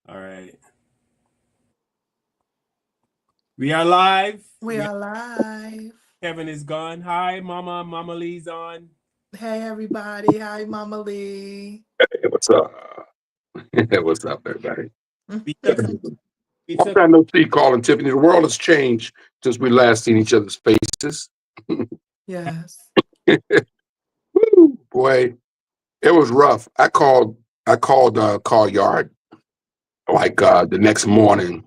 All right. We are live. We are live. Kevin is gone. Hi, Mama. Mama Lee's on. Hey everybody. Hi Mama Lee. Hey, what's up? What's up, everybody? We took we Long took time no see, Carl and Tiffany. The world has changed since we last seen each other's faces. Yes. Woo, boy, it was rough. I called Car Yard like the next morning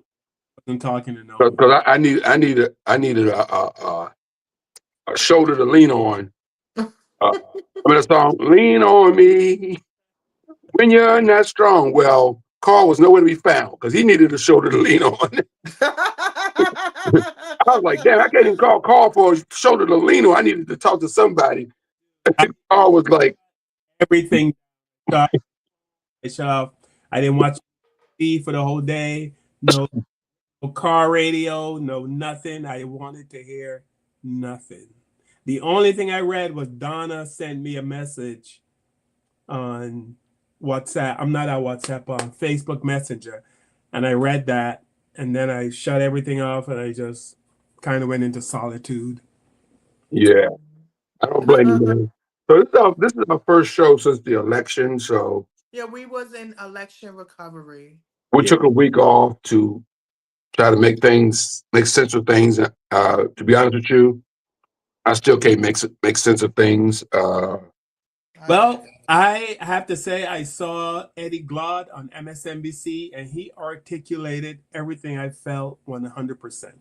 wasn't talking to no one. because I needed a shoulder to lean on. The song "Lean on Me" when you're not strong. Well, Carl was nowhere to be found because he needed a shoulder to lean on. I was like, damn, I can't even call for a shoulder to lean on. I needed to talk to somebody. I, Carl was like, everything. So I shut off. I didn't watch TV for the whole day. No, no car radio. No nothing. I wanted to hear nothing. The only thing I read was Donna sent me a message on WhatsApp. I'm not on WhatsApp, on Facebook Messenger. And I read that and then I shut everything off and I just kind of went into solitude. yeah, I don't blame you, man. So this is our first show since the election. So Yeah, we was in election recovery. we Yeah. took a week off to try to make sense of things. To be honest with you, I still can't make sense of things. I Well, I have to say I saw Eddie Glaude on MSNBC and he articulated everything I felt 100%.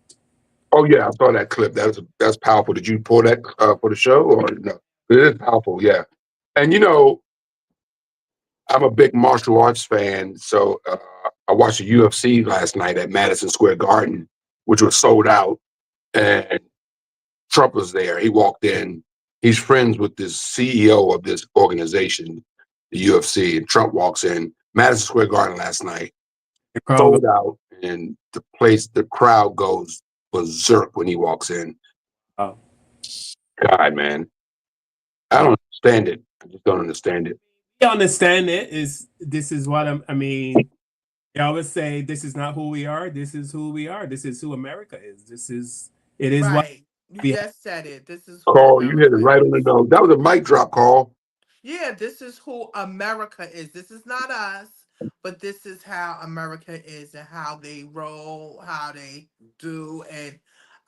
Oh yeah, I saw that clip. That's powerful. Did you pull that for the show or no? It is powerful, yeah. And I'm a big martial arts fan, so I watched the UFC last night at Madison Square Garden, which was sold out, and Trump was there. He walked in. He's friends with this CEO of this organization, the UFC, and Trump walks in Madison Square Garden last night, The crowd goes, sold out, and the crowd goes berserk when he walks in. oh. God, man, I don't understand it. I just don't understand it. I understand it is this is what I mean, I always say this is not who we are, this is who we are. This is who America is. It is what right. You we have. just said it. This is who Carl, you hit it America right on the is. nose. That was a mic drop, Carl. Yeah, this is who America is. This is not us, but this is how America is and how they roll, how they do, and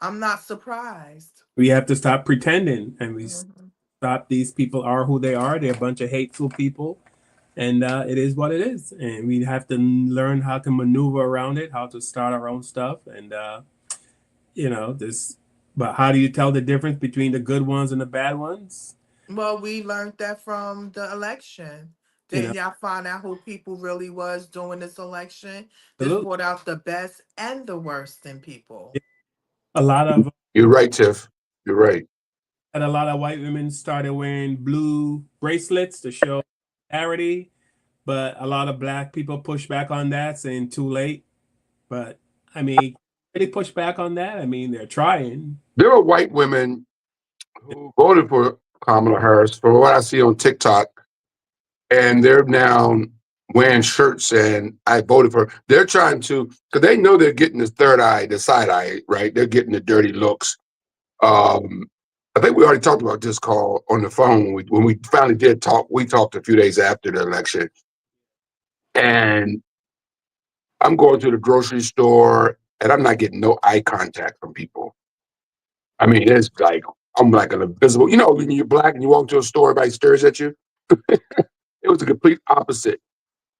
I'm not surprised. We have to stop pretending and we Mhm. stop. These people are who they are. They're a bunch of hateful people and it is what it is, and we have to learn how to maneuver around it, how to start our own stuff, and this. But how do you tell the difference between the good ones and the bad ones? Well, we learned that from the election. You know, Didn't y'all find out who people really was during this election? This salute. brought out the best and the worst in people. A lot of You're right, Tiff. You're right. and a lot of white women started wearing blue bracelets to show charity, but a lot of black people pushed back on that, saying too late. But I mean, really push back on that? I mean, they're trying. There are white women who voted for Kamala Harris, from what I see on TikTok, and they're now wearing shirts and I voted for. They're trying to because they know they're getting the third eye, the side eye, right? They're getting the dirty looks. Um, I think we already talked about this call on the phone when we finally did talk. We talked a few days after the election, and I'm going to the grocery store and I'm not getting no eye contact from people. I mean, it's like I'm like an invisible. You know, when you're black and you walk to a store, everybody stares at you. It was the complete opposite.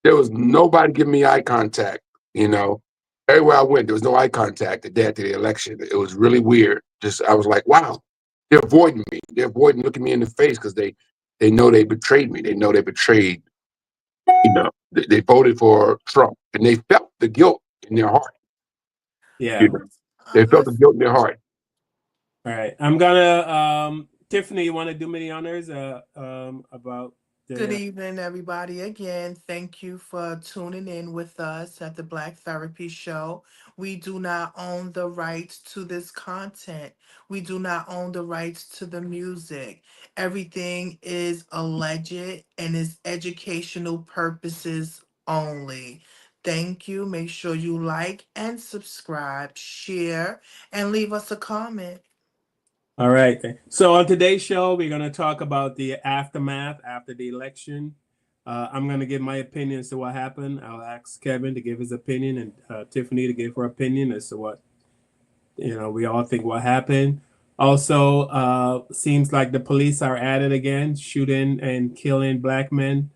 There was nobody giving me eye contact. You know, everywhere I went, there was no eye contact the day after the election. It was really weird. Just I was like, wow, they're avoiding me. They're avoiding looking me in the face because they know they betrayed me. They know they betrayed. They voted for Trump and they felt the guilt in their heart. You Yeah. know, they felt the Let's guilt in their heart. All right. I'm gonna Tiffany, you want to do me the honors about Good the evening, everybody. Again, thank you for tuning in with us at the Black Therapy Show. We do not own the rights to this content. We do not own the rights to the music. Everything is alleged and is educational purposes only. Thank you. Make sure you like and subscribe, share, and leave us a comment. All right. So on today's show, we're going to talk about the aftermath after the election. I'm going to give my opinion as to what happened. I'll ask Kevin to give his opinion and Tiffany to give her opinion as to what we all think what happened. Also, seems like the police are at it again, shooting and killing black men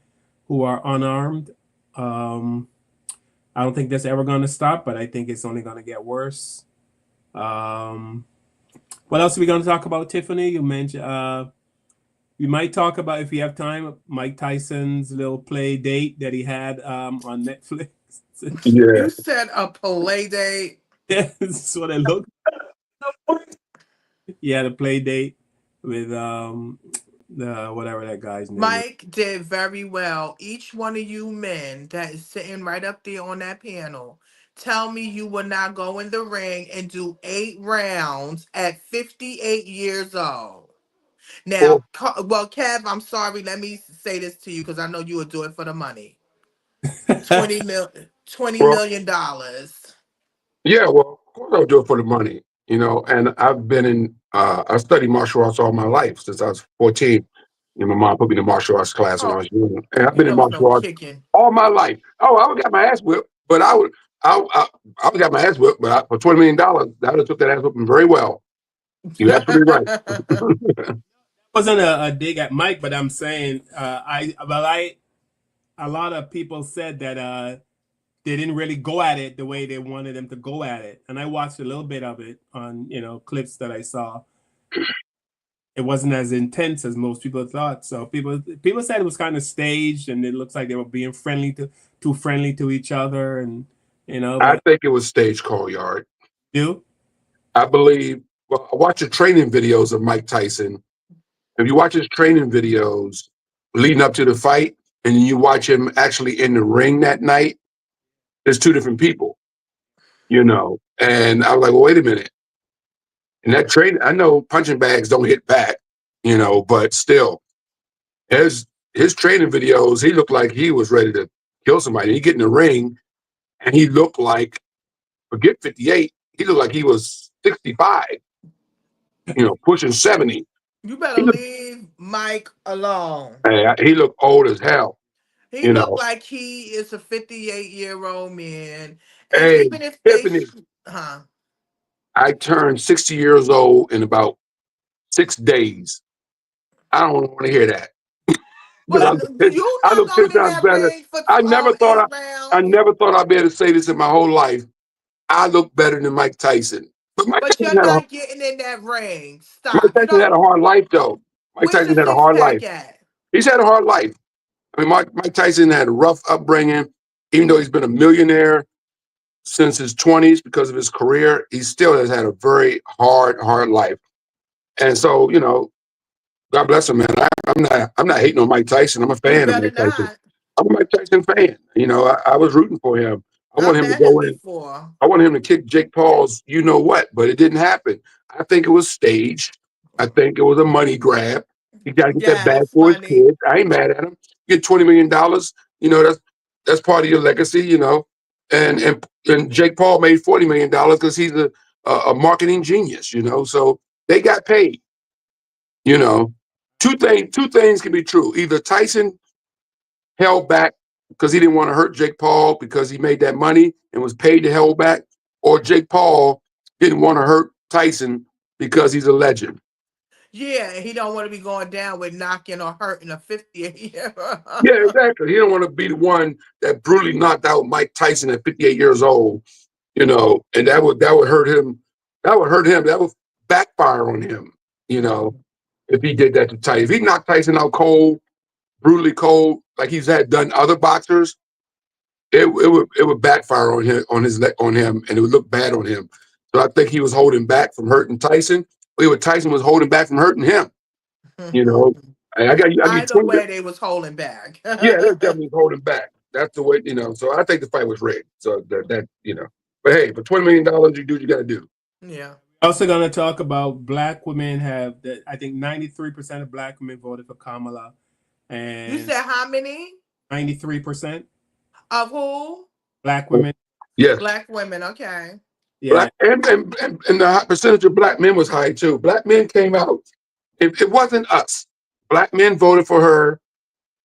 who are unarmed. Um, I don't think that's ever going to stop, but I think it's only going to get worse. Um, what else are we going to talk about, Tiffany? You mentioned we might talk about, if we have time, Mike Tyson's little play date that he had on Netflix. Yeah. You said a play date. That's what it looked. Yeah, the play date with the whatever that guy's name is. Mike did very well. Each one of you men that is sitting right up there on that panel, tell me you will not go in the ring and do 8 rounds at 58 years old. Well, Now, well, Kev, I'm sorry. Let me say this to you because I know you would do it for the money. 20 well, million dollars. yeah. Well, of course I'll do it for the money. And I've been I studied martial arts all my life since I was 14. My mom put me in a martial arts class when I Oh, was young, and I've you been in know, no martial arts kicking. all my life. Oh, I would got my ass whipped, but I would got my ass whipped, but for $20 million, I would have took that ass whipping very well. You're absolutely right. Wasn't a dig at Mike, but I'm saying I a lot of people said that they didn't really go at it the way they wanted them to go at it, and I watched a little bit of it on clips that I saw. It wasn't as intense as most people thought. So people said it was kind of staged, and it looks like they were being too friendly to each other, and I but think it was stage call yard. you I believe. Well, I watch the training videos of Mike Tyson. If you watch his training videos leading up to the fight, and you watch him actually in the ring that night, there's two different people. And I was like, well, wait a minute. And that training, I know punching bags don't hit back, but still, his training videos, he looked like he was ready to kill somebody. He get in the ring, and he looked like, forget 58, he looked like he was 65, pushing 70. You better He looked, leave Mike alone. he looked old as hell. He You looked know, like he is a 58-year-old man. And hey, even if they, Tiffany, huh? I turned 60 years old in about 6 days. I don't want to hear that because But you I not look 10 going in times that better. ring for I never thought 8 I rounds. never thought I'd be able to say this in my whole life. I look better than Mike Tyson. But But you're not getting in that ring. Mike Stop. You Tyson don't. had a hard life though. Mike Where's Tyson your had a six hard life. pack at? He's had a hard life. I mean, Mike Tyson had a rough upbringing. Even though he's been a millionaire since his 20s because of his career, he still has had a very hard life. And so, God bless him, man. I'm not hating on Mike Tyson. I'm a You fan of better Mike Tyson. not. I'm a Mike Tyson fan. I was rooting for him. I I want him to met him go in. before. I want him to kick Jake Paul's you know what, but it didn't happen. I think it was staged. I think it was a money grab. He got to get that bag Yes, for his money. kids. I ain't mad at him. Get $20 million. That's part of your legacy. And Jake Paul made $40 million because he's a marketing genius. So they got paid. You know, two things can be true. Either Tyson held back because he didn't want to hurt Jake Paul because he made that money and was paid to hold back, or Jake Paul didn't want to hurt Tyson because he's a legend. Yeah, and he don't want to be going down with knocking or hurting a 58-year. Yeah, exactly. He didn't want to be the one that brutally knocked out Mike Tyson at 58 years old, and that would hurt him. That would hurt him. That would backfire on him, if he did that to Tyson. If he knocked Tyson out cold, brutally cold, like he's had done other boxers, it would backfire on him, and it would look bad on him. So I think he was holding back from hurting Tyson. Tyson was holding back from hurting him. You know, and I got Either 20. way, they was holding back. Yeah, they're definitely holding back. That's the way. So I think the fight was rigged. So that. But hey, for $20 million, you do what you got to do. Yeah. also going to talk about black women have that. I think 93% of black women voted for Kamala, You and said how many? 93% Of who? Black women. Yes, Black women, okay. Yeah. black and the percentage of black men was high too. Black men came out. It wasn't us. Black men voted for her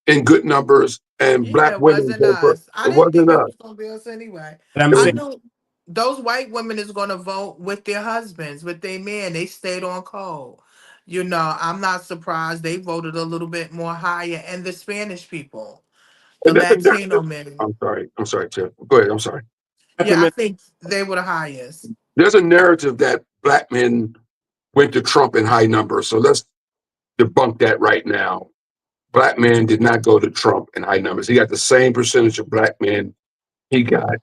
in good numbers, and Yeah, black it women wasn't voted for. us. I It didn't wasn't think it us. was gonna be us anyway. But I'm I saying It knew those white women is gonna vote with their husbands, with their men. They stayed on code. You know, I'm not surprised they voted a little bit more higher. And the Spanish people, the and there's a Latino narrative. men. I'm sorry, Tiff. Go ahead. I'm sorry. black Yeah, I women. think they were the highest. There's a narrative that black men went to Trump in high numbers. So let's debunk that right now. Black men did not go to Trump in high numbers. He got the same percentage of black men he got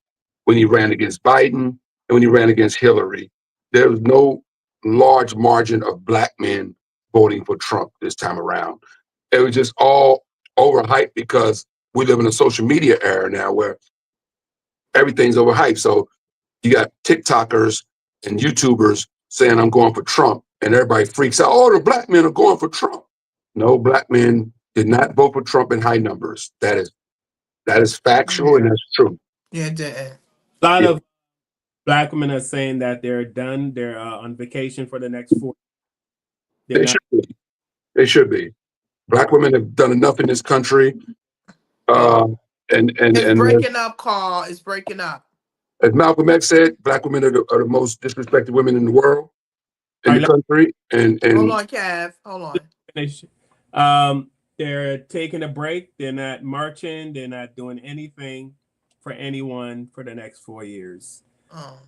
when he ran against Biden and when he ran against Hillary. There was no large margin of black men voting for Trump this time around. It was just all overhyped because we live in a social media era now where everything's overhyped. So you got TikTokers and YouTubers saying I'm going for Trump, and everybody freaks out. Oh, the black men are going for Trump. No, black men did not vote for Trump in high numbers. That is factual and Yeah. that's true. Yeah, it didn't. A lot Yeah, of black women are saying that they're done. They're on vacation for the next 4. They're they not. should be. They should be. Black women have done enough in this country. Oh, Uh, It's and breaking up, Carl. It's breaking up. as Malcolm X said, black women are the most disrespected women in the world, all in the right. Let's country. Hold And on, Cav. Hold on. finish. They're taking a break. They're not marching. They're not doing anything for anyone for the next 4 years. Oh.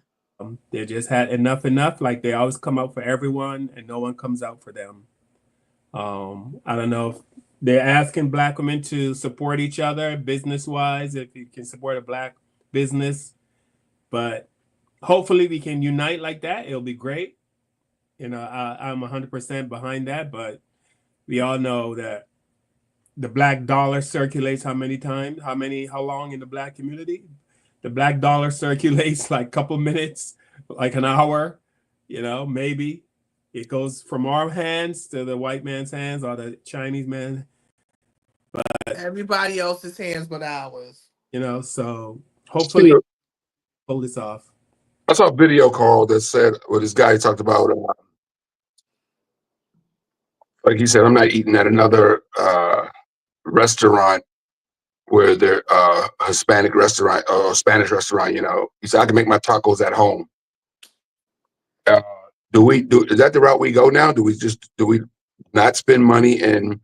They just had enough, enough. Like they always come out for everyone, and no one comes out for them. I don't know if they're asking black women to support each other business wise, if you can support a black business, but hopefully we can unite like that. It'll be great. I'm 100% behind that, but we all know that the black dollar circulates how many times, how long in the black community? The black dollar circulates like a couple minutes, like an hour, maybe. It goes from our hands to the white man's hands or the Chinese man, Everybody else's hands but ours. so I seen hopefully a, pull this off. I saw a video, Carl, that said, well, this guy talked about, like he said, I'm not eating at another restaurant where they're Hispanic restaurant or Spanish restaurant. He said I can make my tacos at home. Uh, is that the route we go now? Do we not spend money in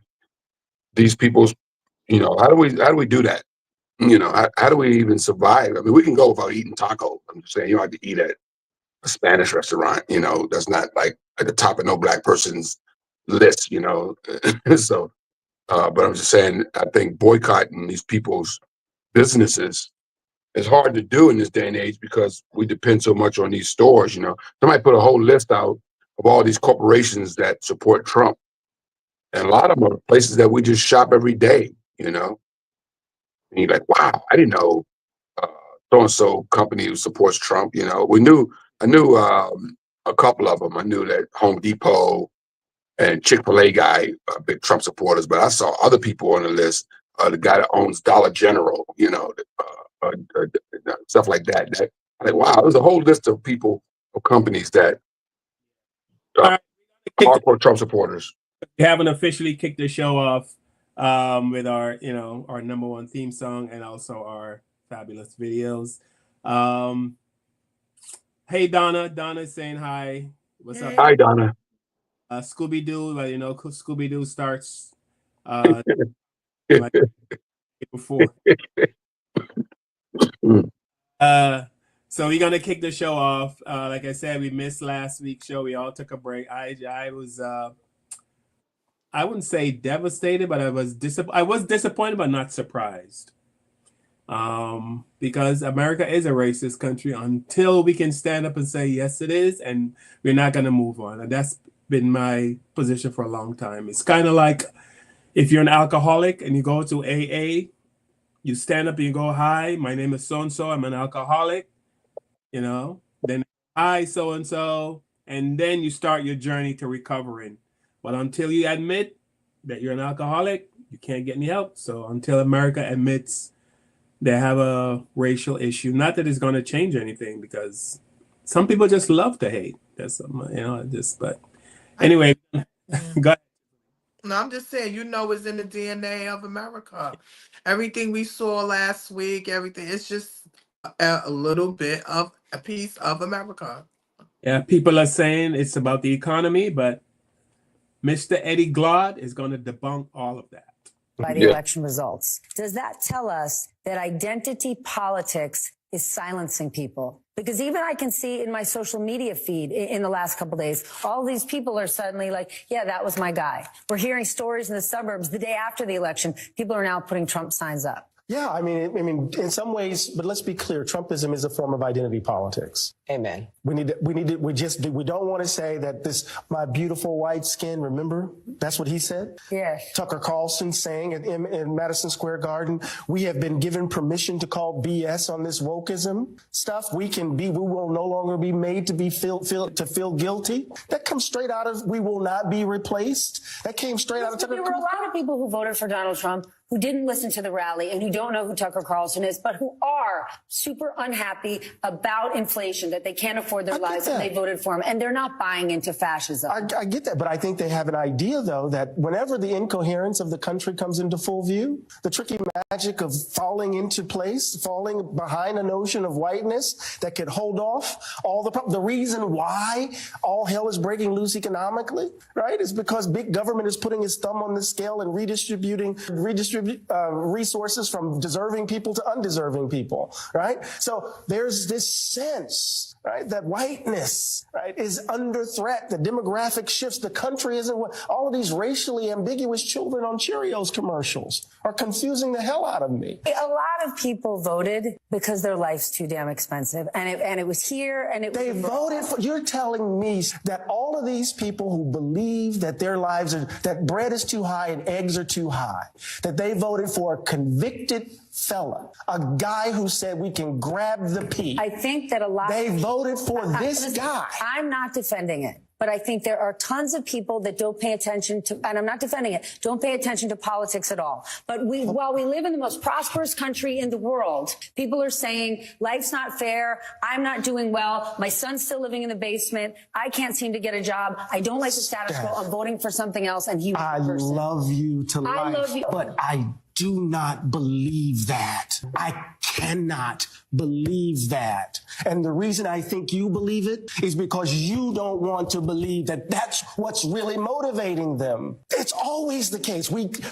these people's? How do we do that? How do we even survive? I mean, we can go without eating tacos. I'm just saying you don't have to eat at a Spanish restaurant. That's not like at the top of no black person's list. So. But I'm just saying, I think boycotting these people's businesses is hard to do in this day and age because we depend so much on these stores. Somebody put a whole list out of all these corporations that support Trump, and a lot of them are places that we just shop every day. And you're like, wow, I didn't know so and so company who supports Trump. I knew a couple of them. I knew that Home Depot and Chick-fil-A guy, big Trump supporters, but I saw other people on the list. The guy that owns Dollar General, stuff like that. Like, wow, there's a whole list of people or companies that All right, hardcore Trump supporters. we haven't officially kicked the show off with our number one theme song and also our fabulous videos. Um, hey Donna, Donna's saying hi. What's up? Hey. Hi, Donna. Scooby Doo, Scooby Doo starts uh like before. Mm. Uh, so we're gonna kick the show off. Like I said, we missed last week's show. We all took a break. I was I wouldn't say devastated, but I was disappointed, but not surprised. Because America is a racist country until we can stand up and say yes, it is, and we're not gonna move on. And that's been my position for a long time. It's kind of like if you're an alcoholic and you go to AA, you stand up and you go, "Hi, my name is so and so. I'm an alcoholic." Then "Hi, so and so," and then you start your journey to recovering. But until you admit that you're an alcoholic, you can't get any help. So until America admits they have a racial issue. Not that it's going to change anything, because some people just love to hate. That's just. But anyway, go ahead. No, I'm just saying, it's in the DNA of America. Everything we saw last week, everything, it's just a little bit of a piece of America. Yeah, people are saying it's about the economy, but Mr. Eddie Glaude is going to debunk all of that. By the election results. Does that tell us that identity politics is silencing people? Because even I can see in my social media feed in the last couple of days, all these people are suddenly like, yeah, that was my guy. We're hearing stories in the suburbs the day after the election. People are now putting Trump signs up. Yeah, I mean, in some ways, but let's be clear, Trumpism is a form of identity politics. Amen. We don't want to say that my beautiful white skin, remember? That's what he said? Yes. Tucker Carlson saying in Madison Square Garden, we have been given permission to call BS on this wokeism stuff. We will no longer be made to feel guilty. That comes straight out of, we will not be replaced. That came straight out of Tucker There were a lot of people who voted for Donald Trump who didn't listen to the rally and who don't know who Tucker Carlson is, but who are super unhappy about inflation, that they can't afford their lives, and they voted for him. And they're not buying into fascism. I get that, but I think they have an idea, though, that whenever the incoherence of the country comes into full view, the tricky magic of falling into place, falling behind a notion of whiteness that could hold off all the reason why all hell is breaking loose economically, right, is because big government is putting its thumb on the scale and redistributing resources from deserving people to undeserving people, right? So there's this sense, right, that whiteness, right, is under threat. The demographic shifts. The country isn't what all of these racially ambiguous children on Cheerios commercials are confusing the hell out of me. A lot of people voted because their life's too damn expensive, and it was here, and they voted for. You're telling me that all of these people who believe that their lives that bread is too high and eggs are too high, that they voted for a convicted fella, a guy who said we can grab the pea. I think that a lot. They voted for this guy. I'm not defending it. But I think there are tons of people that don't pay attention to, and I'm not defending it, don't pay attention to politics at all. But while we live in the most prosperous country in the world, people are saying, life's not fair, I'm not doing well, my son's still living in the basement, I can't seem to get a job, I don't like the status quo, I'm voting for something else, and I love you to life, I love you. But I do not believe that. I cannot believe that. And the reason I think you believe it is because you don't want to believe that that's what's really motivating them. It's always the case.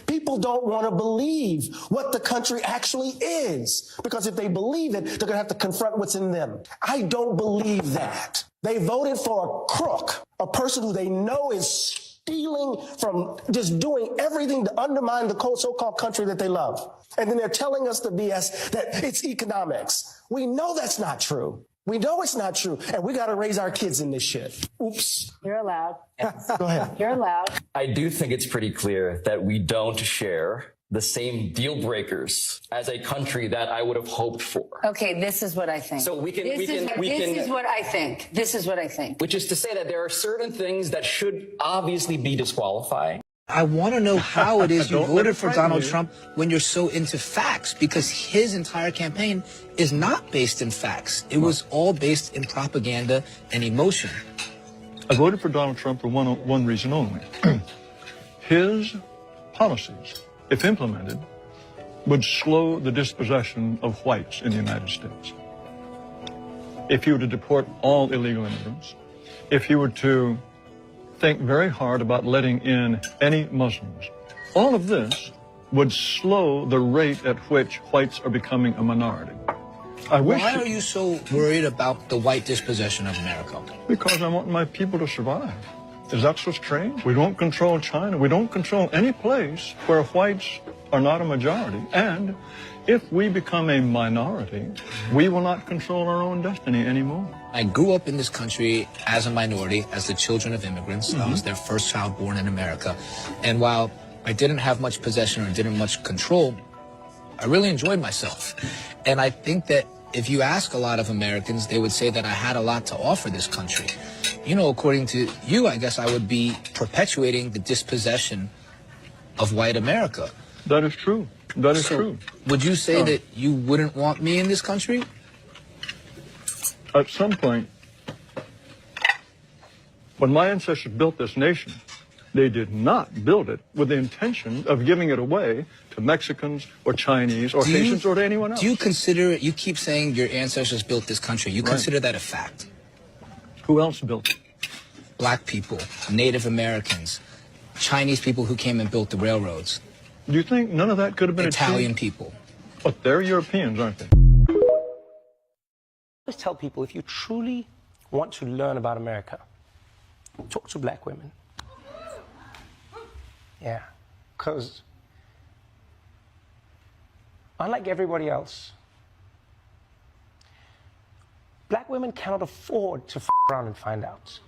People don't want to believe what the country actually is, because if they believe it, they're going to have to confront what's in them. I don't believe that. They voted for a crook, a person who they know is stealing from, just doing everything to undermine the so-called country that they love. And then they're telling us the BS that it's economics. We know that's not true. We know it's not true. And we got to raise our kids in this shit. Oops. You're allowed. Go ahead. You're allowed. I do think it's pretty clear that we don't share the same deal breakers as a country that I would have hoped for. Okay, this is what I think. So This is what I think. This is what I think. Which is to say that there are certain things that should obviously be disqualifying. I want to know how it is you voted for Donald Trump when you're so into facts, because his entire campaign is not based in facts. It was all based in propaganda and emotion. I voted for Donald Trump for one reason only. His policies, if implemented, would slow the dispossession of whites in the United States. If you were to deport all illegal immigrants, if you were to think very hard about letting in any Muslims, all of this would slow the rate at which whites are becoming a minority. Why are you so worried about the white dispossession of America? Because I want my people to survive. Is that so strange? We don't control China. We don't control any place where whites are not a majority. And if we become a minority, we will not control our own destiny anymore. I grew up in this country as a minority, as the children of immigrants. I was their first child born in America. And while I didn't have much possession or didn't much control, I really enjoyed myself. And I think that if you ask a lot of Americans, they would say that I had a lot to offer this country. You know, according to you, I guess I would be perpetuating the dispossession of white America. That is true. That is So, true. would you say that you wouldn't want me in this country? At some point, when my ancestors built this nation, they did not build it with the intention of giving it away to Mexicans or Chinese or Haitians or to anyone else. Do you consider, you keep saying your ancestors built this country, you Right. consider that a fact? Who else built it? Black people, Native Americans, Chinese people who came and built the railroads, Do you think none of that could have been Italian achieved? people. But they're Europeans, aren't they? I always tell people, if you truly want to learn about America, talk to black women. Yeah, because unlike everybody else, black women cannot afford to f around and find out.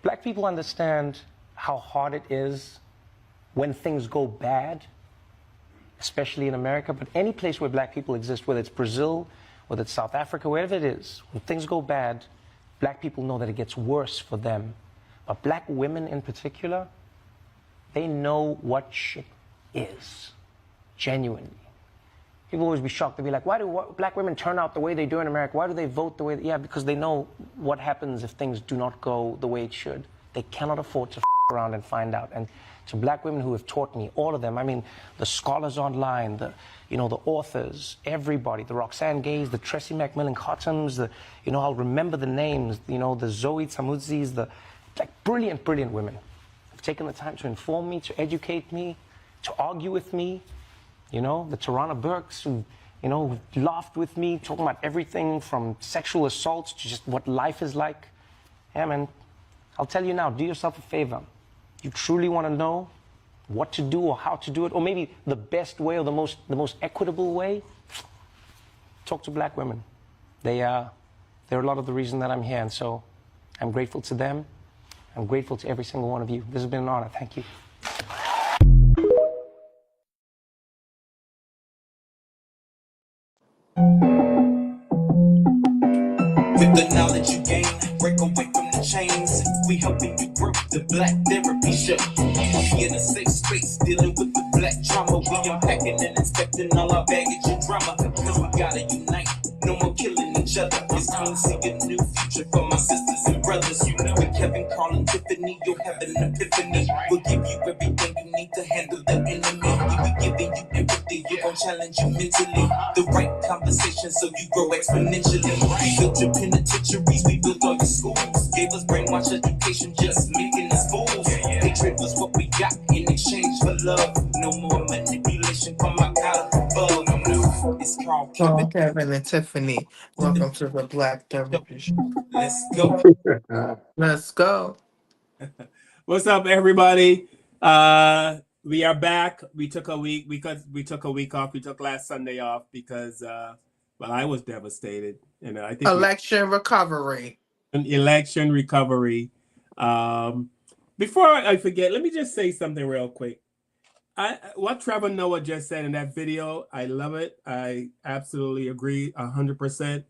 Black people understand how hard it is when things go bad, especially in America, but any place where black people exist, whether it's Brazil, whether it's South Africa, wherever it is, when things go bad, black people know that it gets worse for them. But black women in particular, they know what shit is, genuinely. People always be shocked. They'll be like, why do black women turn out the way they do in America? Why do they vote the way they... Yeah, because they know what happens if things do not go the way it should. They cannot afford to f around and find out. And to black women who have taught me, all of them, I mean, the scholars online, the authors, everybody, the Roxane Gays, the Tressie McMillan Cottons, I'll remember the names, the Zoe Tamudzis, like brilliant, brilliant women have taken the time to inform me, to educate me, to argue with me. The Tarana Burks who, laughed with me, talking about everything from sexual assaults to just what life is like. Yeah, man, I'll tell you now, do yourself a favor. You truly want to know what to do or how to do it, or maybe the best way or the most equitable way, talk to black women. They're a lot of the reason that I'm here, and so I'm grateful to them. I'm grateful to every single one of you. This has been an honor. Thank you. With the knowledge you gain, break away from the chains. We helping you grow the Black Therapy Show. We in a safe space, dealing with the black trauma. We unpacking and inspecting all our baggage and drama. Cause we gotta unite, no more killing each other. It's time to see a new future for my sisters and brothers. You know, with Kevin, Tiffany, you'll have an epiphany. We'll give you everything you need to handle the enemy. We be giving you empathy, we're gonna challenge you mentally. The right conversation so you grow exponentially. We built your penitentiaries, we built all your schools. Gave us brainwash education, just making us fools. Hatred was what we got in exchange for love. No more manipulation from my God above. It's called Oh, Kevin and Tiffany, welcome to the Black Therapy Show. Let's go. Let's go. What's up, everybody? We are back. We took a week because we took a week off. We took last Sunday off because, I was devastated. I think Election recovery. election recovery. Before I forget, let me just say something real quick. What Trevor Noah just said in that video, I love it. I absolutely agree 100%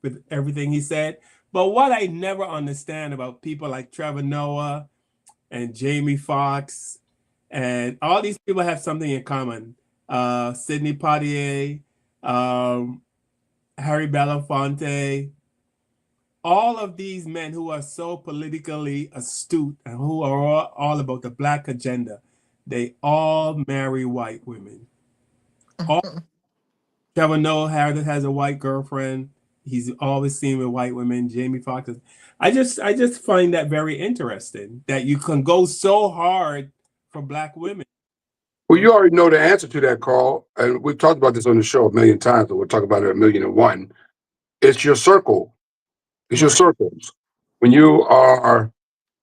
with everything he said. But what I never understand about people like Trevor Noah and Jamie Foxx, and all these people have something in common. Sidney Poitier, Harry Belafonte, all of these men who are so politically astute and who are all about the black agenda, they all marry white women. Trevor Noah has a white girlfriend. He's always seen with white women. Jamie Foxx. I just find that very interesting that you can go so hard for black women. Well, you already know the answer to that, Carl. And we've talked about this on the show a million times, but we'll talk about it 1,000,001. It's your circle. It's your circles. When you are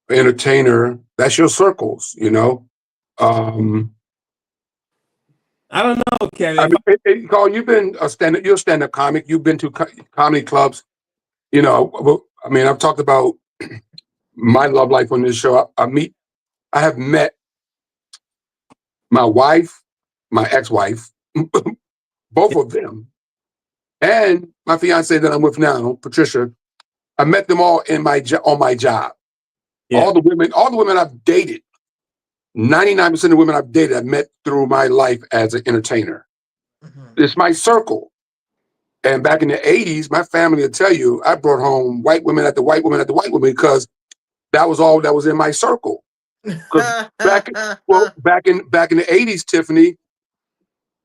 an entertainer, that's your circles, I don't know, Kevin. Carl, you've been you're a stand-up comic. You've been to comedy clubs. I've talked about my love life on this show. I have met my wife, my ex-wife, both of them, and my fiance that I'm with now, Patricia. I met them all on my job. Yeah. All the women I've dated, 99% of the women I've dated, I've met through my life as an entertainer. It's my circle. And back in the 80s, my family will tell you, I brought home white women after white women after white women because that was all that was in my circle. Because back in the 80s, Tiffany,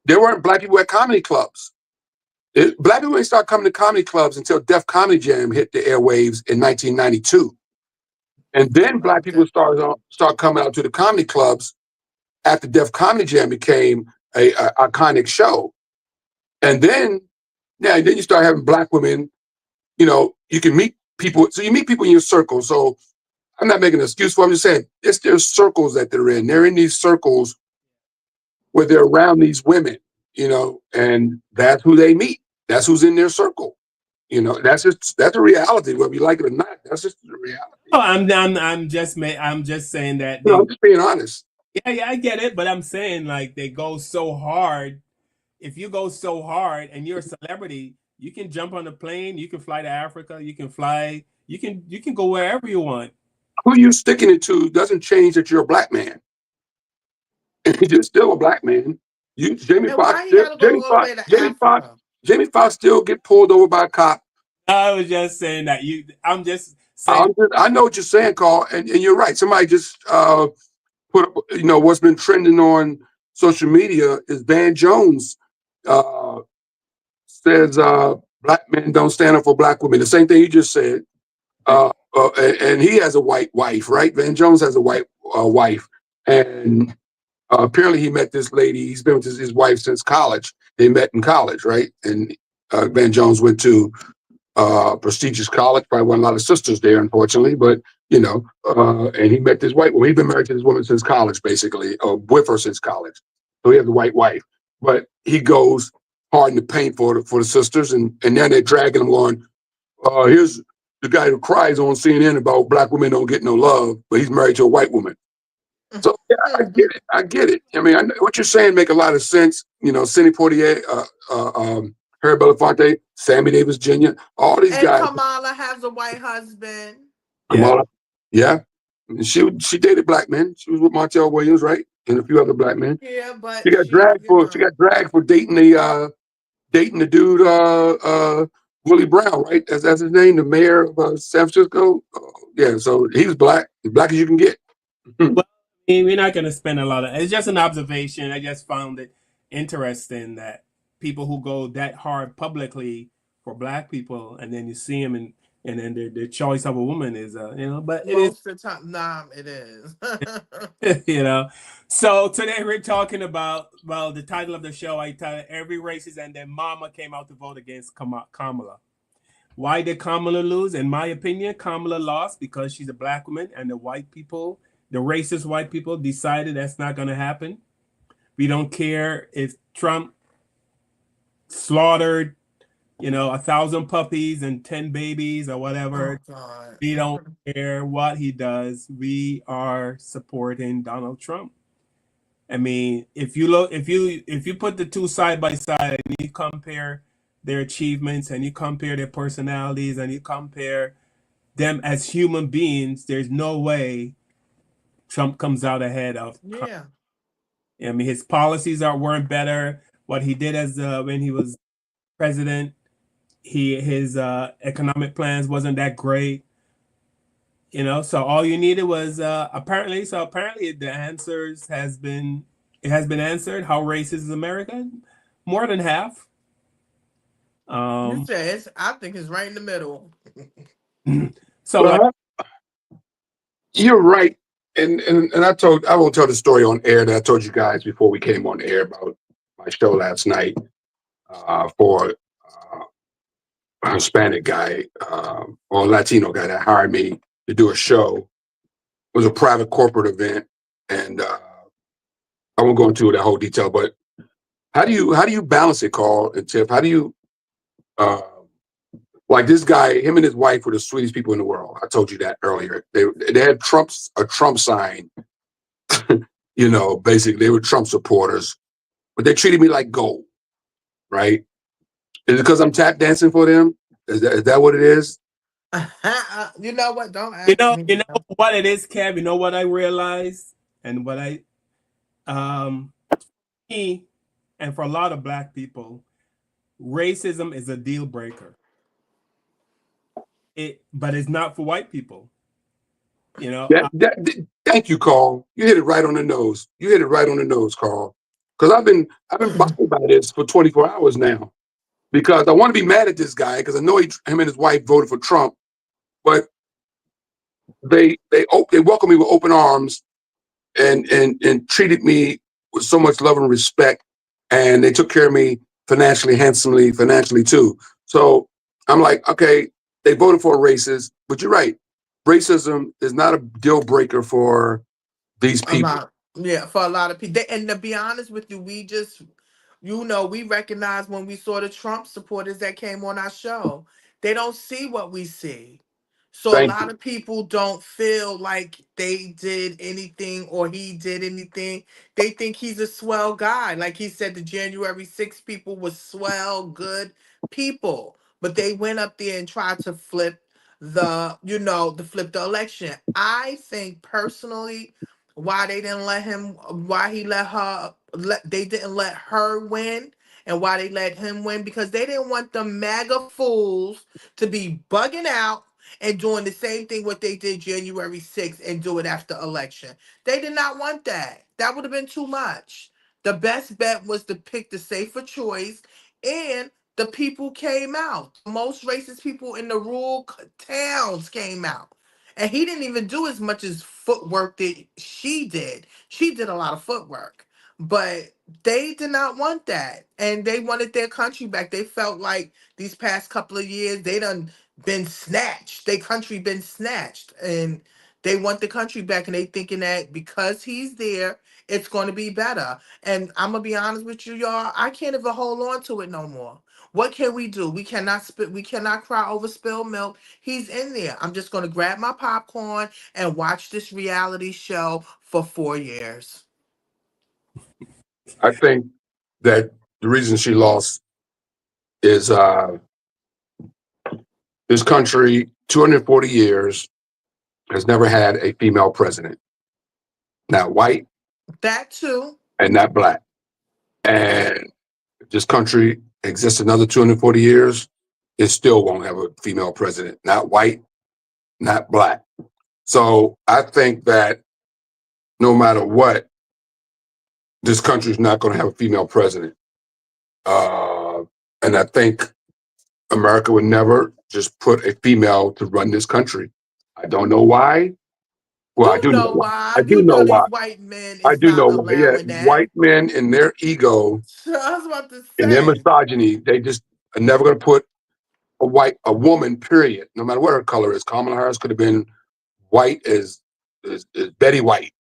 there weren't black people at comedy clubs. Black people didn't start coming to comedy clubs until Def Comedy Jam hit the airwaves in 1992. And then black people start coming out to the comedy clubs after Def Comedy Jam became a iconic show. And then, then you start having black women, you can meet people. So you meet people in your circle. So I'm not making an excuse for it. I'm just saying it's their circles that they're in. They're in these circles where they're around these women, and that's who they meet. That's who's in their circle. That's a reality, whether you like it or not. That's just the reality. Oh, I'm just saying that I'm just being honest. Yeah, I get it, but I'm saying like they go so hard. If you go so hard and you're a celebrity, you can jump on a plane, you can fly to Africa, you can go wherever you want. Who you sticking it to doesn't change that you're a black man. You're still a black man. Jamie Foxx still get pulled over by a cop. I was just saying that I'm just saying. I know what you're saying, Carl, and you're right. Somebody just put what's been trending on social media is Van Jones says black men don't stand up for black women. The same thing you just said. And he has a white wife, right? Van Jones has a white wife, and apparently he met this lady. He's been with his wife since college. They met in college, right? And Van Jones went to prestigious college. Probably wasn't a lot of sisters there, unfortunately, but and he met this white woman. He's been married to this woman since college, basically, or with her since college. So he has a white wife, but he goes hard in the paint for the sisters, and then they're dragging him on. Here's the guy who cries on CNN about black women don't get no love, but he's married to a white woman. So yeah, I get it. I mean, what you're saying make a lot of sense. Sidney Poitier, Harry Belafonte, Sammy Davis Jr., all these guys. And Kamala has a white husband. Kamala, yeah. She dated black men. She was with Montel Williams, right, and a few other black men. Yeah, but she got dragged for dating the dude Willie Brown, right? That's his name, the mayor of San Francisco. Yeah, so he was black, as black as you can get. Well, we're not going to spend a lot of. It's just an observation. I just found it interesting that people who go that hard publicly for black people, and then you see them and then their choice of a woman is but most of the time, it is. So today we're talking about the title of the show. I titled "Every Racist," and then Momma came out to vote against Kamala. Why did Kamala lose? In my opinion, Kamala lost because she's a black woman, and the white people, the racist white people, decided that's not going to happen. We don't care if Trump slaughtered 1,000 puppies and 10 babies or whatever. We don't care what he does. We are supporting Donald Trump. I mean, if you put the two side by side and you compare their achievements and you compare their personalities and you compare them as human beings, there's no way Trump comes out ahead of. Yeah. I mean, his policies weren't better. What he did when he was president, his economic plans wasn't that great. So all you needed was apparently the answers has been answered. How racist is America? More than half. I think it's right in the middle. So you're right. And I won't tell the story on air that I told you guys before we came on air about my show last night for a Hispanic guy or a Latino guy that hired me to do a show. It was a private corporate event, and I won't go into that whole detail, but how do you balance it, Carl and Tiff? How do you like this guy, him and his wife were the sweetest people in the world. I told you that earlier. They had a Trump sign. Basically they were Trump supporters, but they treated me like gold, right? Is it because I'm tap dancing for them? Is that what it is? You know what? Don't ask me. You know what it is, Kev? You know what I realized? And what me, and for a lot of Black people, racism is a deal breaker. But it's not for white people. You know, Thank you, Carl. You hit it right on the nose. You hit it right on the nose, Carl. Because I've been bothered by this for 24 hours now. Because I want to be mad at this guy because I know him and his wife voted for Trump, but they welcomed me with open arms and treated me with so much love and respect, and they took care of me financially, handsomely, financially too. So I'm like, okay, they voted for a racist, but you're right. Racism is not a deal breaker for these A people. lot. Yeah, for a lot of people. And to be honest with you, we just, we recognize when we saw the Trump supporters that came on our show. They don't see what we see. So a Thank lot you. of people don't feel like they did anything or he did anything. They think he's a swell guy. Like he said, the January 6 people were swell, good people. But they went up there and tried to flip the election. I think personally, why they didn't let him, why he let her, they didn't let her win, and why they let him win, because they didn't want the MAGA fools to be bugging out and doing the same thing what they did January 6th and do it after election. They did not want that. That would have been too much. The best bet was to pick the safer choice, and the people came out. Most racist people in the rural towns came out. And he didn't even do as much as footwork that she did. She did a lot of footwork. But they did not want that. And they wanted their country back. They felt like these past couple of years they done been snatched. Their country been snatched. And they want the country back, and they thinking that because he's there, it's going to be better. And I'm gonna be honest with you, y'all. I can't even hold on to it no more. What can we do? We cannot spit. We cannot cry over spilled milk. He's in there. I'm just gonna grab my popcorn and watch this reality show for 4 years. I think that the reason she lost is this country, 240 years, has never had a female president, not white That too. and not Black. And if this country exists another 240 years, it still won't have a female president, not white, not Black. So I think that no matter what, this country is not going to have a female president. And I think America would never just put a female to run this country. I don't know why. Well, I You do know know why. I why? do You know know why. these white men I is do know not why. Yeah, allowing that. white men in their ego I was about to and their say. misogyny, they just are never going to put a woman, period, no matter what her color is. Kamala Harris could have been white as Betty White.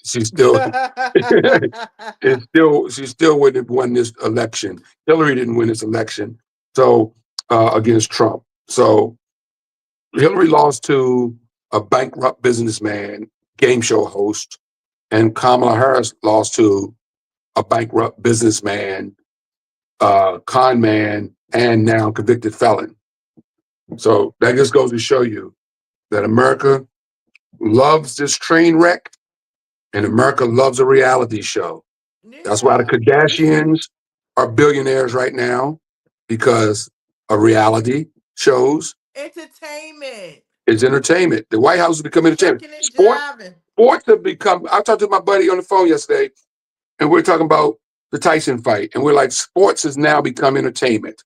She's still she still wouldn't have won this election. Hillary didn't win this election. So against Trump. So Hillary lost to a bankrupt businessman, game show host, and Kamala Harris lost to a bankrupt businessman, con man, and now convicted felon. So that just goes to show you that America loves this train wreck, and America loves a reality show. That's why the Yeah. Kardashians are billionaires right now, because of reality shows. Entertainment. It's entertainment. The White House has become entertainment. Shucking and jiving. Sports have become. I talked to my buddy on the phone yesterday, and we're talking about the Tyson fight, and we're like, sports has now become entertainment,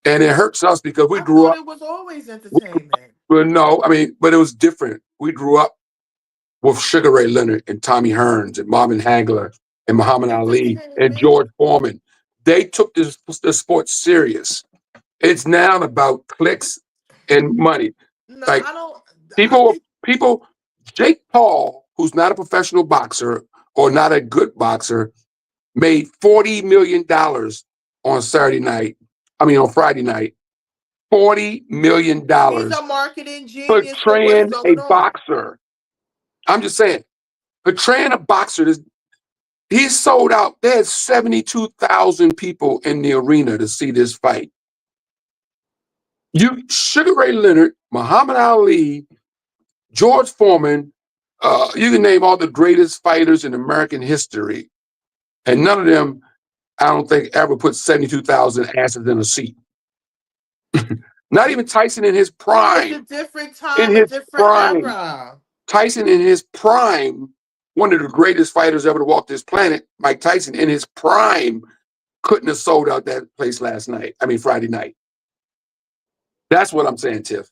and it hurts us because we I grew thought up. it was always entertainment. But no, I mean, but it was different. We grew up with Sugar Ray Leonard and Tommy Hearns and Marvin Hagler and Muhammad Ali and Entertainment. George Foreman. They took this sport serious. It's now about clicks and money. No, Like I don't. I people, think people, Jake Paul, who's not a professional boxer or not a good boxer, made $40 million on Saturday night. I mean, on Friday night, $40 million he's a marketing for genius for what's training a going on. boxer. I'm just saying, for training a boxer, he sold out. They had 72,000 people in the arena to see this fight. Sugar Ray Leonard, Muhammad Ali, George Foreman, You can name all the greatest fighters in American history, and none of them, I don't think, ever put 72,000 asses in a seat. Not even Tyson in his prime. It's a different time, a different era. Tyson in his prime, one of the greatest fighters ever to walk this planet, Mike Tyson in his prime, couldn't have sold out that place Friday night. That's what I'm saying, Tiff.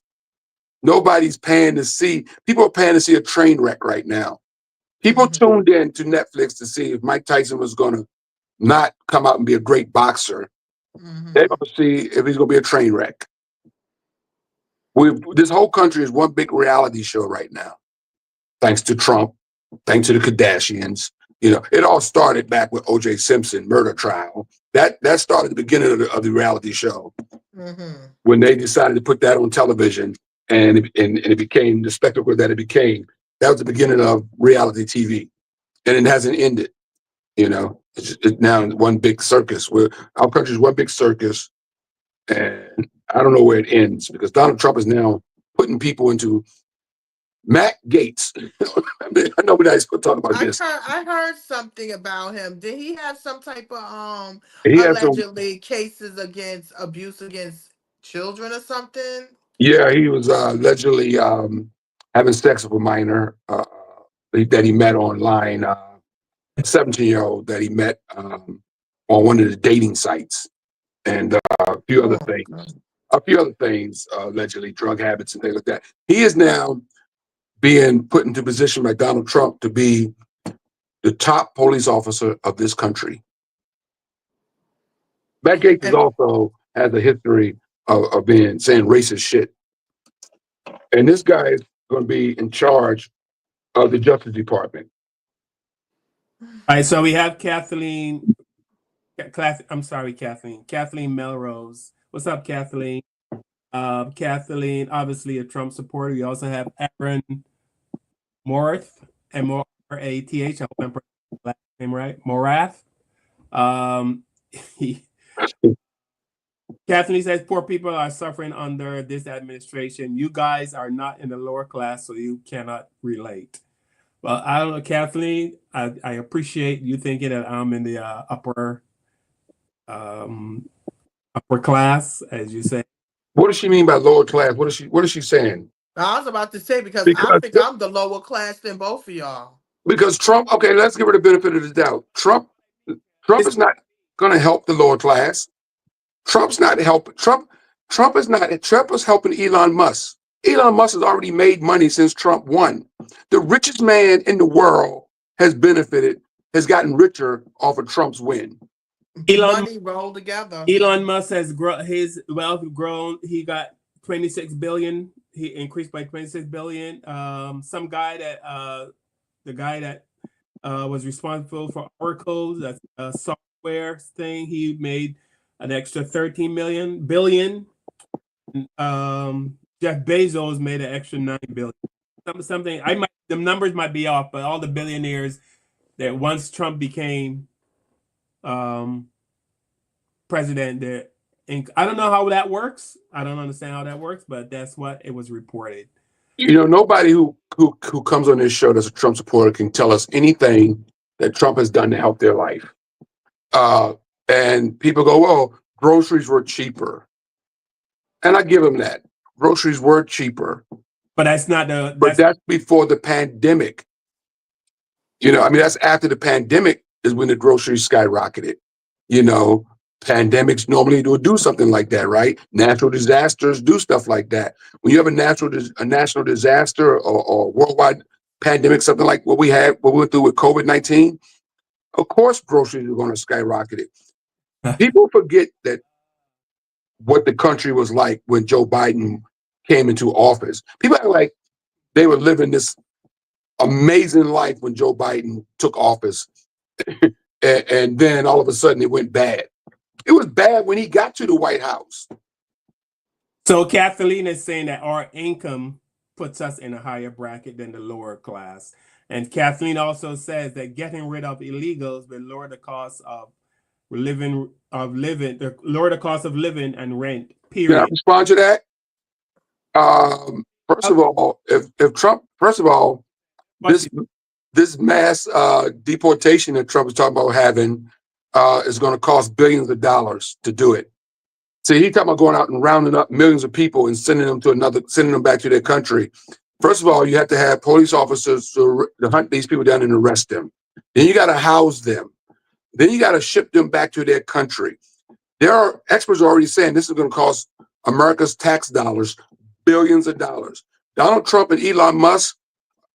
Nobody's paying to see, people are paying to see a train wreck right now. People tuned in to Netflix to see if Mike Tyson was going to not come out and be a great boxer. They're going to see if he's going to be a train wreck. This whole country is one big reality show right now, thanks to Trump, thanks to the Kardashians. It all started back with O.J. Simpson murder trial. That started the beginning of the reality show. When they decided to put that on television, and it became the spectacle that it became. That was the beginning of reality TV, and it hasn't ended. It's now one big circus. Our country is one big circus, and I don't know where it ends, because Donald Trump is now putting people into Matt Gaetz. Nobody's going to talk about this. I heard something about him. Did he have some type of Allegedly cases against abuse against children or something? Yeah, he was allegedly having sex with a minor that he met online, a 17-year-old that he met on one of the dating sites, and a few other things, allegedly drug habits and things like that. He is now being put into position by Donald Trump to be the top police officer of this country. Matt Gaetz also has a history of saying racist shit. And this guy is going to be in charge of the Justice Department. All right, so we have Kathleen Melrose. What's up, Kathleen? Kathleen, obviously a Trump supporter. We also have Aaron Morath, M-O-R-A-T-H. I hope I'm pronouncing his last name right. Morath. Kathleen says poor people are suffering under this administration. You guys are not in the lower class, so you cannot relate. Well, I don't know, Kathleen. I appreciate you thinking that I'm in the upper class, as you say. What does she mean by lower class? What is she saying? I was about to say, because I think I'm the lower class than both of y'all. Because Trump, okay, let's give her the benefit of the doubt. Trump is not going to help the lower class. Trump's not helping. Trump is helping Elon Musk. Elon Musk has already made money since Trump won. The richest man in the world has gotten richer off of Trump's win. Money rolled together. Elon Musk has his wealth grown. He got 26 billion. He increased by 26 billion. Some guy that was responsible for Oracle, that's a software thing, he made an extra 13 billion. Jeff Bezos made an extra 9 billion. Something the numbers might be off, but all the billionaires that once Trump became president, I don't know how that works. I don't understand how that works, but that's what it was reported. Nobody who comes on this show that's a Trump supporter can tell us anything that Trump has done to help their life. And people go, well, groceries were cheaper. And I give them that. Groceries were cheaper. But that's before the pandemic. That's after the pandemic is when the groceries skyrocketed. Pandemics normally will do something like that, right? Natural disasters do stuff like that. When you have a national disaster or worldwide pandemic, something like what we went through with COVID-19, of course groceries are going to skyrocket it. People forget that what the country was like when Joe Biden came into office. People act like they were living this amazing life when Joe Biden took office, and then all of a sudden it went bad. It was bad when he got to the White House. So Kathleen is saying that our income puts us in a higher bracket than the lower class. And Kathleen also says that getting rid of illegals will lower the cost of living, lower the cost of living and rent, period. Can I respond to that? First of all, if Trump, This mass deportation that Trump is talking about having is going to cost billions of dollars to do it. See, he's talking about going out and rounding up millions of people and sending them back to their country. First of all, you have to have police officers to hunt these people down and arrest them. Then you got to house them. Then you got to ship them back to their country. There are experts already saying this is going to cost America's tax dollars billions of dollars. Donald Trump and Elon Musk,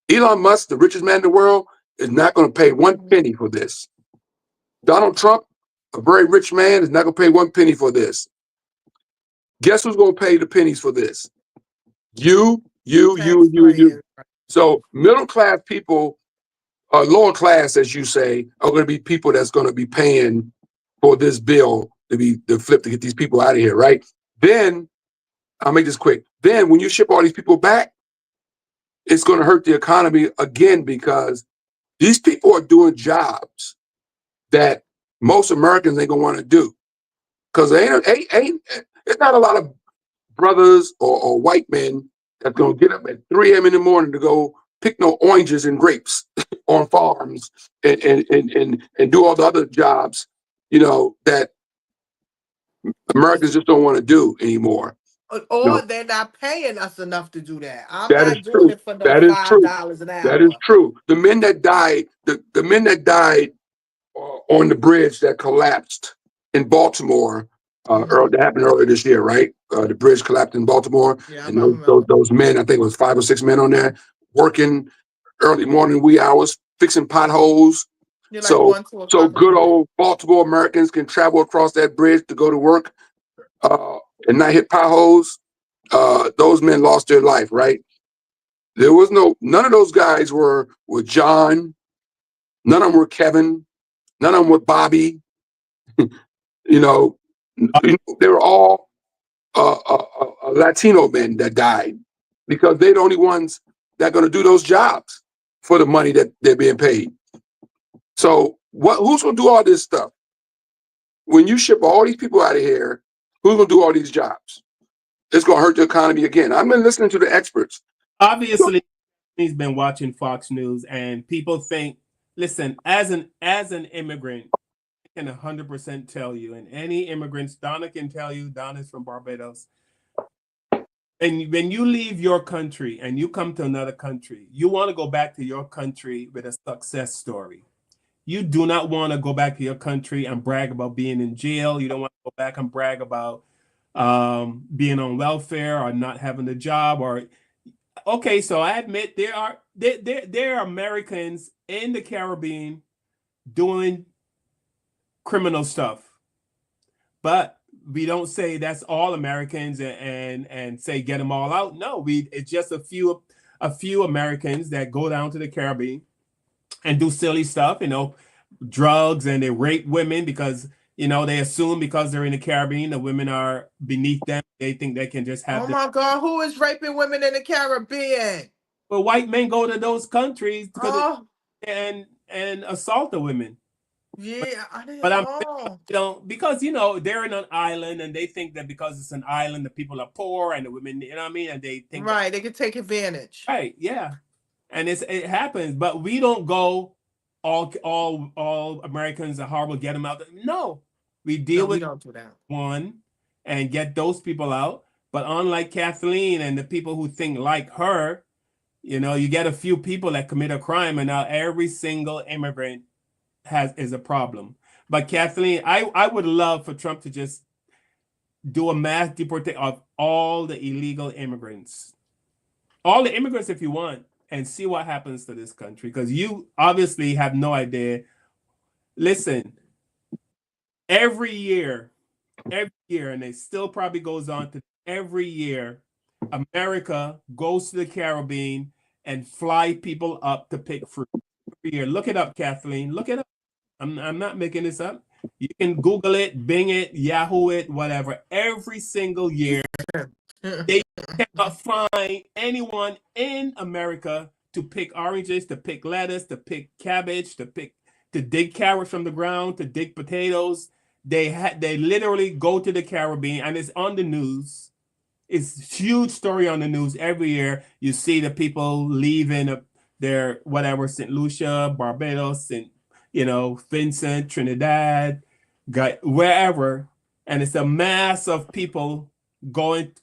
the richest man in the world, is not going to pay one penny for this. Donald Trump, a very rich man, is not going to pay one penny for this. Guess who's going to pay the pennies for this? You. So middle class people, lower class, as you say, are going to be people that's going to be paying for this bill to flip to get these people out of here, right? Then, I'll make this quick. Then when you ship all these people back, it's going to hurt the economy again because these people are doing jobs that most Americans ain't going to want to do. Because it's not a lot of brothers or white men that's going to get up at 3 a.m. in the morning to go pick no oranges and grapes on farms and do all the other jobs, that Americans just don't want to do anymore. Or they're not paying us enough to do that. I'm That not is doing true. it for no That is true. $5 an hour. That is true. The men that died, the men that died on the bridge that collapsed in Baltimore, that happened earlier this year, right? The bridge collapsed in Baltimore, and those men, I think it was 5 or 6 men on there, working early morning wee hours, fixing potholes. So good old Baltimore Americans can travel across that bridge to go to work and not hit potholes. Those men lost their life, right? There was none of those guys were John. None of them were Kevin. None of them were Bobby. They were all Latino men that died because they're the only ones that are going to do those jobs for the money that they're being paid. So who's going to do all this stuff? When you ship all these people out of here, who's going to do all these jobs? It's going to hurt the economy again. I've been listening to the experts. Obviously, he's been watching Fox News, and people think, listen, as an immigrant, I can 100% tell you, and any immigrants, Donna can tell you, Donna's from Barbados, and when you leave your country and you come to another country, you want to go back to your country with a success story. You do not want to go back to your country and brag about being in jail. You don't want to go back and brag about being on welfare or not having a job. Okay, so I admit there are Americans in the Caribbean doing criminal stuff, but we don't say that's all Americans and say get them all out. No, it's just a few Americans that go down to the Caribbean and do silly stuff, drugs, and they rape women because they assume because they're in the Caribbean the women are beneath them. They think they can just have. Oh my God, who is raping women in the Caribbean? Well, white men go to those countries and assault the women. Yeah, because they're in an island and they think that because it's an island the people are poor and the women, and they think they can take advantage. Right, yeah. And it happens, but we don't go all Americans are horrible, get them out. No, we deal with don't do that. One and get those people out. But unlike Kathleen and the people who think like her, you get a few people that commit a crime, and now every single immigrant is a problem. But Kathleen, I would love for Trump to just do a mass deportation of all the illegal immigrants, all the immigrants, if you want, and see what happens to this country, because you obviously have no idea. Listen, every year, and it still probably goes on to every year, America goes to the Caribbean and fly people up to pick fruit. Every year. Look it up, Kathleen. Look it up. I'm not making this up. You can Google it, Bing it, Yahoo it, whatever. Every single year, they cannot find anyone in America to pick oranges, to pick lettuce, to pick cabbage, to dig carrots from the ground, to dig potatoes. They literally go to the Caribbean, and it's on the news. It's a huge story on the news every year. You see the people leaving they're whatever, St. Lucia, Barbados, St. Vincent, Trinidad, wherever, and it's a mass of people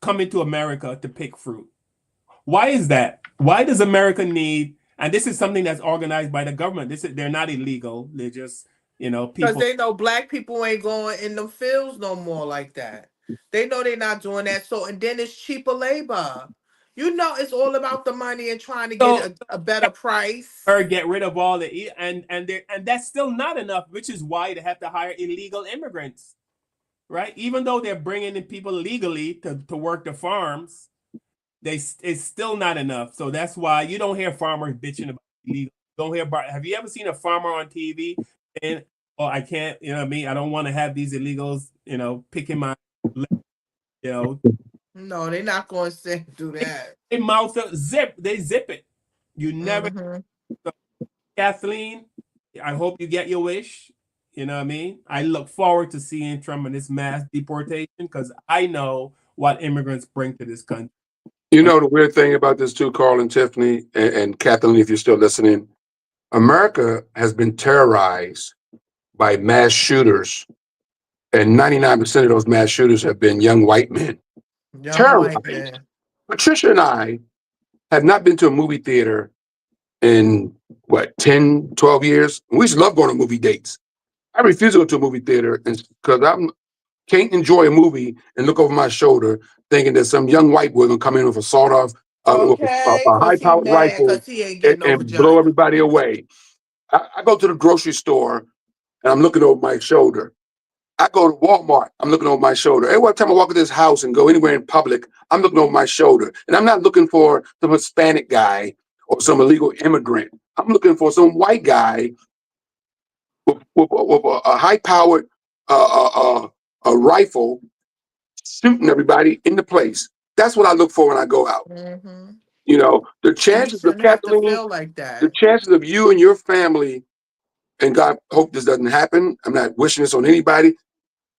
coming to America to pick fruit. Why is that? Why does America need? And this is something that's organized by the government. They're not illegal. They're just Because people. they know black people ain't going in the fields no more like that. They know they're not doing that. So, and then it's cheaper labor. It's all about the money and trying to get So a better price. or get rid of all and that's still not enough, which is why they have to hire illegal immigrants, right? Even though they're bringing in people legally to work the farms, it's still not enough. So that's why you don't hear farmers bitching about illegal. Don't hear about. Have you ever seen a farmer on TV saying, "Oh, I can't," you know what I mean? I don't want to have these illegals, picking my, you know, No, they're not going to do that. they they zip it. You never. So, Kathleen, I hope you get your wish. You know what I mean? I look forward to seeing Trump in this mass deportation because I know what immigrants bring to this country. You know the weird thing about this too, Carl and Tiffany and Kathleen, if you're still listening, America has been terrorized by mass shooters, and 99% of those mass shooters have been young white men. Young white Terrorized. man. Patricia and I have not been to a movie theater in 10, 12 years. We used to love going to movie dates. I refuse to go to a movie theater because I can't enjoy a movie and look over my shoulder thinking that some young white boy gonna come in with a sawed-off, with Okay, a because he high-powered mad rifle because he ain't getting no and blow vagina. everybody away. I go to the grocery store and I'm looking over my shoulder. I go to Walmart, I'm looking over my shoulder. Every time I walk in this house and go anywhere in public, I'm looking over my shoulder. And I'm not looking for some Hispanic guy or some illegal immigrant. I'm looking for some white guy with a high-powered a rifle shooting everybody in the place. That's what I look for when I go out. Mm-hmm. The And you chances of shouldn't have to Kathleen, feel like the that. chances of you and your family, and God hope this doesn't happen. I'm not wishing this on anybody,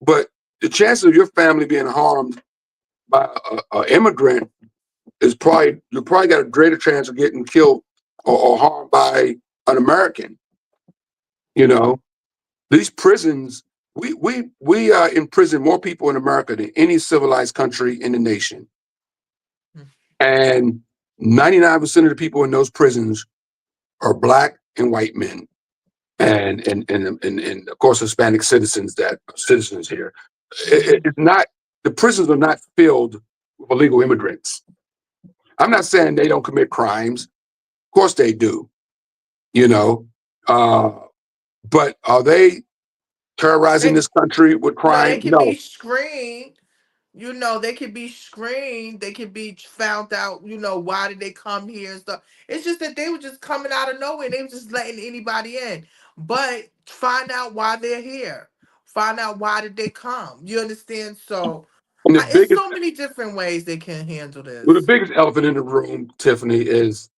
but the chances of your family being harmed by an immigrant is you probably got a greater chance of getting killed or harmed by an American. These prisons, we imprison more people in America than any civilized country in the nation. And 99% of the people in those prisons are black and white men. And of course Hispanic citizens that are citizens here. It's not, the prisons are not filled with illegal immigrants. I'm not saying they don't commit crimes. Of course they do, but are they terrorizing They, this country with they crime? can be No. screened. They could be screened. They could be found out, why did they come here and stuff. It's just that they were just coming out of nowhere. They were just letting anybody in. But find out why they're here. Find out why did they come. You understand? So And it's so many different ways they can handle the this. biggest elephant in the room, Tiffany, is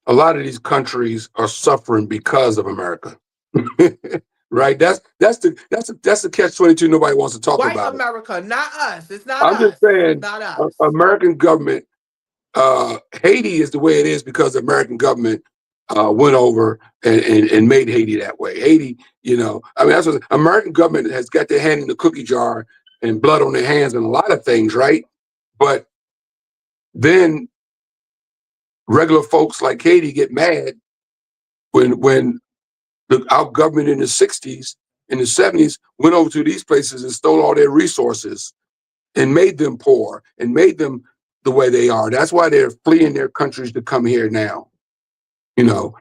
a lot of these countries are suffering because of America. Right? That's the catch-22 nobody wants to talk White about it. America, not us. It's not I'm just us. saying, Not us. American government, Haiti is the way it is because the American government went over and made Haiti that way. Haiti, that's what American government has got their hand in the cookie jar and blood on their hands and a lot of things, right? But then regular folks like Haiti get mad when our government in the 60s, in the 70s, went over to these places and stole all their resources and made them poor and made them the way they are. That's why they're fleeing their countries to come here now.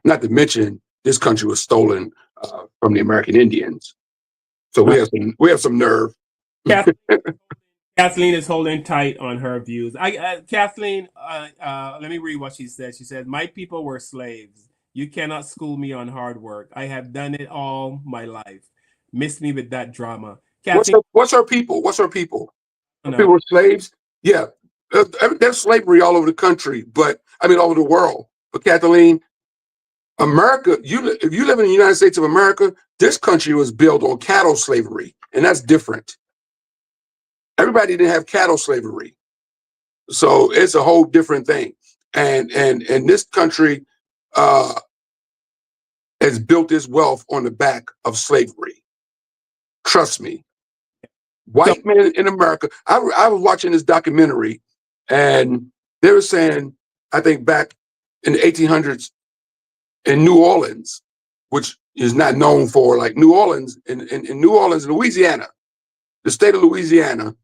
Not to mention this country was stolen from the American Indians. So we have some nerve. Kathleen is holding tight on her views. Kathleen, let me read what she said. She said, "My people were slaves. You cannot school me on hard work. I have done it all my life. Miss me with that drama." Kathleen, What's her people? What's her people? Her no. people were slaves. Yeah, there's slavery all over the country, but I mean all over the world. But Kathleen, America, if you live in the United States of America, this country was built on cattle slavery, and that's different. Everybody didn't have cattle slavery, so it's a whole different thing. And this country, has built its wealth on the back of slavery. Trust me. White men in America. I was watching this documentary, and they were saying, I think back in the 1800s in New Orleans, which is not known for, like New Orleans, in New Orleans, Louisiana, the state of Louisiana,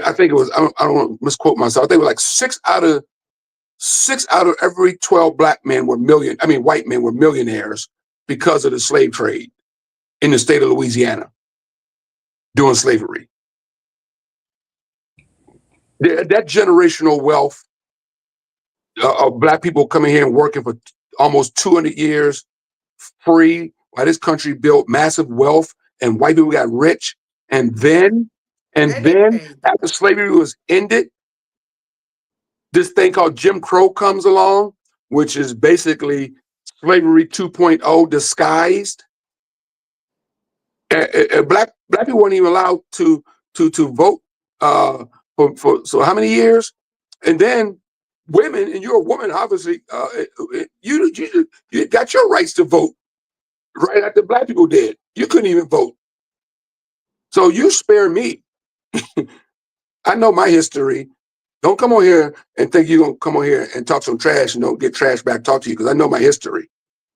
I think it was, I don't want to misquote myself, I think it was like six out of every 12 white men were millionaires because of the slave trade in the state of Louisiana during slavery. That generational wealth of Black people coming here and working for almost 200 years free, while this country built massive wealth and white people got rich. And then after slavery was ended, this thing called Jim Crow comes along, which is basically slavery 2.0 disguised. Black people weren't even allowed to vote for so how many years? And then women, and you're a woman, obviously, you got your rights to vote right after Black people did. You couldn't even vote. So you spare me. I know my history. Don't come on here and think you're gonna come on here and talk some trash and don't get trash back talk to you, because I know my history.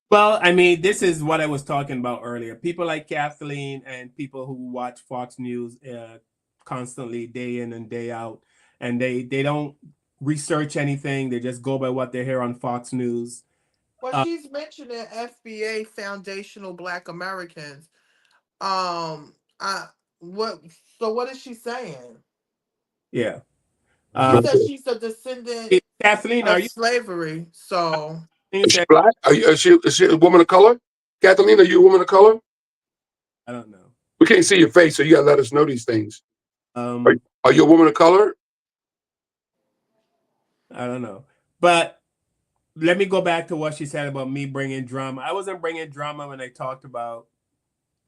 Well, I mean, this is what I was talking about earlier. People like Kathleen and people who watch Fox News constantly, day in and day out, and they don't research anything. They just go by what they hear on Fox News. Well, she's mentioning FBA, Foundational Black Americans. What? So what is she saying? Yeah. She said she's a descendant Kathleen, are of you slavery. So Is she Black? Is she a woman of color? Kathleen, are you a woman of color? I don't know. We can't see your face, so you gotta let us know these things. Um, Are you a woman of color? I don't know. But let me go back to what she said about me bringing drama. I wasn't bringing drama when I talked about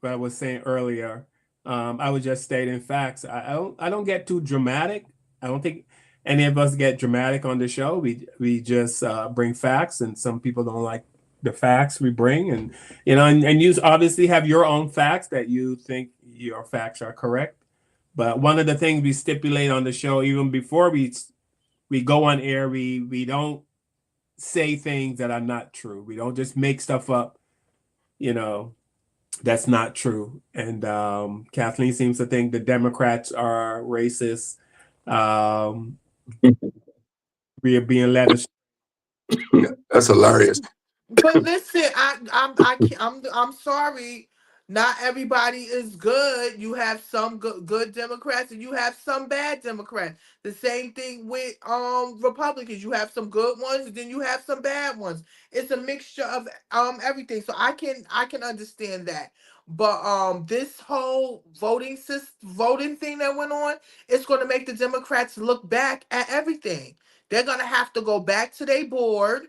what I was saying earlier. I was just stating facts. I don't get too dramatic. I don't think any of us get dramatic on the show. We just bring facts, and some people don't like the facts we bring, and and you obviously have your own facts that you think your facts are correct. But one of the things we stipulate on the show, even before we go on air, we don't say things that are not true. We don't just make stuff up, that's not true. And Kathleen seems to think the Democrats are racist. We are being led astray. That's hilarious. but listen, I'm sorry. Not everybody is good. You have some good Democrats and you have some bad Democrats. The same thing with Republicans. You have some good ones and then you have some bad ones. It's a mixture of everything. So I can understand that. But this whole voting thing that went on, it's going to make the Democrats look back at everything. They're going to have to go back to their board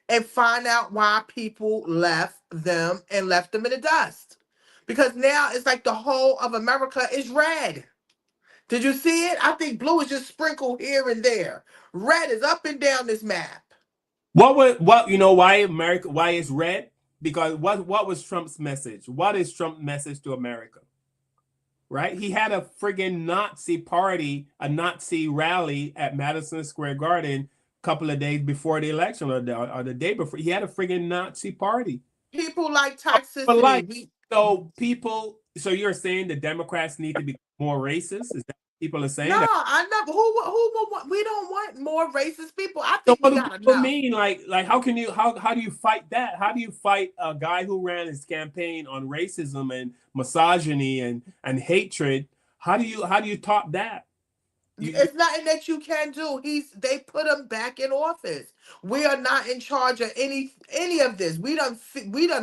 and find out why people left them and left them in the dust. Because now it's like the whole of America is red. Did you see it? I think blue is just sprinkled here and there. Red is up and down this map. Why is red? Because what was Trump's message? What is Trump's message to America? Right? He had a friggin' Nazi party, a Nazi rally at Madison Square Garden couple of days before the election or the day before. He had a friggin' Nazi party. People like toxicity. So you're saying the Democrats need to be more racist? Is that what people are saying? No, I never. Who? We don't want more racist people. I So think what we do gotta people know. mean? Like how do you fight that? How do you fight a guy who ran his campaign on racism and misogyny and hatred? How do you top that? It's nothing that you can do. They put him back in office. We are not in charge of any of this. We done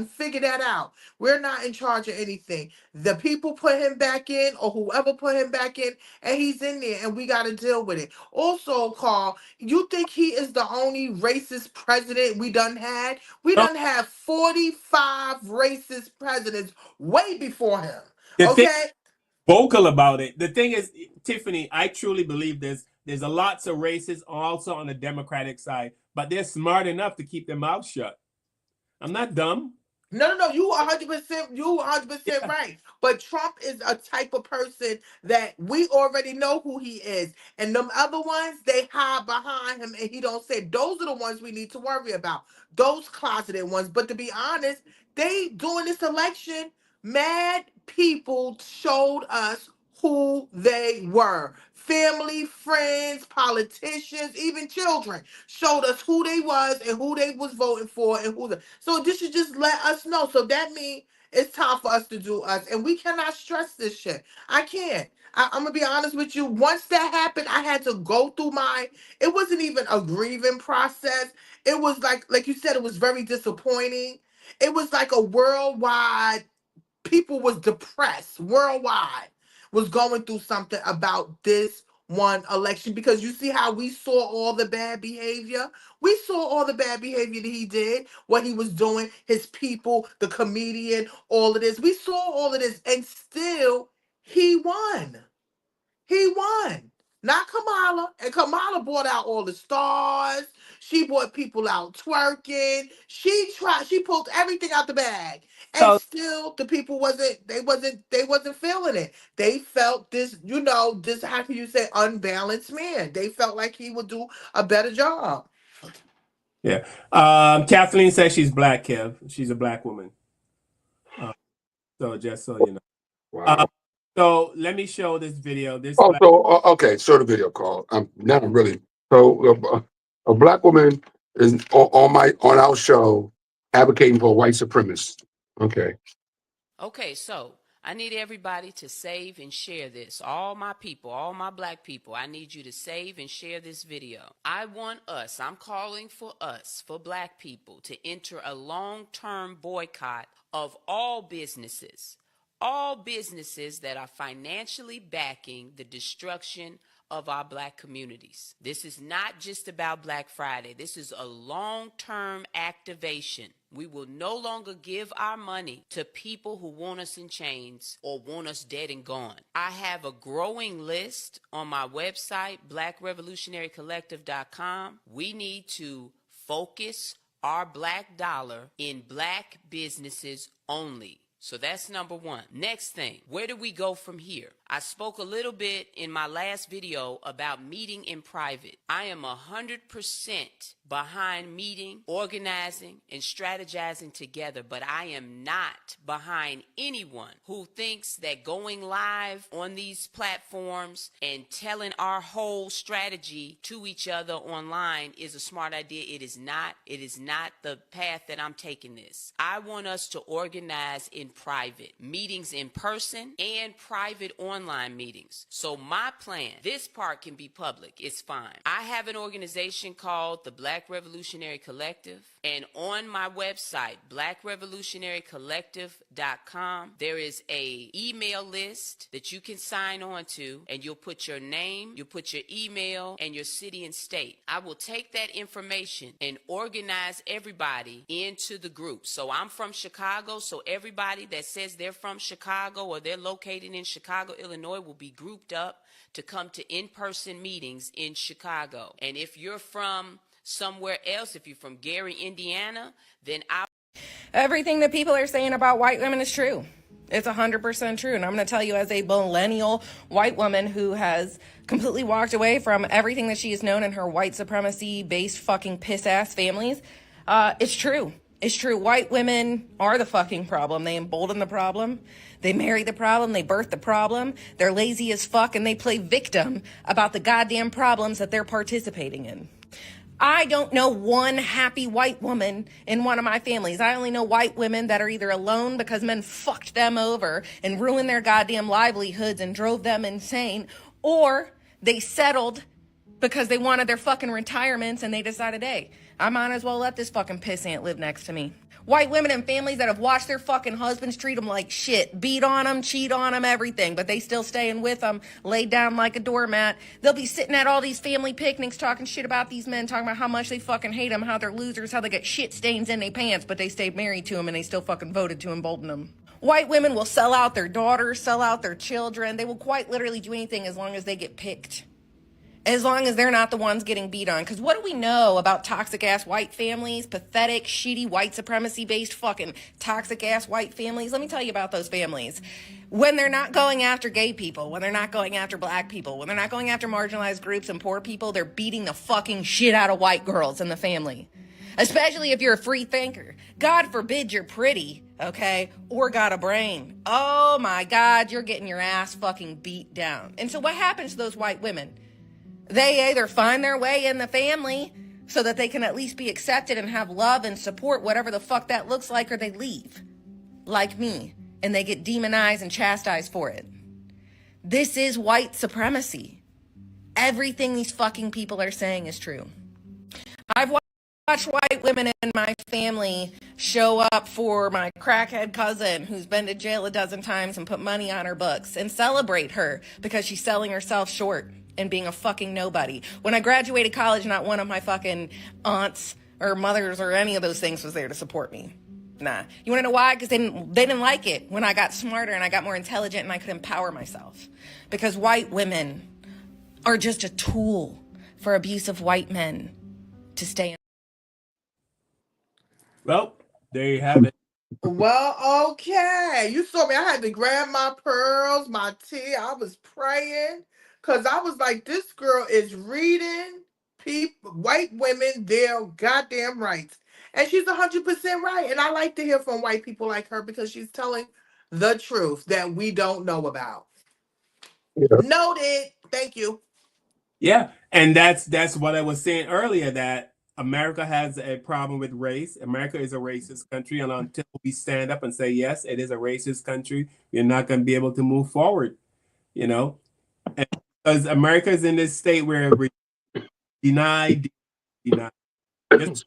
figured that out. We're not in charge of anything. The people put him back in, or whoever put him back in, and he's in there, and we got to deal with it. Also, Carl, you think he is the only racist president we done had? We No, done have 45 racist presidents way before him. the thing Okay. vocal about it. The thing is, Tiffany, I truly believe this. There's a lots of racists also on the Democratic side, but they're smart enough to keep their mouth shut. I'm not dumb. No. You 100%. You 100% right. But Trump is a type of person that we already know who he is, and them other ones they hide behind him, and he don't say. Those are the ones we need to worry about. Those closeted ones. But to be honest, they during this election, mad people showed us who they were. Family, friends, politicians, even children showed us who they was and who they was voting for and who the so this should just let us know. So that means it's time for us to do us. And we cannot stress this shit. I can't. I'm gonna be honest with you. Once that happened, I had to go through it wasn't even a grieving process. It was like you said, it was very disappointing. It was like a worldwide people was depressed worldwide was going through something about this one election because you see how we saw all the bad behavior. We saw all the bad behavior that he did, what he was doing, his people, the comedian, all of this. We saw all of this, and still he won. He won. Not Kamala. And Kamala brought out all the stars. She brought people out twerking. She pulled everything out the bag. And So still the people wasn't feeling it. They felt this, this how can you say unbalanced man. They felt like he would do a better job. yeah, Kathleen says she's black. Kev, she's a black woman. So just so you know. Wow. So let me show this video. This Oh, black. so okay, show the video call. Now I'm really so a black woman is on our show advocating for white supremacists. Okay. Okay, so I need everybody to save and share this. All my people, all my black people, I need you to save and share this video. I'm calling for us, for black people, to enter a long-term boycott of all businesses that are financially backing the destruction of our black communities. This is not just about Black Friday. This is a long-term activation. We will no longer give our money to people who want us in chains or want us dead and gone. I have a growing list on my website, blackrevolutionarycollective.com. We need to focus our black dollar in black businesses only. So that's number one. Next thing, where do we go from here? I spoke a little bit in my last video about meeting in private. I am 100% behind meeting, organizing, and strategizing together, but I am not behind anyone who thinks that going live on these platforms and telling our whole strategy to each other online is a smart idea. It is not. It is not the path that I'm taking this. I want us to organize in private, meetings in person and private online meetings. So my plan, this part can be public, it's fine. I have an organization called the Black Revolutionary Collective, and on my website, blackrevolutionarycollective.com, there is a email list that you can sign on to, and you'll put your name, you'll put your email, and your city and state. I will take that information and organize everybody into the group. So I'm from Chicago, so everybody that says they're from Chicago or they're located in Chicago, Illinois, will be grouped up to come to in-person meetings in Chicago. And if you're from somewhere else, if you're from Gary, Indiana, then everything that people are saying about white women is true. It's 100% true. And I'm going to tell you, as a millennial white woman who has completely walked away from everything that she has known in her white supremacy-based fucking piss-ass families, it's true. It's true. White women are the fucking problem. They embolden the problem. They marry the problem. They birth the problem. They're lazy as fuck, and they play victim about the goddamn problems that they're participating in. I don't know one happy white woman in one of my families. I only know white women that are either alone because men fucked them over and ruined their goddamn livelihoods and drove them insane, or they settled because they wanted their fucking retirements and they decided, hey, I might as well let this fucking pissant live next to me. White women and families that have watched their fucking husbands treat them like shit, beat on them, cheat on them, everything, but they still staying with them, laid down like a doormat. They'll be sitting at all these family picnics talking shit about these men, talking about how much they fucking hate them, how they're losers, how they get shit stains in their pants, but they stayed married to them and they still fucking voted to embolden them. White women will sell out their daughters, sell out their children. They will quite literally do anything as long as they get picked. as long as they're not the ones getting beat on. Because what do we know about toxic ass white families? Pathetic, shitty, white supremacy based fucking toxic ass white families. Let me tell you about those families. When they're not going after gay people, when they're not going after black people, when they're not going after marginalized groups and poor people, they're beating the fucking shit out of white girls in the family. Especially if you're a free thinker. God forbid you're pretty, okay? Or got a brain. Oh my God, you're getting your ass fucking beat down. And so what happens to those white women? They either find their way in the family so that they can at least be accepted and have love and support, whatever the fuck that looks like, or they leave. Like me. And they get demonized and chastised for it. This is white supremacy. Everything these fucking people are saying is true. I've watched white women in my family show up for my crackhead cousin who's been to jail a dozen times and put money on her books and celebrate her because she's selling herself short and being a fucking nobody. When I graduated college, not one of my fucking aunts or mothers or any of those things was there to support me. Nah. You want to know why? Because they didn't like it when I got smarter and I got more intelligent and I could empower myself. Because white women are just a tool for abusive white men to stay in. Well, there you have it. Well, okay. You saw me. I had to grab my pearls, my tea. I was praying because I was like, this girl is reading people, white women, their goddamn rights. And she's 100% right. And I like to hear from white people like her because she's telling the truth that we don't know about. Yeah. Noted. Thank you. Yeah, and that's what I was saying earlier, that America has a problem with race. America is a racist country, and until we stand up and say yes, it is a racist country, we're not going to be able to move forward. You know, and because America is in this state where we deny. Just,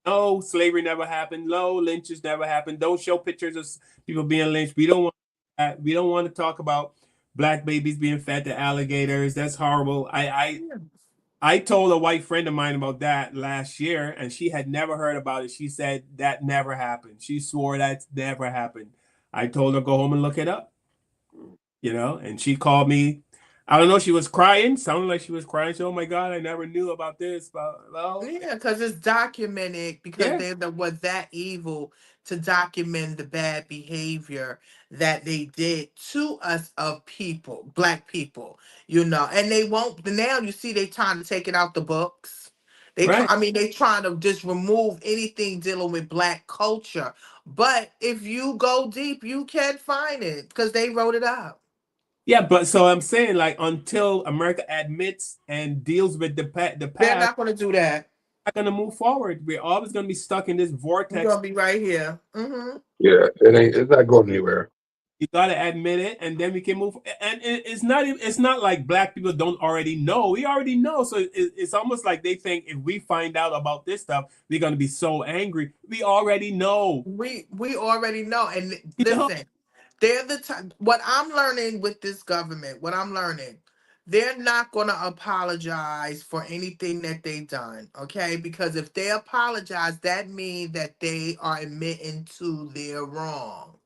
no, slavery never happened. No, lynches never happened. Don't show pictures of people being lynched. We don't want that. We don't want to talk about black babies being fed to alligators. That's horrible. I told a white friend of mine about that last year, and she had never heard about it. She said that never happened. She swore that never happened. I told her go home and look it up, and she called me. I don't know. She was crying. Sounded like she was crying. She, oh my God, I never knew about this. But well, Yeah, because it's documented because yeah, they was that evil to document the bad behavior that they did to us of people, black people, and they won't now you see they trying to take it out the books. right. They trying to just remove anything dealing with black culture. But if you go deep, you can find it because they wrote it up. Yeah, but so I'm saying, like, until America admits and deals with the They're past, not going to do that. we're not going to move forward. We're always going to be stuck in this We're vortex. going to be right here. Mm-hmm. Yeah, it's not going anywhere. You gotta admit it, and then we can move. And it's not like black people don't already know. We already know. So it's almost like they think if we find out about this stuff, we're gonna be so angry. We already know. We already know. And You know? listen, they're the time. What I'm learning with this government, what I'm learning, they're not going to apologize for anything that they've done, okay? Because if they apologize, that means that they are admitting to their wrong.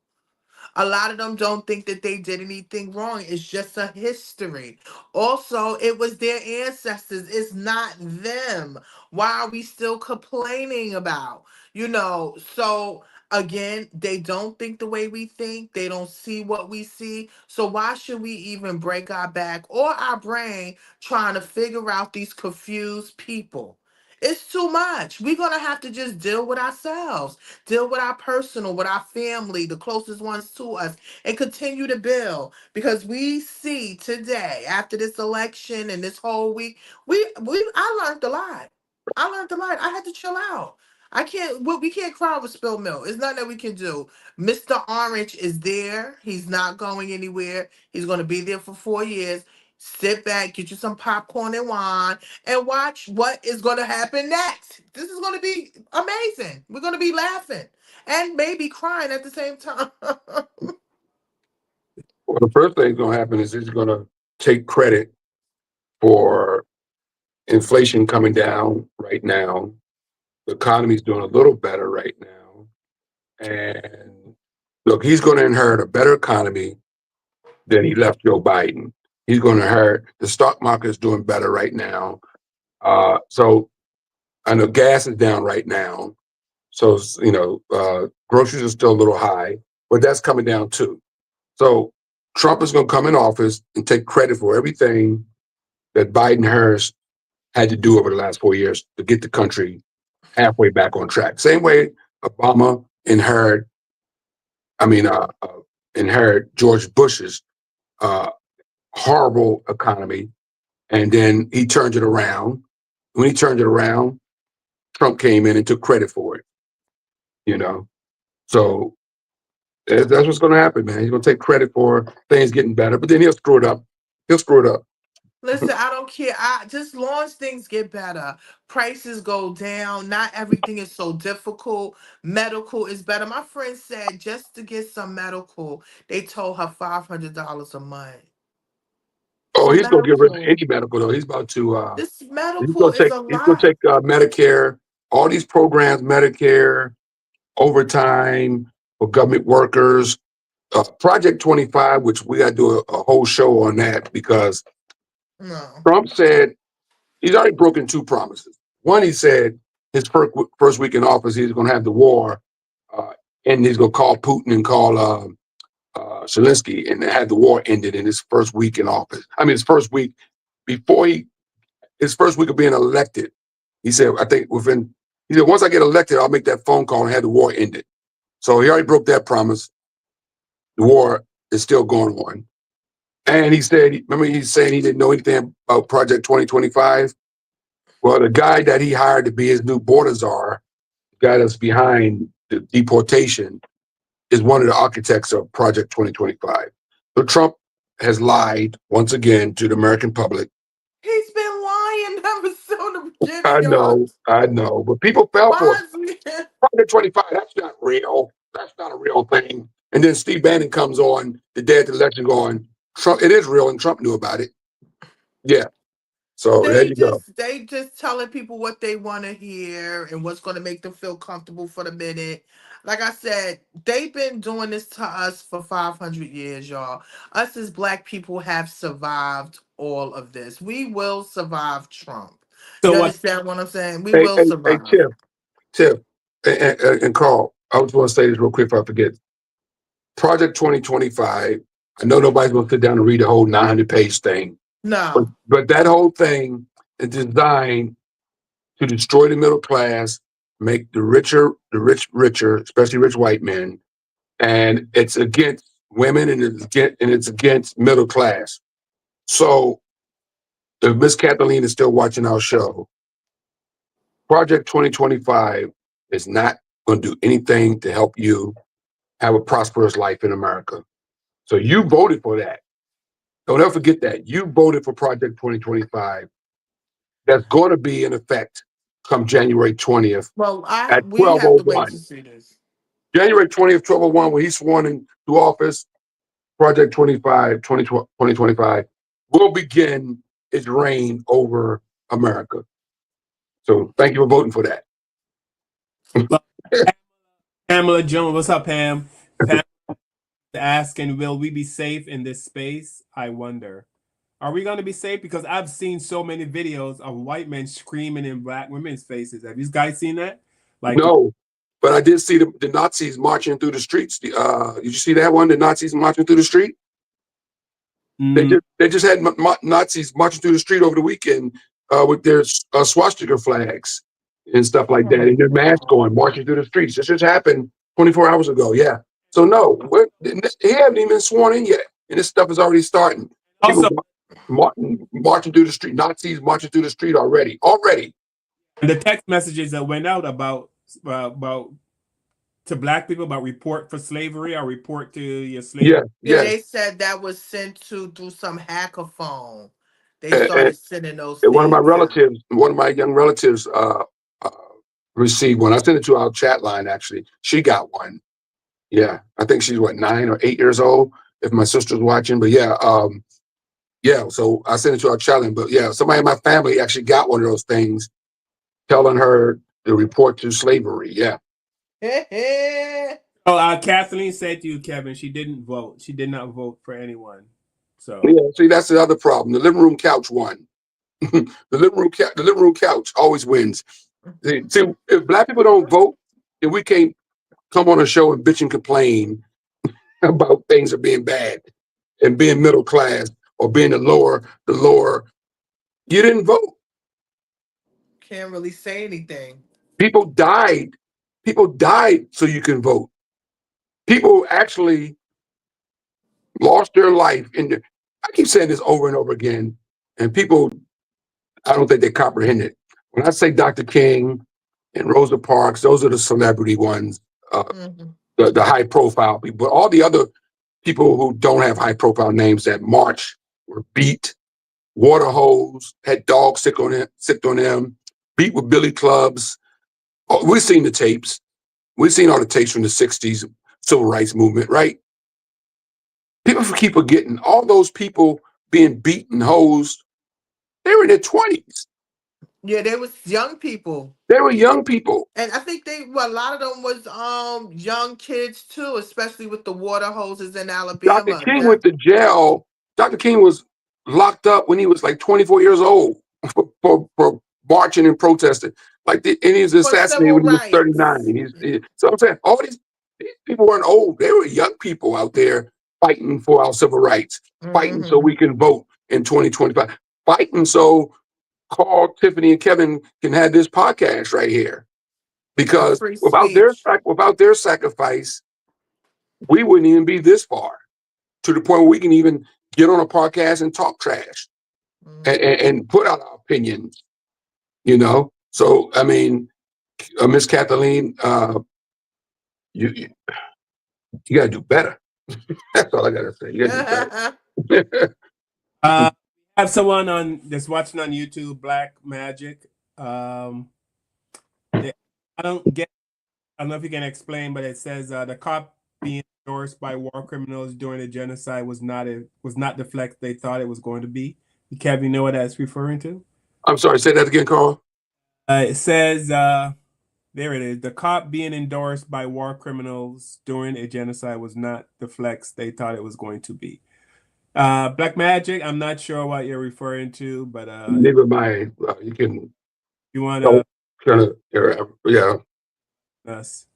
A lot of them don't think that they did anything wrong. It's just a history. Also, it was their ancestors. It's not them. Why are we still complaining about? So again, they don't think the way we think. They don't see what we see. So why should we even break our back or our brain trying to figure out these confused people? It's too much. We're going to have to just deal with ourselves, deal with our personal, with our family, the closest ones to us, and continue to build. Because we see today, after this election and this whole week, I learned a lot. I learned a lot. I had to chill out. We can't cry over spilled milk. It's nothing that we can do. Mr. Orange is there. He's not going anywhere. He's going to be there for 4 years. Sit back, get you some popcorn and wine, and watch what is going to happen next. This is going to be amazing. We're going to be laughing and maybe crying at the same time. Well, the first thing that's going to happen is he's going to take credit for inflation coming down right now. The economy's doing a little better right now. And look, he's going to inherit a better economy than he left Joe Biden. He's going to hurt. The stock market is doing better right now. So I know gas is down right now. So, groceries are still a little high, but that's coming down too. So Trump is going to come in office and take credit for everything that Biden Harris had to do over the last 4 years to get the country halfway back on track. Same way Obama inherited George Bush's horrible economy, and then he turned it around. When he turned it around, Trump came in and took credit for it. So that's what's going to happen, man. He's going to take credit for things getting better, but then he'll screw it up. Listen, I don't care. I just long as things get better, prices go down. Not everything is so difficult. Medical is better. My friend said just to get some medical, they told her $500 a month. Oh, For he's going to get rid of medical. any medical though. He's about to. This He's medical going to is take. a He's going to lot. take Medicare, all these programs, Medicare, overtime for government workers, Project 25, which we got to do a whole show on that because No. Trump said he's already broken two promises. One, he said his first week in office, he's going to have the war, and he's going to call Putin and call Zelensky and have the war ended in his first week in office. I mean, his first week his first week of being elected. He said, he said, once I get elected, I'll make that phone call and have the war ended. So he already broke that promise. The war is still going on. And he said, remember he's saying he didn't know anything about Project 2025? Well, the guy that he hired to be his new border czar, the guy that's behind the deportation, is one of the architects of Project 2025. So Trump has lied once again to the American public. He's been lying ever since the beginning, y'all. I know, but people fell for it. Why Project 25, that's not real. That's not a real thing. And then Steve Bannon comes on the day after the election going, Trump, it is real, and Trump knew about it. Yeah. So there you go. they just telling people what they want to hear and what's going to make them feel comfortable for the minute. Like I said, they've been doing this to us for 500 years, y'all. Us as black people have survived all of this. We will survive Trump. So You what? understand what I'm saying? We Hey, will hey, hey, survive. Tiff, and Carl, I just want to say this real quick before I forget. Project 2025, I know nobody's going to sit down and read the whole 900-page thing, No. but that whole thing is designed to destroy the middle class, make the rich richer, especially rich white men, and it's against women and it's against middle class. So if Miss Kathleen is still watching our show, Project 2025 is not going to do anything to help you have a prosperous life in America. So you voted for that. Don't ever forget that. You voted for Project 2025. That's going to be in effect come January 20th Well, at we have to wait to 12:01. see this. January 20th, 12:01, when he's sworn into office, Project 2025 will begin its reign over America. So thank you for voting for that. Well, Pamela Jones, what's up, Pam? Pam asking, will we be safe in this space? I wonder. Are we going to be safe? Because I've seen so many videos of white men screaming in black women's faces. Have you guys seen that? Like, No, but I did see the Nazis marching through the streets. Did you see that one? The Nazis marching through the street? They just had Nazis marching through the street over the weekend with their swastika flags and stuff like that, and their masks going, marching through the streets. This just happened 24 hours ago. Yeah. So no, he haven't even been sworn in yet, and this stuff is already starting. also, People marching through the street, Nazis marching through the street already. the text messages that went out about to black people about report for slavery or report to your slavery. Yeah, Yeah. they said that was sent through some hacker phone. They And started sending those one of my things out. relatives, one of my young relatives, received one. I sent it to our chat line. Actually, she got one. Yeah, I think she's 9 or 8 years old. If my sister's watching, but yeah. So I sent it to our chat line. But yeah, somebody in my family actually got one of those things, telling her to report to slavery. Yeah. Oh, Kathleen said to you, Kevin, she didn't vote. She did not vote for anyone. So Yeah, see, that's the other problem. The living room couch won. The living room couch always wins. See, if black people don't vote, then we can't come on a show and bitch and complain about things are being bad and being middle class or being the lower. You didn't vote. Can't really say anything. People died. People died so you can vote. People actually lost their life in the. I keep saying this over and over again, and people, I don't think they comprehend it. When I say Dr. King and Rosa Parks, those are the celebrity ones, Hmm. the high profile people. But all the other people who don't have high profile names that march were beat, water hose, had dogs sick on them, beat with billy clubs. Oh, we've seen the tapes. We've seen all the tapes from the 60s civil rights movement, right? People keep forgetting all those people being beaten, hosed. They were in their 20s. Yeah, they was young people. They were young people. And I think a lot of them was young kids too, especially with the water hoses in Dr. Alabama. King That went to jail. Dr. King was locked up when he was like 24 years old for marching and protesting. And he was for assassinated civil when he was rights. 39. So I'm saying all these people weren't old. They were young people out there fighting for our civil rights, fighting so Hmm. we can vote in 2025, fighting so Carl, Tiffany, and Kevin can have this podcast right here. And Because free speech. without their sacrifice, we wouldn't even be this far to the point where we can even get on a podcast and talk trash and put out our opinions, you know? So, I mean, Miss Kathleen, you, you got to do better. That's all I got to say. You got to do better. I have someone on that's watching on YouTube, Black Magic. They, I don't get. I don't know if you can explain, but it says the cop being endorsed by war criminals during the genocide was not the flex they thought it was going to be. Kevin, you know what that's referring to? I'm sorry, say that again, Carl. It says there it is. The cop being endorsed by war criminals during a genocide was not the flex they thought it was going to be. Black Magic, I'm not sure what you're referring to, but Neither mind. You can you want go to kind of, yeah. us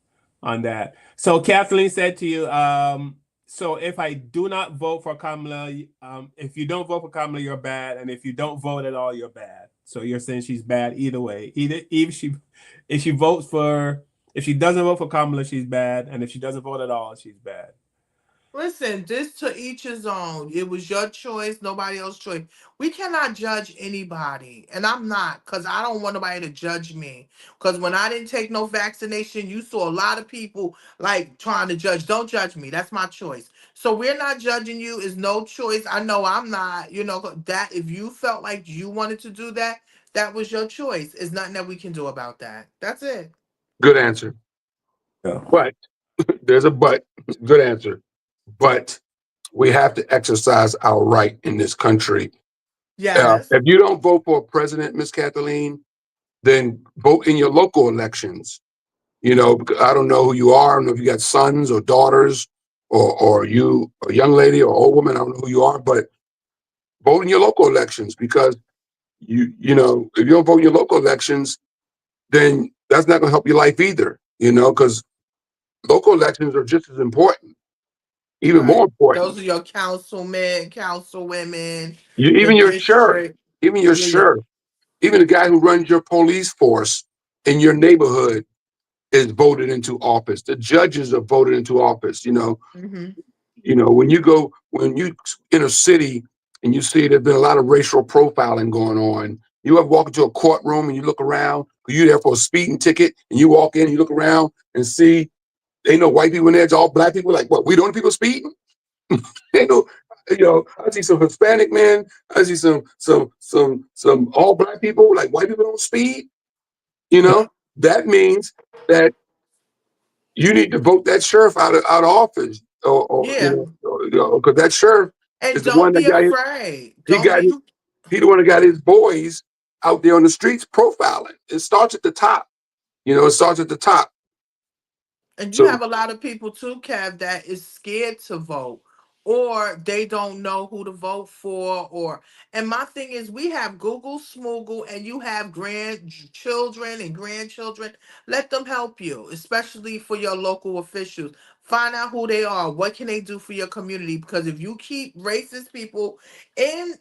on that. So Kathleen said to you, so if I do not vote for Kamala, if you don't vote for Kamala, you're bad, and if you don't vote at all, you're bad. So you're saying she's bad either way. Either if she votes for if she doesn't vote for Kamala, she's bad, and if she doesn't vote at all, she's bad. Listen, this to each his own. It was your choice, nobody else's choice. We cannot judge anybody, and I'm not, because I don't want nobody to judge me. Because when I didn't take no vaccination, you saw a lot of people like trying to judge. Don't judge me. That's my choice. So we're not judging you. It's no choice. I know I'm not. That if you felt like you wanted to do that, that was your choice. It's nothing that we can do about that. That's it. Good answer. Yeah. But there's a but. Good answer. But we have to exercise our right in this country. Yes. If you don't vote for a president, Miss Kathleen, then vote in your local elections. Because I don't know who you are. I don't know if you got sons or daughters or you a young lady or old woman. I don't know who you are, but vote in your local elections because if you don't vote in your local elections, then that's not going to help your life either. Because local elections are just as important, even more Right. important. Those are your councilmen, councilwomen, the Even your sheriff, district. even your Yeah, yeah. sheriff, even the guy who runs your police force in your neighborhood is voted into office. The judges are voted into office. Hmm. When you in a city and you see there's been a lot of racial profiling going on. You ever walk into a courtroom and you look around, you're there for a speeding ticket, and you walk in and you look around and see ain't no white people in there, it's all black people. Like, what, we the only people speeding? Ain't no, I see some Hispanic men, I see some all black people, like white people don't speed. That means that you need to vote that sheriff out of office, Yeah. because that sheriff And is the don't one that be got his, afraid. he Don't got be his, he the one that got his boys out there on the streets profiling. It starts at the top. It starts at the top. And you So have a lot of people too, Kev, that is scared to vote. or they don't know who to vote for, and my thing is, we have Google Smoogle, and you have grandchildren and grandchildren. Let them help you, especially for your local officials. Find out who they are, what can they do for your community, because if you keep racist people in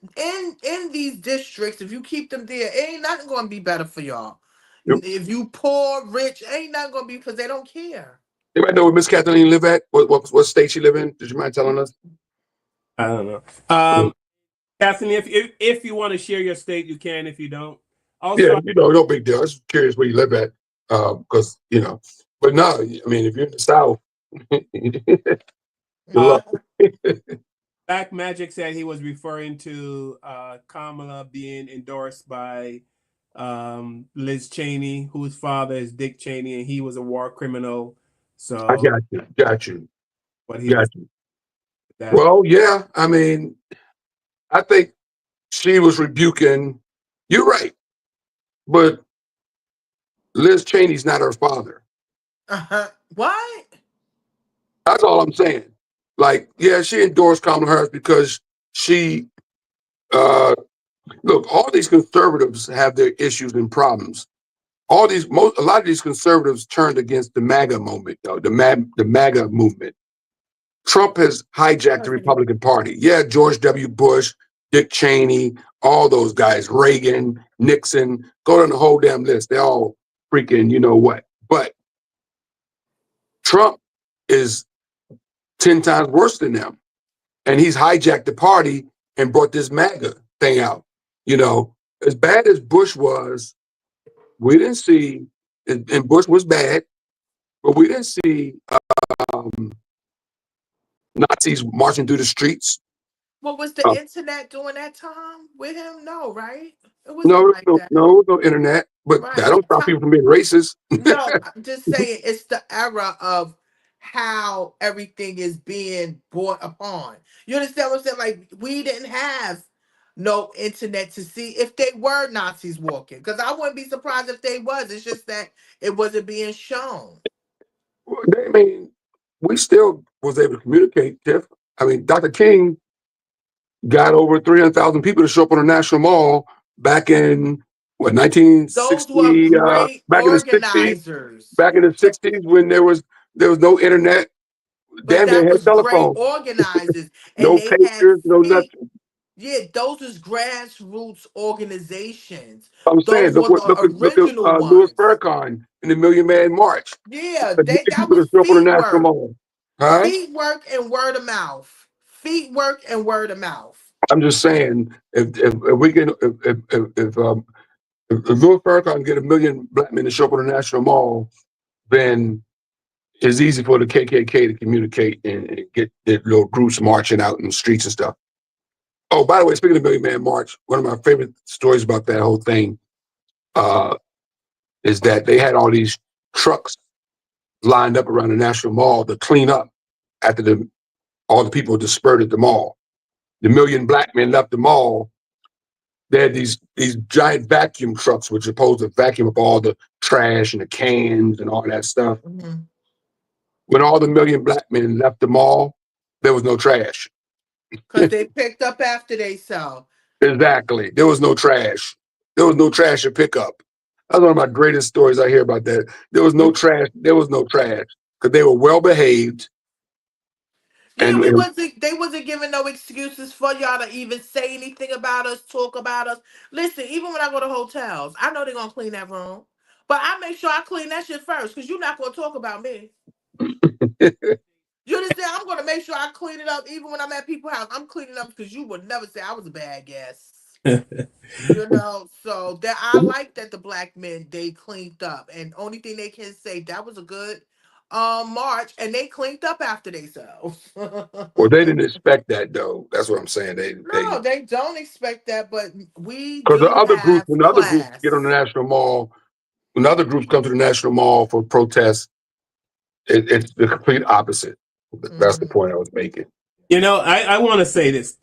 these districts, if you keep them there, it ain't nothing going to be better for y'all. Yep. If you poor rich, ain't nothing going to be, because they don't care. Anybody know where Miss Kathleen live at? What state she live in? Did you mind telling us? I don't know. Kathleen, if you want to share your state, you can. If you don't, Yeah, also, no big deal. I was curious where you live at, because But no, I mean, if you're in the South, good luck. Black Magic said he was referring to Kamala being endorsed by Liz Cheney, whose father is Dick Cheney, and he was a war criminal. I So got you. what he was that. Well, yeah, I mean, I think she was rebuking. You're right, but Liz Cheney's not her father. What? That's all I'm saying. Like, yeah, she endorsed Kamala Harris because she look. All these conservatives have their issues and problems. A lot of these conservatives turned against the MAGA moment, though, the MAGA movement. Trump has hijacked the Republican Party. Yeah, George W. Bush, Dick Cheney, all those guys, Reagan, Nixon, go down the whole damn list. They're all freaking, you know what. But Trump is 10 times worse than them. And he's hijacked the party and brought this MAGA thing out. As bad as Bush was, we didn't see, and Bush was bad, but we didn't see um, Nazis marching through the streets. What was the Uh, internet during that time with him? No, right? It wasn't no, like no, that. no, no internet, but that Right. don't stop people from being racist. No, I'm just saying it's the era of how everything is being brought upon. You understand what I'm saying? Like, we didn't have no internet to see if they were Nazis walking. Because I wouldn't be surprised if they was. It's just that it wasn't being shown. I mean, we still was able to communicate, Tiff. I mean, Dr. King got over 300,000 people to show up on the National Mall back in what Those were 1960, great back in the 60s, organizers. when there was no internet, But damn near that had was great telephone, organizers. And no they had pictures, no feet. nothing. Yeah, those is grassroots organizations. I'm saying, Those look were what the look at original Louis ones. Farrakhan in the Million Man March. Yeah, To they get that people was to show up on the feet National work. Mall. Huh? Feet work and word of mouth. Feet work and word of mouth. I'm just saying, if we can, if Louis Farrakhan can get 1 million black men to show up on the National Mall, then it's easy for the KKK to communicate and get their little groups marching out in the streets and stuff. Oh, by the way, speaking of Million Man March, one of my favorite stories about that whole thing uh, is that they had all these trucks lined up around the National Mall to clean up after all the people dispersed at the mall. The 1 million black men left the mall. They had these giant vacuum trucks, which are supposed to vacuum up all the trash and the cans and all that stuff. Mm-hmm. When all the 1 million black men left the mall, there was no trash. Because they picked up after they sell. Exactly. There was no trash. There was no trash to pick up. That's one of my greatest stories I hear about that. There was no trash. There was no trash because they were well behaved. Yeah, And, we and wasn't they wasn't giving no excuses for y'all to even say anything about us, talk about us. Listen, even when I go to hotels, I know they're gonna clean that room. But I make sure I clean that shit first, because you're not gonna talk about me. You understand? I'm gonna make sure I clean it up even when I'm at people's house. I'm cleaning up because you would never say I was a bad guest. So that I like that the black men they cleaned up. And only thing they can say, that was a good march, and they cleaned up after themselves. well, they didn't expect that though. That's what I'm saying. They No, they don't expect that, but we because do have when the other groups get on the class. National Mall, when other groups come to the National Mall for protests, it's the complete opposite. That's the Mhm. point I was making. I want to say this.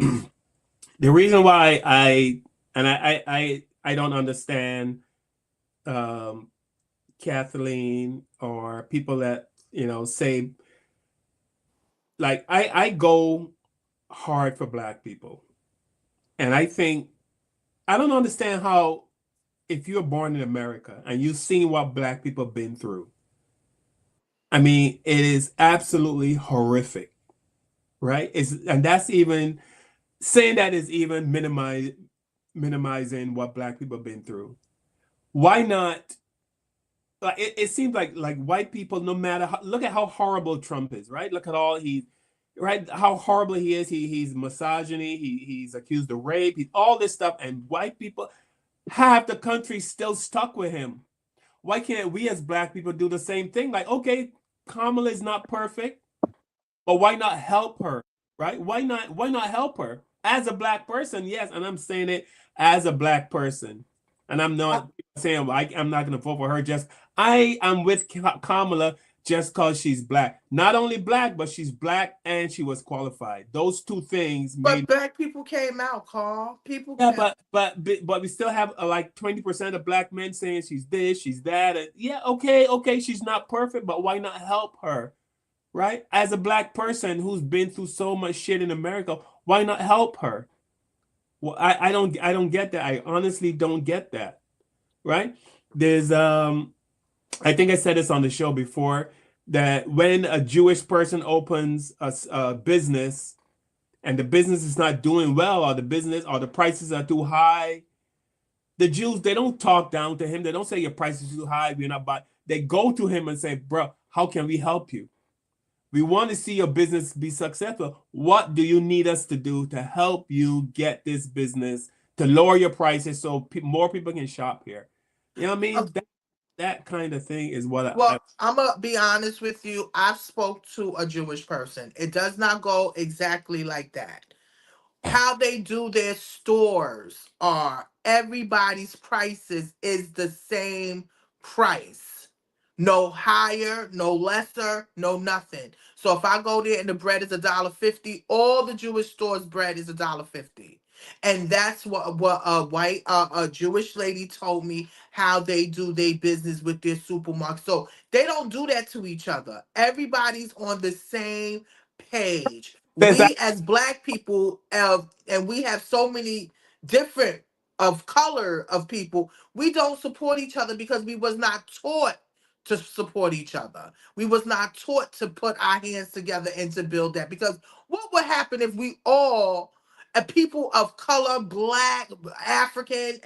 The reason why I don't understand um, Kathleen or people that say, like, I go hard for Black people. And I don't understand how, if you're born in America and you've seen what Black people have been through, I mean, it is absolutely horrific, right? And that's even saying that is even minimizing what Black people have been through. Why not? Like it seems like white people, no matter how, look at how horrible Trump is, right? Look at all right, how horrible he is. He's misogyny. He's accused of rape. He's all this stuff, and white people, half the country still stuck with him. Why can't we as Black people do the same thing? Like, okay, Kamala is not perfect, but why not help her, right? Why not help her as a Black person? Yes, and I'm saying it as a Black person, and I'm not saying I'm not going to vote for her. Just I am with Kamala just because she's Black. Not only Black, but she's Black and she was qualified. Those two things But made. Black people came out, Carl. People Yeah, came. but we still have like 20% of Black men saying she's this, she's that. And yeah, okay, she's not perfect, but why not help her? Right? As a Black person who's been through so much shit in America, why not help her? Well, I don't get that. I honestly don't get that. Right? There's I think I said this on the show before that when a Jewish person opens a business and the business is not doing well, or the prices are too high, the Jews, they don't talk down to him. They don't say your price is too high, we're not buying. They go to him and say, bro, how can we help you? We want to see your business be successful. What do you need us to do to help you get this business to lower your prices so more people can shop here? You know what I mean? That kind of thing is what Well, I'm gonna be honest with you. I've spoke to a Jewish person. It does not go exactly like that. How they do their stores are everybody's prices is the same price. No higher, no lesser, no nothing. So if I go there and the bread is $1.50, all the Jewish stores' bread is $1.50. And that's what a Jewish lady told me how they do their business with their supermarket. So they don't do that to each other. Everybody's on the same page. there's that. We as Black people, and we have so many different of color of people, we don't support each other because we was not taught to support each other. We was not taught to put our hands together and to build that. Because what would happen if we all, people of color, Black, African,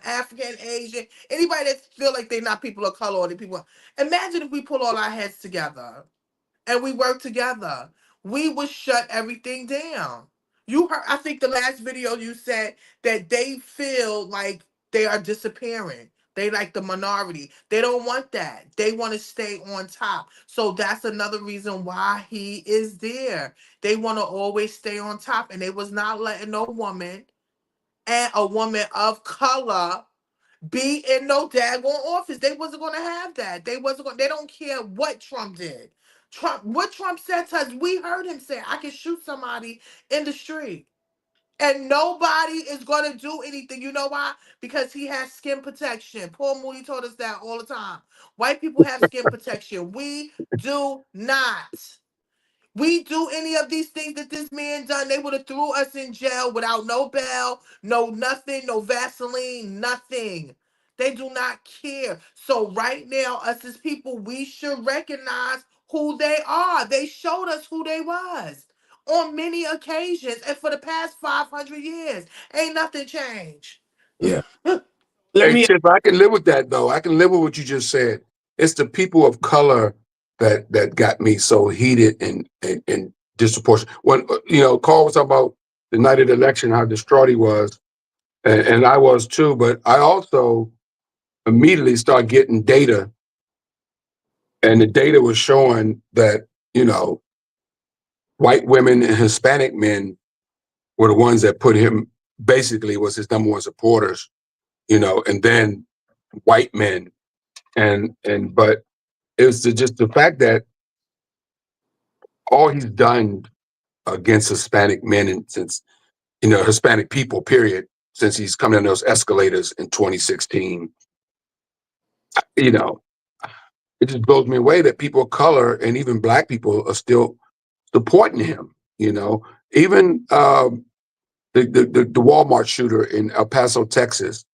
African, Asian, anybody that feel like they're not people of color or the people, imagine if we pull all our heads together and we work together, we would shut everything down. You heard, I think the last video you said that they feel like they are disappearing. They like the minority. They don't want that. They want to stay on top. So that's another reason why he is there. They want to always stay on top, and they was not letting no woman and a woman of color be in no daggone office. They wasn't gonna have that. They don't care what Trump did. What Trump said to us, we heard him say, I can shoot somebody in the street. And nobody is gonna do anything. You know why? Because he has skin protection. Paul Mooney told us that all the time. White people have skin protection. We do not. We do any of these things that this man done, they would have threw us in jail without no bail, no nothing, no Vaseline, nothing. They do not care. So right now, us as people, we should recognize who they are. They showed us who they was on many occasions, and for the past 500 years, ain't nothing changed. Yeah. Let Hey, me. Tiff, I can live with that though. I can live with what you just said. It's the people of color that got me so heated and disproportionate. When Carl was talking about the night of the election, how distraught he was, and I was too. But I also immediately started getting data, and the data was showing that white women and Hispanic men were the ones that put him, basically was his number one supporters, and then white men. But it was just the fact that all he's done against Hispanic men and since, Hispanic people, period, since he's come in those escalators in 2016, it just blows me away that people of color and even Black people are still supporting him. even the Walmart shooter in El Paso, Texas,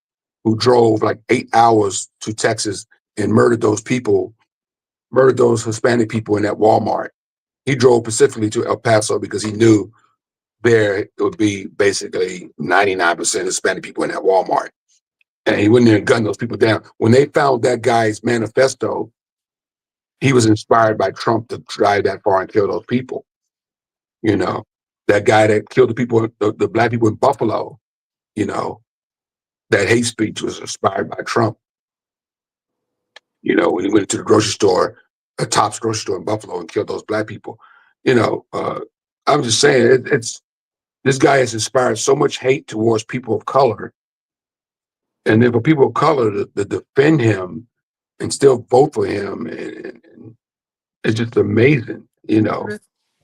who drove like 8 hours to Texas and murdered those people, murdered those Hispanic people in that Walmart. He drove specifically to El Paso because he knew there it would be basically 99% Hispanic people in that Walmart. And he went there and gunned those people down. When they found that guy's manifesto, he was inspired by Trump to drive that far and kill those people. You know, that guy that killed the people, the black people in Buffalo, you know, that hate speech was inspired by Trump. You know, when he went to the grocery store, a Tops grocery store in Buffalo, and killed those black people. You know, I'm just saying it's this guy has inspired so much hate towards people of color, and then for people of color to defend him and still vote for him, and it's just amazing. You know,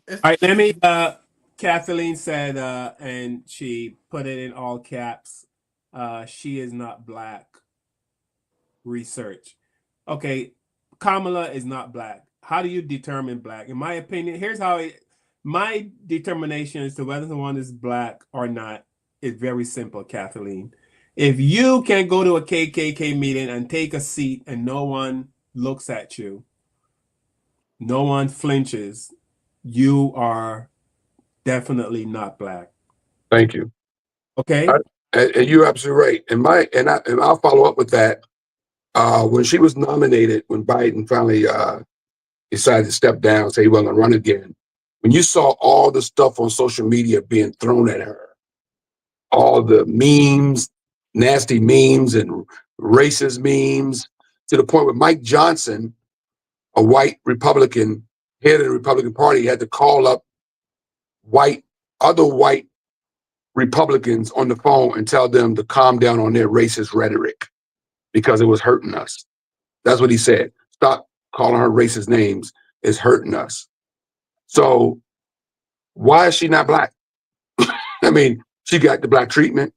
All right, let me. Kathleen said, and she put it in all caps. She is not black. Research. Okay, Kamala is not black. How do you determine black? In my opinion, here's how my determination as to whether someone is black or not is very simple, Kathleen. If you can go to a KKK meeting and take a seat and no one looks at you, no one flinches, you are definitely not black. thank you. Okay? And you're absolutely right. And I'll follow up with that. When she was nominated, when Biden finally decided to step down, say he wasn't going to run again, when you saw all the stuff on social media being thrown at her, all the memes, nasty memes and racist memes, to the point where Mike Johnson, a white Republican, head of the Republican Party, had to call up other white Republicans on the phone and tell them to calm down on their racist rhetoric because it was hurting us. That's what he said. Stop calling her racist names. It's hurting us. So why is she not black? I mean, she got the black treatment.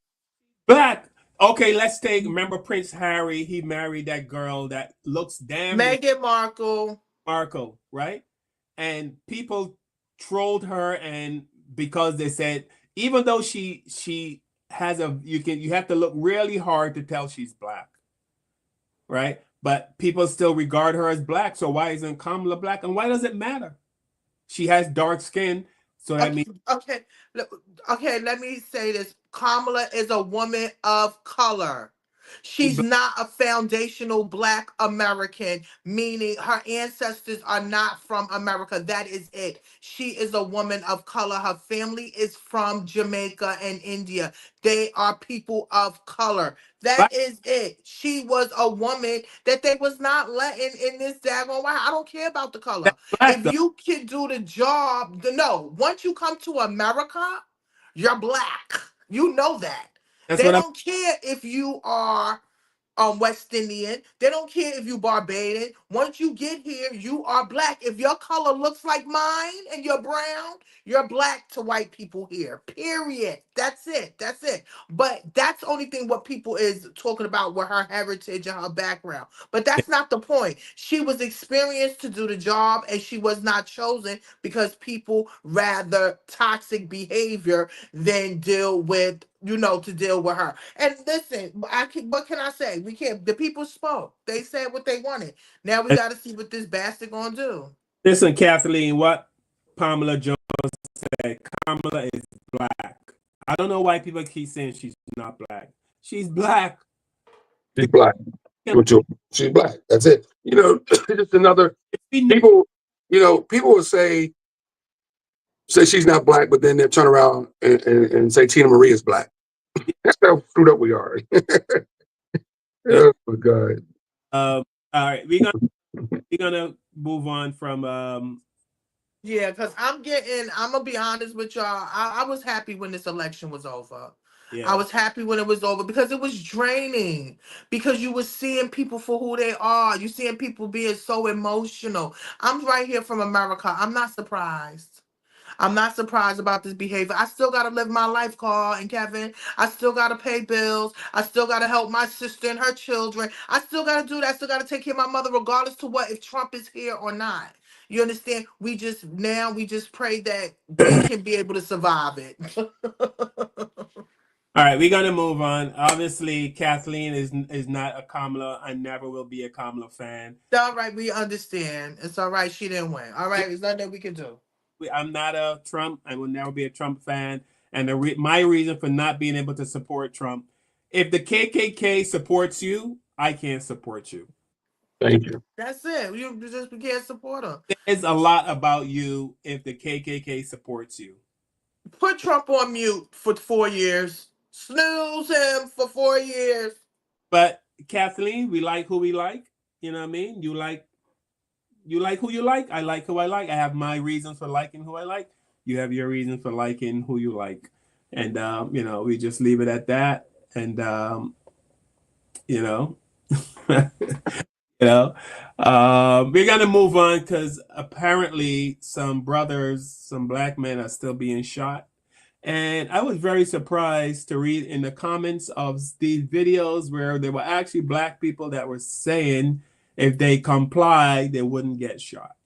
Black. Okay, let's take, remember Prince Harry? He married that girl that looks damn Meghan Markle. Markle, right? And people trolled her, and because they said, even though she has you have to look really hard to tell she's black, right? But people still regard her as black. So why isn't Kamala black? And why does it matter? She has dark skin, so that means Okay, okay. Let me say this: Kamala is a woman of color. She's not a foundational black American, meaning her ancestors are not from America. That is it. She is a woman of color. Her family is from Jamaica and India. They are people of color. That black. is it. She was a woman that they was not letting in this daggone white. I don't care about the color. That's black If though. you can do the job, no. Once you come to America, you're black. You know that. That's They what I'm. don't care if you are West Indian. They don't care if you Barbadian. Once you get here, you are black. If your color looks like mine and you're brown, you're black to white people here. Period. That's it. That's it. But that's the only thing what people is talking about with her heritage and her background. But that's not the point. She was experienced to do the job and she was not chosen because people rather toxic behavior than deal with, to deal with her. And listen, what can I say? We can't. The people spoke. They said what they wanted. Now we got to see what this bastard gonna do. Listen, Kathleen, what Pamela Jones said. Kamala is black. I don't know why people keep saying she's not black. She's black. She's black. She's black. That's it. Just another people. People will say she's not black, but then they'll turn around and say Tina Marie is black. That's how screwed up we are. Oh my God. All right, we're gonna move on from Yeah, because I'm gonna be honest with y'all. I was happy when this election was over. I was happy when it was over because it was draining. Because you were seeing people for who they are. You seeing people being so emotional. I'm right here from America. I'm not surprised. I'm not surprised about this behavior. I still gotta live my life, Carl and Kevin. I still gotta pay bills. I still gotta help my sister and her children. I still gotta do that. I still gotta take care of my mother, regardless to what if Trump is here or not. You understand? We just pray that we can be able to survive it. All right, we're gonna move on. Obviously, Kathleen is not a Kamala. I never will be a Kamala fan. It's all right, we understand. It's all right, she didn't win. All right, there's nothing that we can do. I'm not a Trump. I will never be a Trump fan. And my reason for not being able to support Trump, if the KKK supports you, I can't support you. Thank you. That's it. We can't support her. There's a lot about you if the KKK supports you. Put Trump on mute for 4 years. Snooze him for 4 years. But Kathleen, we like who we like. You know what I mean? You like who you like. I like who I like. I have my reasons for liking who I like. You have your reasons for liking who you like. And we just leave it at that. And you know, we're gonna move on because apparently some black men are still being shot. And I was very surprised to read in the comments of these videos where there were actually black people that were saying if they comply, they wouldn't get shot.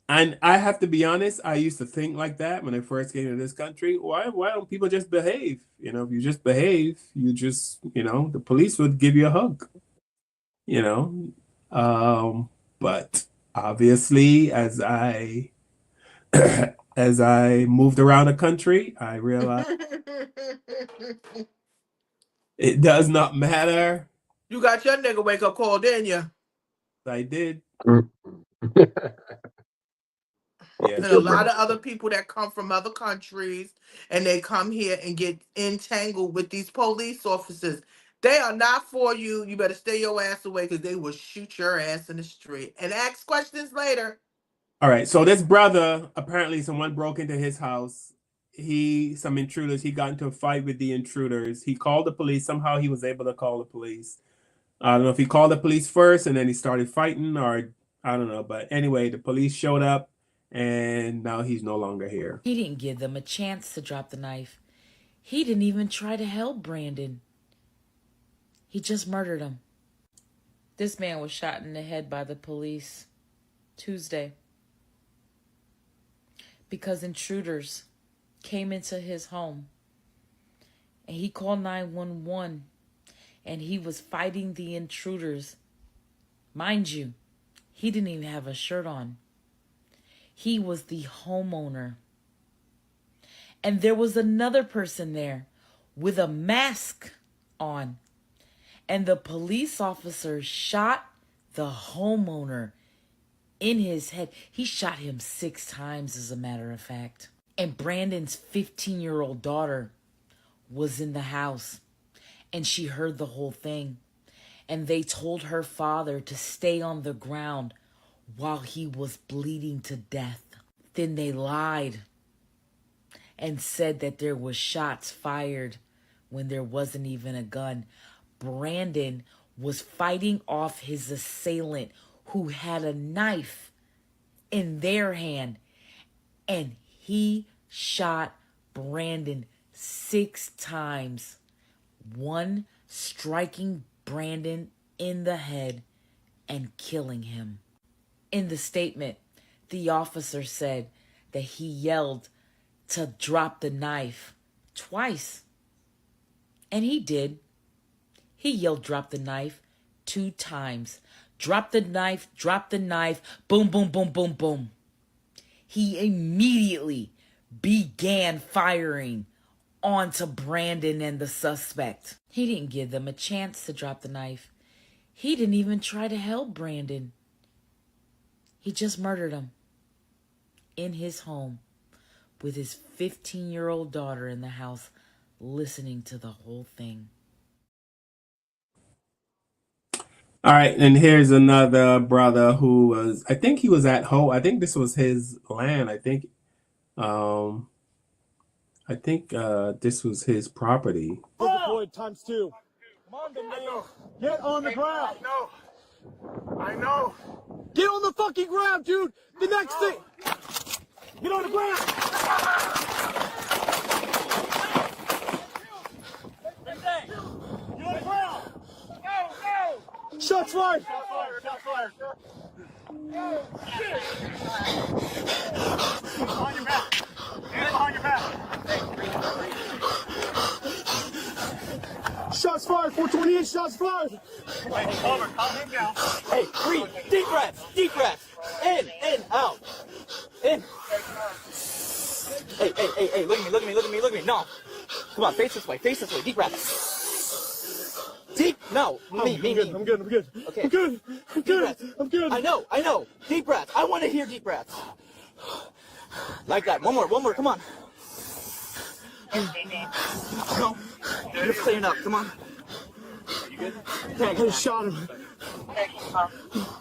And I have to be honest, I used to think like that when I first came to this country. Why don't people just behave? If you just behave, the police would give you a hug. But obviously, as I as I moved around the country, I realized it does not matter. You got your nigga wake up call, didn't you? I did. Yeah. And a lot of other people that come from other countries and they come here and get entangled with these police officers. They are not for you. You better stay your ass away because they will shoot your ass in the street and ask questions later. All right. So this brother, apparently someone broke into his house. Some intruders, he got into a fight with the intruders. He called the police. Somehow he was able to call the police. I don't know if he called the police first and then he started fighting, or I don't know. But anyway, the police showed up and now he's no longer here. He didn't give them a chance to drop the knife. He didn't even try to help Brandon. He just murdered him. This man was shot in the head by the police Tuesday because intruders came into his home and he called 911 and he was fighting the intruders. Mind you, he didn't even have a shirt on. He was the homeowner. And there was another person there with a mask on. And the police officer shot the homeowner in his head. He shot him 6 times, as a matter of fact. And Brandon's 15-year-old daughter was in the house. And she heard the whole thing. And they told her father to stay on the ground while he was bleeding to death. Then they lied and said that there was shots fired when there wasn't even a gun. Brandon was fighting off his assailant who had a knife in their hand, and he shot Brandon 6 times, one striking Brandon in the head and killing him. In the statement, the officer said that he yelled to drop the knife twice. And he did. He yelled, drop the knife 2 times. Drop the knife, boom, boom, boom, boom, boom. He immediately began firing onto Brandon and the suspect. He didn't give them a chance to drop the knife. He didn't even try to help Brandon. He just murdered him in his home with his 15-year-old daughter in the house listening to the whole thing. All right, and here's another brother who was, I think he was at home. I think this was his land. I think this was his property. Deployed times 2. Come on, big man. Get on the ground. I know. Get on the fucking ground, dude. The next thing. Get on the ground. Get on the ground. Go. Shots fired. Shots fired. Behind your back. Hands behind your back. Shots fired. 428. Shots fired. Hey, Palmer, calm him down. Hey, breathe. Deep breaths. Deep breaths. In, out. In. Hey, look at me. No. Come on, face this way. Deep breaths. Deep. No, me. I'm good. Okay. I'm good. I'm good. I know. Deep breaths. I want to hear deep breaths. Like that. One more. Come on. No. You're clearing up. Come on. You good? I just shot him.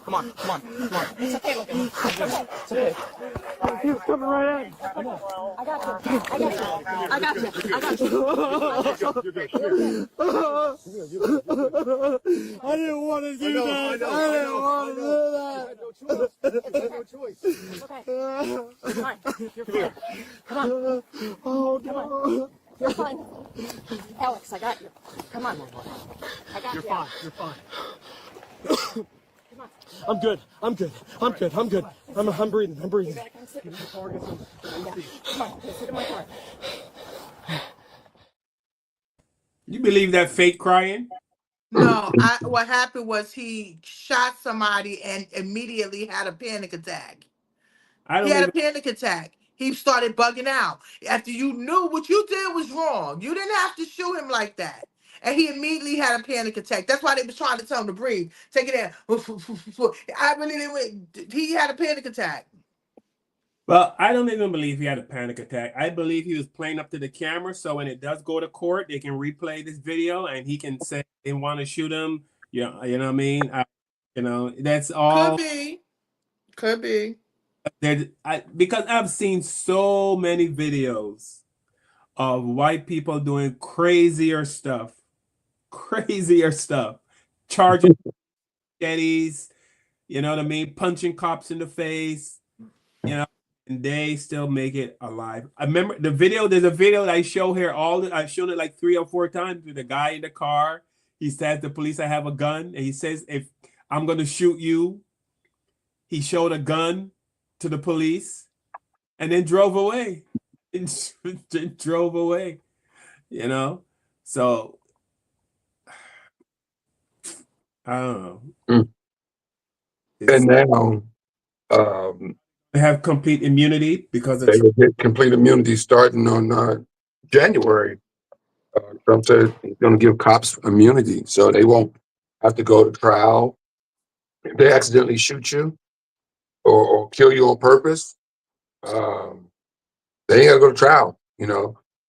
Come on. It's okay, look at me. It's okay. He was coming right at me. I got you. You're good. I didn't want to do that. I didn't want to do that. I had no choice. It's okay. Come on. You're fine. Come on. Oh, Come on. You're fine. Alex, I got you. Come on. I got You're you. fine. You're fine. Come on. I'm good. I'm breathing. Come sit in my car. Come on. Sit in my car. You believe that fake crying? No, what happened was he shot somebody and immediately had a panic attack. I He don't had a even. panic attack. He started bugging out. After you knew what you did was wrong, you didn't have to shoot him like that. And he immediately had a panic attack. That's why they was trying to tell him to breathe. Take it in. I really didn't. He had a panic attack. Well, I don't even believe he had a panic attack. I believe he was playing up to the camera, so when it does go to court, they can replay this video and he can say they want to shoot him. You know what I mean? That's all. Could be. Because I've seen so many videos of white people doing crazier stuff, charging daddies, you know what I mean, punching cops in the face, and they still make it alive. I remember the video. There's a video that I show here. I've shown it like 3 or 4 times with a guy in the car. He says to the police, "I have a gun," and he says, "If I'm going to shoot you," he showed a gun to the police, and then drove away. Drove away. So I don't know. And now They have complete immunity because they will get complete immunity starting on January. Trump said he's going to give cops immunity, so they won't have to go to trial. If they accidentally shoot you or kill you on purpose, they ain't got to go to trial.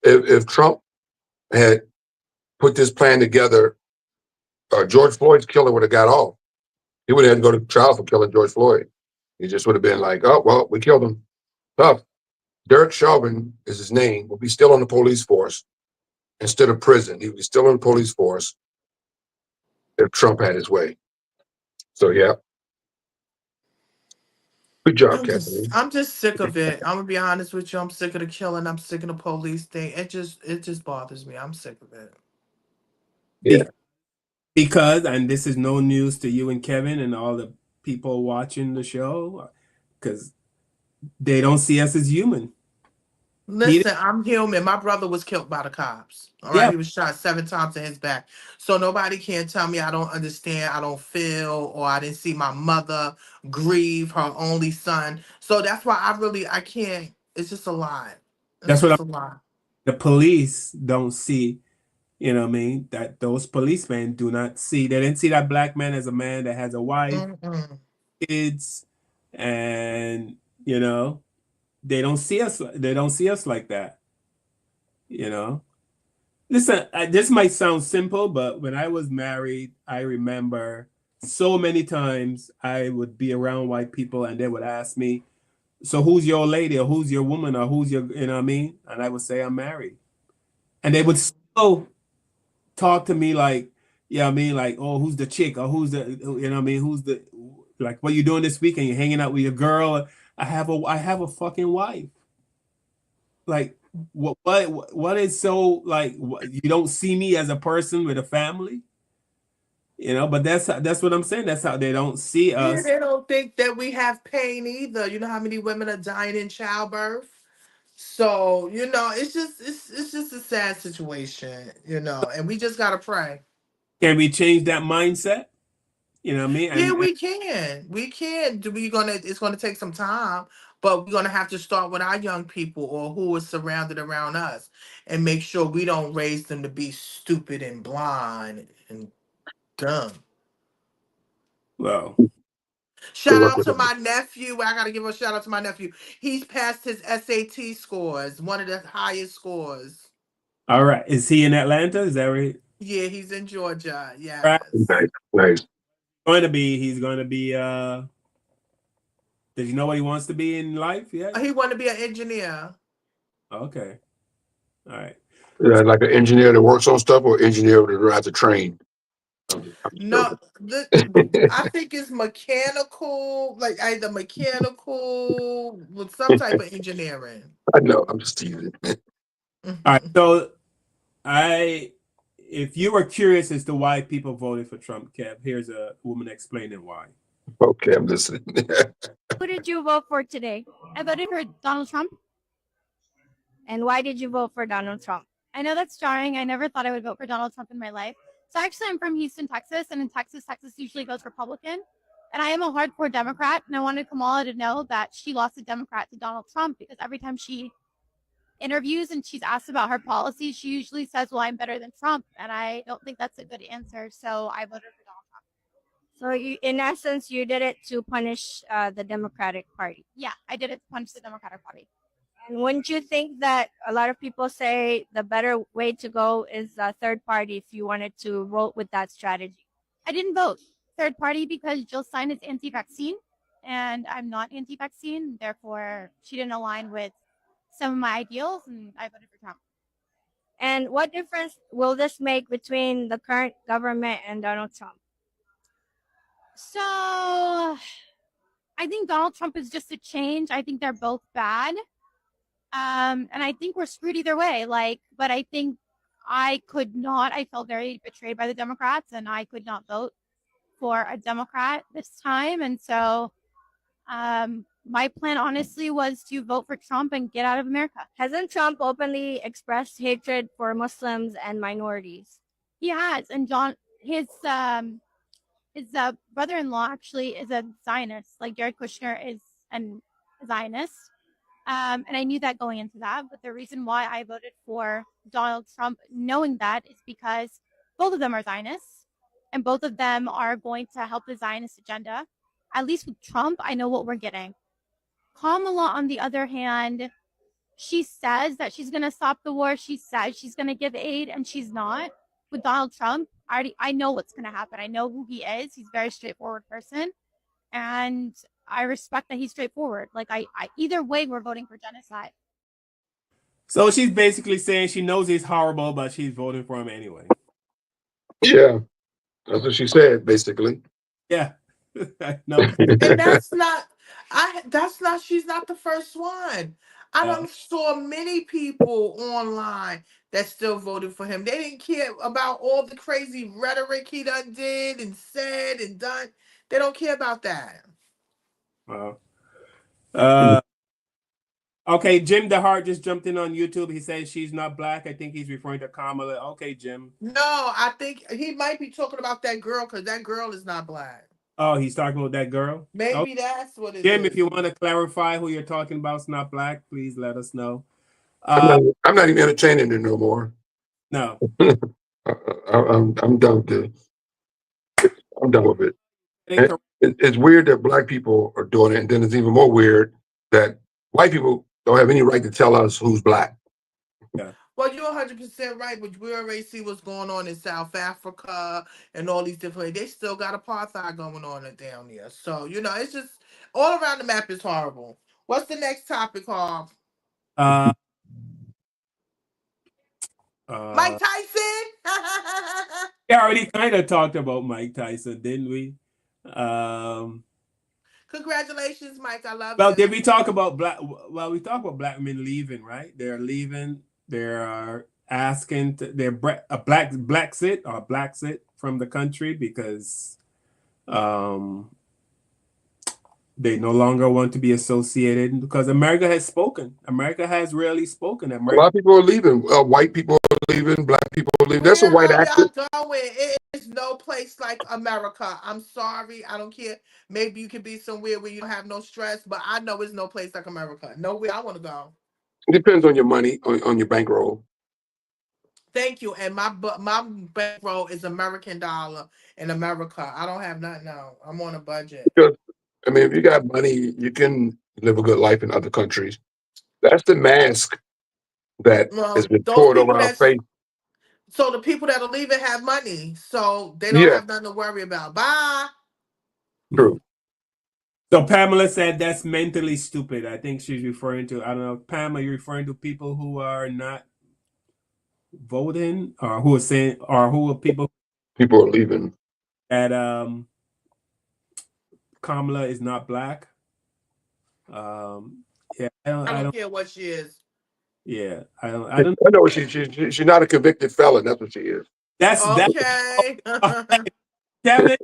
If Trump had put this plan together, George Floyd's killer would have got off. He would have had to go to trial for killing George Floyd. He just would have been like, "Oh, well, we killed him." Tough. Derek Chauvin is his name, will be still on the police force instead of prison. He would be still on the police force if Trump had his way. So, yeah. Good job, Kathleen. I'm just sick of it. I'm gonna be honest with you. I'm sick of the killing. I'm sick of the police thing. It just bothers me. I'm sick of it. Yeah. Because, and this is no news to you and Kevin and all the people watching the show, because they don't see us as human. Listen, I'm human. My brother was killed by the cops. All right, Yeah. he was shot 7 times in his back. So nobody can tell me I don't understand, I don't feel, or I didn't see my mother grieve her only son. So that's why I can't. It's just a lot. That's what the police don't see. You know what I mean? That those policemen do not see. They didn't see that black man as a man that has a wife, kids, and they don't see us. They don't see us like that. Listen, this might sound simple, but when I was married, I remember so many times I would be around white people and they would ask me, "So who's your lady, or who's your woman, or who's your," you know what I mean? And I would say, "I'm married." And they would still talk to me like, yeah, I mean, like, "Oh, who's the chick, or who's the," you know what I mean? "Who's the, like, what you doing this weekend? You hanging out with your girl?" I have a fucking wife. Like, what is so, like, you don't see me as a person with a family? But that's what I'm saying. That's how they don't see Yeah, us. they don't think that we have pain either. You know how many women are dying in childbirth? So, it's just a sad situation, and we just gotta pray. Can we change that mindset? You know what I mean? Yeah, And we can. We can. It's gonna take some time, but we're gonna have to start with our young people or who is surrounded around us and make sure we don't raise them to be stupid and blind and dumb. well, Good Shout luck out with to that. my nephew. I gotta give a shout out to my nephew. He's passed his SAT scores, one of the highest scores. all right. Is he in Atlanta? Is that right? Yeah, he's in Georgia. Right. Yes. Nice, nice. He's going to be does he know what he wants to be in life yet? He wanted to be an engineer. Okay. All right. Like an engineer that works on stuff or engineer that rides a train. I'm just No, joking. I think it's mechanical, like either mechanical with some type of engineering. I know. I'm just teasing. All right. So if you were curious as to why people voted for Trump, Kev, here's a woman explaining why. Okay, I'm listening. Who did you vote for today? I voted for Donald Trump. And why did you vote for Donald Trump? I know that's jarring. I never thought I would vote for Donald Trump in my life. So actually, I'm from Houston, Texas, and in Texas usually votes Republican. And I am a hardcore Democrat, and I wanted Kamala to know that she lost a Democrat to Donald Trump because every time she interviews and she's asked about her policies, she usually says, "Well, I'm better than Trump," and I don't think that's a good answer. So I voted for Donald Trump. So in essence, you did it to punish the Democratic Party. Yeah, I did it to punch the Democratic Party. And wouldn't you think that a lot of people say the better way to go is a third party if you wanted to vote with that strategy? I didn't vote third party because Jill Stein is anti-vaccine, and I'm not anti-vaccine. Therefore, she didn't align with some of my ideals, and I voted for Trump. And what difference will this make between the current government and Donald Trump? So I think Donald Trump is just a change. I think they're both bad. And I think we're screwed either way. But I think I felt very betrayed by the Democrats, and I could not vote for a Democrat this time. And so my plan, honestly, was to vote for Trump and get out of America. Hasn't Trump openly expressed hatred for Muslims and minorities? He has. And his brother-in-law actually is a Zionist. Like Jared Kushner is a Zionist. And I knew that going into that. But the reason why I voted for Donald Trump, knowing that, is because both of them are Zionists and both of them are going to help the Zionist agenda. At least with Trump, I know what we're getting. Kamala, on the other hand, she says that she's going to stop the war. She says she's going to give aid, and she's not. With Donald Trump, I know what's going to happen. I know who he is. He's a very straightforward person. And I respect that he's straightforward. I either way, we're voting for genocide. So she's basically saying she knows he's horrible, but she's voting for him anyway. Yeah, that's what she said, basically. Yeah. No. And she's not the first one. I done saw many people online that still voted for him. They didn't care about all the crazy rhetoric he done did and said and done. They don't care about that. Wow. Okay, Jim DeHart just jumped in on YouTube. He says she's not black. I think he's referring to Kamala. Okay, Jim. No, I think he might be talking about that girl because that girl is not black. Oh, he's talking about that girl? Maybe that's what it is. Jim, if you want to clarify who you're talking about is not black, please let us know. I'm not even entertaining it no more. No. I'm done with it. I'm done with it. It's weird that black people are doing it, and then it's even more weird that white people don't have any right to tell us who's black. Yeah. Well, you're 100% right, but we already see what's going on in South Africa and all these different. They still got apartheid going on down there. So it's just all around the map is horrible. What's the next topic, Harv? Mike Tyson. We already kind of talked about Mike Tyson, didn't we? Congratulations, Mike. I love you. Well, did we talk about black? Well, we talked about black men leaving, right? They're leaving. They're asking. They're a black sit from the country because they no longer want to be associated because America has spoken. America has really spoken. A lot of people are leaving. White people are leaving. Black people are leaving. There's a white actor. Going. It is no place like America. I'm sorry. I don't care. Maybe you can be somewhere where you don't have no stress, but I know it's no place like America. Nowhere I want to go. It depends on your money, on your bankroll. Thank you. And my bankroll is American dollar in America. I don't have nothing now. I'm on a budget. Because, I mean, if you got money, you can live a good life in other countries. That's the mask that has been poured over our face. So the people that'll leave it have money, so they don't Yeah. have nothing to worry about. Bye. True. So Pamela said that's mentally stupid. I think she's referring to, I don't know, Pam, are you referring to people who are not voting or who are saying, or who are people are leaving that Kamala is not black? Yeah, I don't care what she is. Yeah, I don't I know she's not a convicted felon. That's what she is. That's okay. Kevin,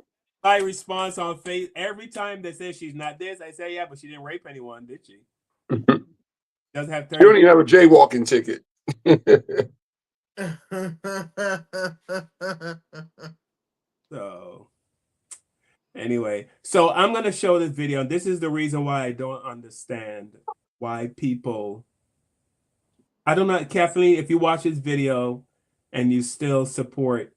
my response on face every time they say she's not this, I say, yeah, but she didn't rape anyone, did she? Doesn't have 30. She don't even have a jaywalking ticket. So anyway, so I'm gonna show this video. This is the reason why I don't understand why people. I don't know, Kathleen, if you watch this video and you still support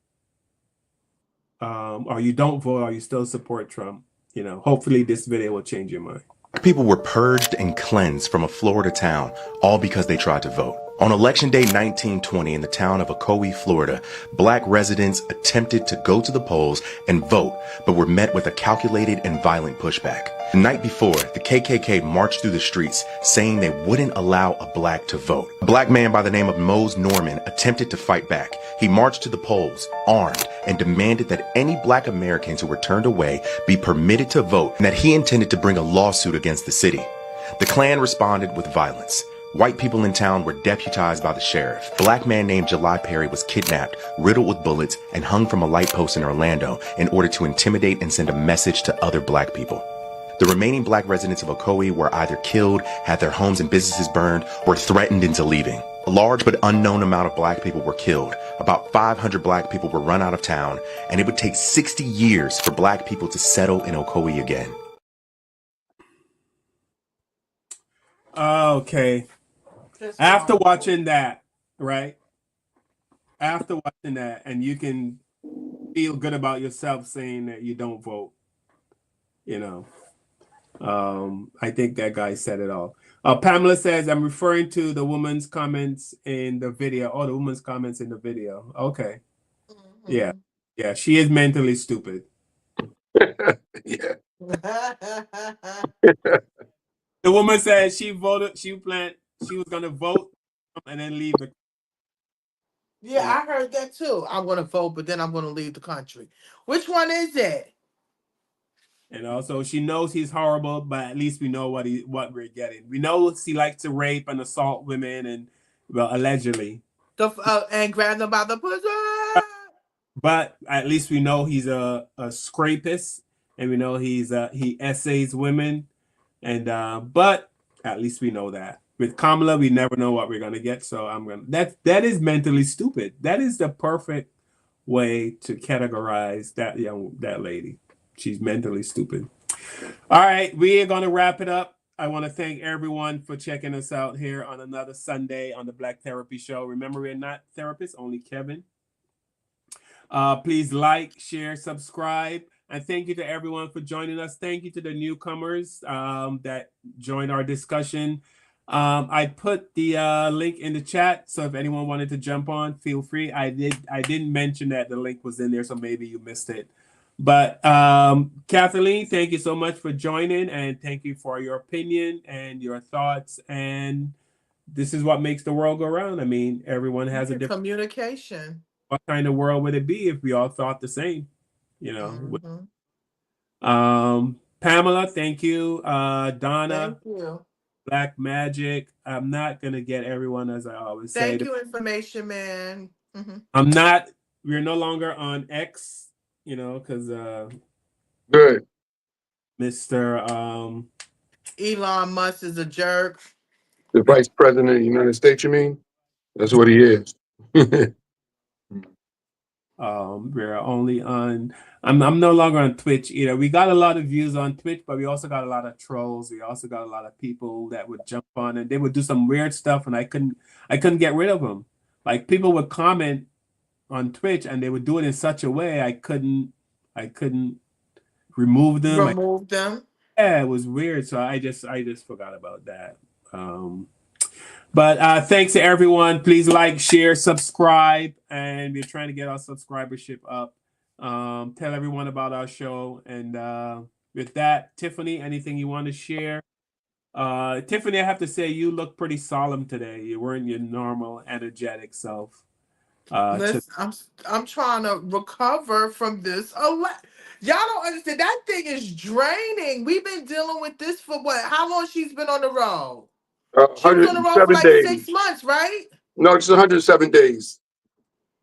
or you don't vote or you still support Trump, you know, hopefully this video will change your mind. People were purged and cleansed from a Florida town, all because they tried to vote. On Election Day 1920 in the town of Ocoee, Florida, black residents attempted to go to the polls and vote, but were met with a calculated and violent pushback. The night before, the KKK marched through the streets saying they wouldn't allow a black to vote. A black man by the name of Mose Norman attempted to fight back. He marched to the polls, armed, and demanded that any black Americans who were turned away be permitted to vote and that he intended to bring a lawsuit against the city. The Klan responded with violence. White people in town were deputized by the sheriff. A black man named July Perry was kidnapped, riddled with bullets, and hung from a light post in Orlando in order to intimidate and send a message to other black people. The remaining black residents of Ocoee were either killed, had their homes and businesses burned, or threatened into leaving. A large but unknown amount of black people were killed. About 500 black people were run out of town, and it would take 60 years for black people to settle in Ocoee again. Okay. After watching that, right? After watching that, and you can feel good about yourself saying that you don't vote, you know. I think that guy said it all. Pamela says, I'm referring to the woman's comments in the video. Oh, the woman's comments in the video. Okay. Yeah. Yeah, she is mentally stupid. Yeah. The woman said she voted, she was gonna vote and then leave the. Yeah, I heard that too. I'm gonna vote, but then I'm gonna leave the country. Which one is it? And also, she knows he's horrible, but at least we know what we're getting. We know he likes to rape and assault women, and well, allegedly. And grab them by the pussy. But at least we know he's a scrapist, and we know he essays women, and but at least we know that. With Kamala, we never know what we're gonna get. So that is mentally stupid. That is the perfect way to categorize that lady. She's mentally stupid. All right, we are going to wrap it up. I want to thank everyone for checking us out here on another Sunday on the Black Therapy Show. Remember, we're not therapists, only Kevin. Please like, share, subscribe, and thank you to everyone for joining us. Thank you to the newcomers that joined our discussion. I put the link in the chat, so if anyone wanted to jump on, feel free. I didn't mention that the link was in there, so maybe you missed it. But Kathleen, thank you so much for joining, and thank you for your opinion and your thoughts. And this is what makes the world go round. I mean, everyone has a different communication. What kind of world would it be if we all thought the same? You know. Pamela, thank you. Donna, thank you. Black Magic. I'm not gonna get everyone, as I always say. Thank you, Information Man. I'm not. We're no longer on X. You know, because Good. Mr. Elon Musk is a jerk. The Vice President of the United States, you mean? That's what he is. We're only on. I'm no longer on Twitch either. We got a lot of views on Twitch, but we also got a lot of trolls. We also got a lot of people that would jump on and they would do some weird stuff, and I couldn't get rid of them. Like people would comment on Twitch, and they would do it in such a way I couldn't remove them. Remove them. Yeah, it was weird. So I just forgot about that. But thanks to everyone. Please like, share, subscribe, and we're trying to get our subscribership up. Tell everyone about our show. And with that, Tiffany, anything you want to share? Tiffany, I have to say you look pretty solemn today. You weren't your normal energetic self. Listen, I'm trying to recover from this. Y'all don't understand. That thing is draining. We've been dealing with this for what? How long she's been on the road? She was on the road for 107 like 6 days. months, right? No, it's 107 days.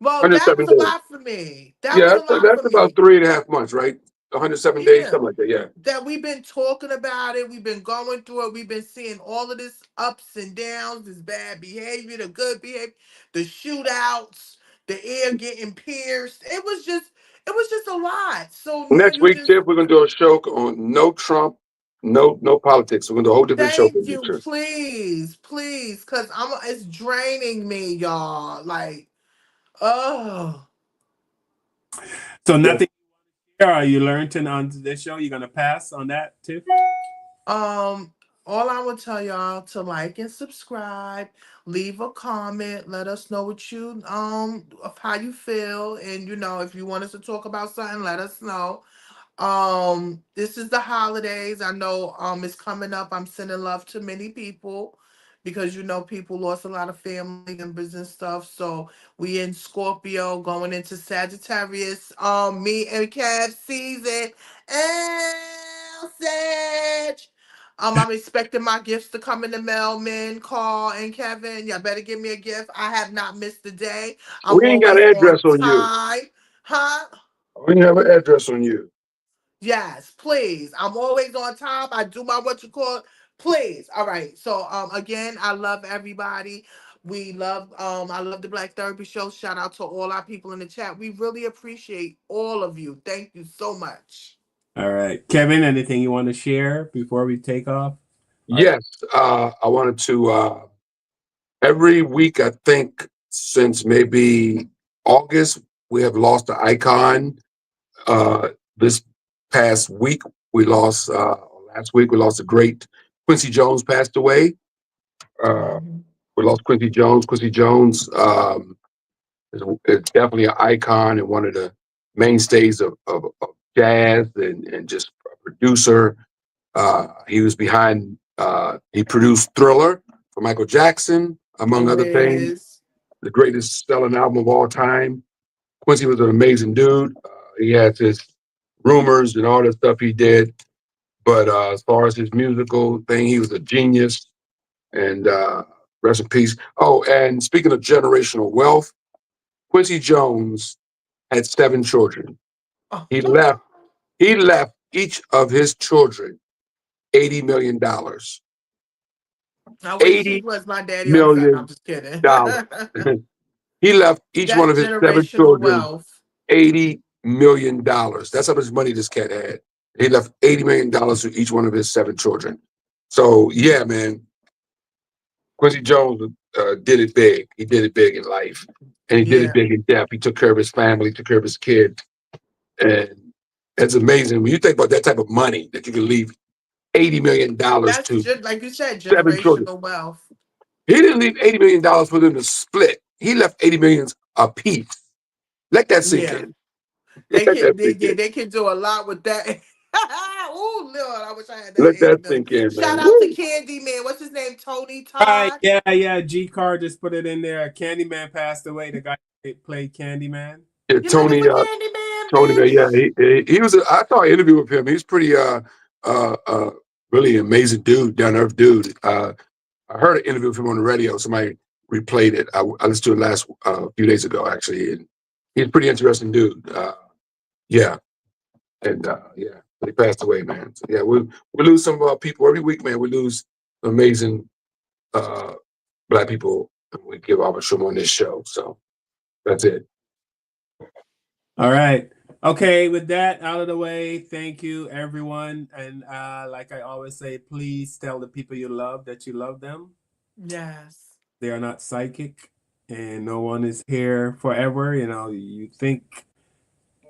Well, that 107 was a days. lot for me. That was Yeah, a lot for that's about me. 3.5 months, right? 107 days, Yeah. something like that. Yeah. That we've been talking about it. We've been going through it. We've been seeing all of this ups and downs, this bad behavior, the good behavior, the shootouts, the ear getting pierced. It was just a lot. So now Next you week, just Tiff, we're gonna do a show on no Trump, no politics. We're gonna do a whole different show for thank you. you, please, cause it's draining me, y'all. Like, oh. So nothing. You learned on this show. You're gonna pass on that, Tiff? All I would tell y'all to like and subscribe, leave a comment, let us know what you of how you feel, and if you want us to talk about something, let us know. This is the holidays. I know it's coming up. I'm sending love to many people because people lost a lot of family members and stuff. So we in Scorpio going into Sagittarius. Me and Kev season. And Sag. I'm expecting my gifts to come in the mail, men, Carl and Kevin. Y'all better give me a gift. I have not missed a day. I'm We ain't got always an on address on you. time. Huh? We ain't have an address on you. Yes, please. I'm always on time. I do my what you call. Please. All right. So again, I love everybody. I love the Black Therapy Show. Shout out to all our people in the chat. We really appreciate all of you. Thank you so much. All right, Kevin. Anything you want to share before we take off? Yes, I wanted to. Every week, I think since maybe August, we have lost an icon. This past week, last week, we lost a great Quincy Jones passed away. We lost Quincy Jones. Quincy Jones is definitely an icon and one of the mainstays of jazz and just a producer. He was behind, he produced Thriller for Michael Jackson, among other things, Wiz. the greatest selling album of all time. Quincy was an amazing dude. He had his rumors and all the stuff he did. But as far as his musical thing, he was a genius. And rest in peace. Oh, and speaking of generational wealth, Quincy Jones had 7 children. He left each of his children $80 million. I wish he $80 was my daddy or son. I'm million. just kidding. He left each one That's of his 7 generational children wealth. $80 million. That's how much money this cat had. He left $80 million to each one of his 7 children. So yeah, man, Quincy Jones did it big. He did it big in life, and he did it Yeah. big in death. He took care of his family, took care of his kids, and it's amazing when you think about that type of money that you can leave $80 million That's to just like you said, 7 children. generational wealth. He didn't leave $80 million for them to split. He left 80 million a piece. Let that sink Yeah. in. They Let can that they, sink yeah, in. they can do a lot with that. Oh Lord, I wish I had that Let 80 that million. sink in, Shout man. out to Woo. Candy Man. What's his name? Tony Right, Todd. yeah. G Car just put it in there. Candyman passed away. The guy that played Candyman. Yeah, You looking Tony, for Candy Man, Tony, man, bitch? yeah, he was. I saw an interview with him. He's pretty, really amazing dude, down to earth dude. I heard an interview with him on the radio. Somebody replayed it. I listened to it last few days ago, actually. And he's a pretty interesting dude. Yeah, and yeah, they passed away, man. So, yeah, we lose some people every week, man. We lose amazing uh, Black people. We give our show on this show, so that's it. All right. Okay, with that out of the way, thank you everyone. And like I always say, please tell the people you love that you love them. Yes. They are not psychic and no one is here forever. You know, you think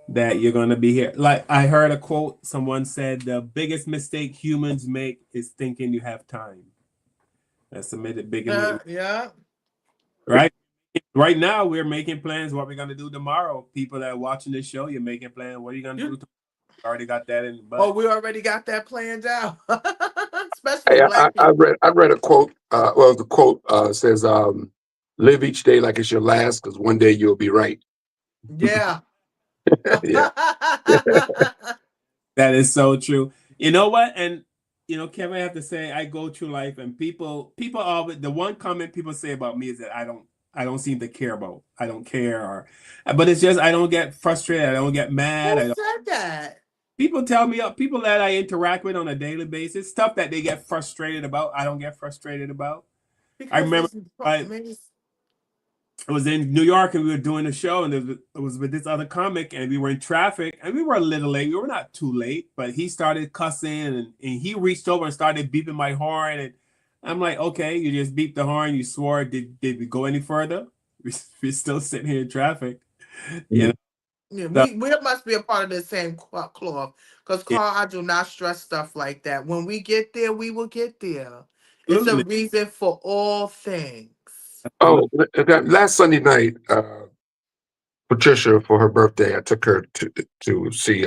that you're going to be here. Like I heard a quote, someone said, the biggest mistake humans make is thinking you have time. That's the biggest, Yeah. right? Right now, we're making plans what we're going to do tomorrow. People that are watching this show, you're making plans. What are you going to do tomorrow? Already got that in the butt. Oh, we already got that planned out. Especially Hey, Black people. I read a quote. Well, the quote says, "Live each day like it's your last, because one day you'll be right." Yeah. Yeah. That is so true. You know what? And you know, Kevin, I have to say, I go through life, and people always, the one comment people say about me is that I don't seem to care about. I don't care, but it's just I don't get frustrated. I don't get mad. Who said that? People tell me, people that I interact with on a daily basis, stuff that they get frustrated about, I don't get frustrated about. I remember I was in New York and we were doing a show, and it was with this other comic, and we were in traffic, and we were a little late. We were not too late, but he started cussing, and he reached over and started beeping my horn, and I'm like, okay, you just beeped the horn, you swore. Did we go any further? We're still sitting here in traffic, you know. Yeah, So, we must be a part of the same cloth. Because, yeah, Carl, I do not stress stuff like that. When we get there, we will get there. It's a absolutely. reason for all things. Oh, last Sunday night, Patricia, for her birthday, I took her to see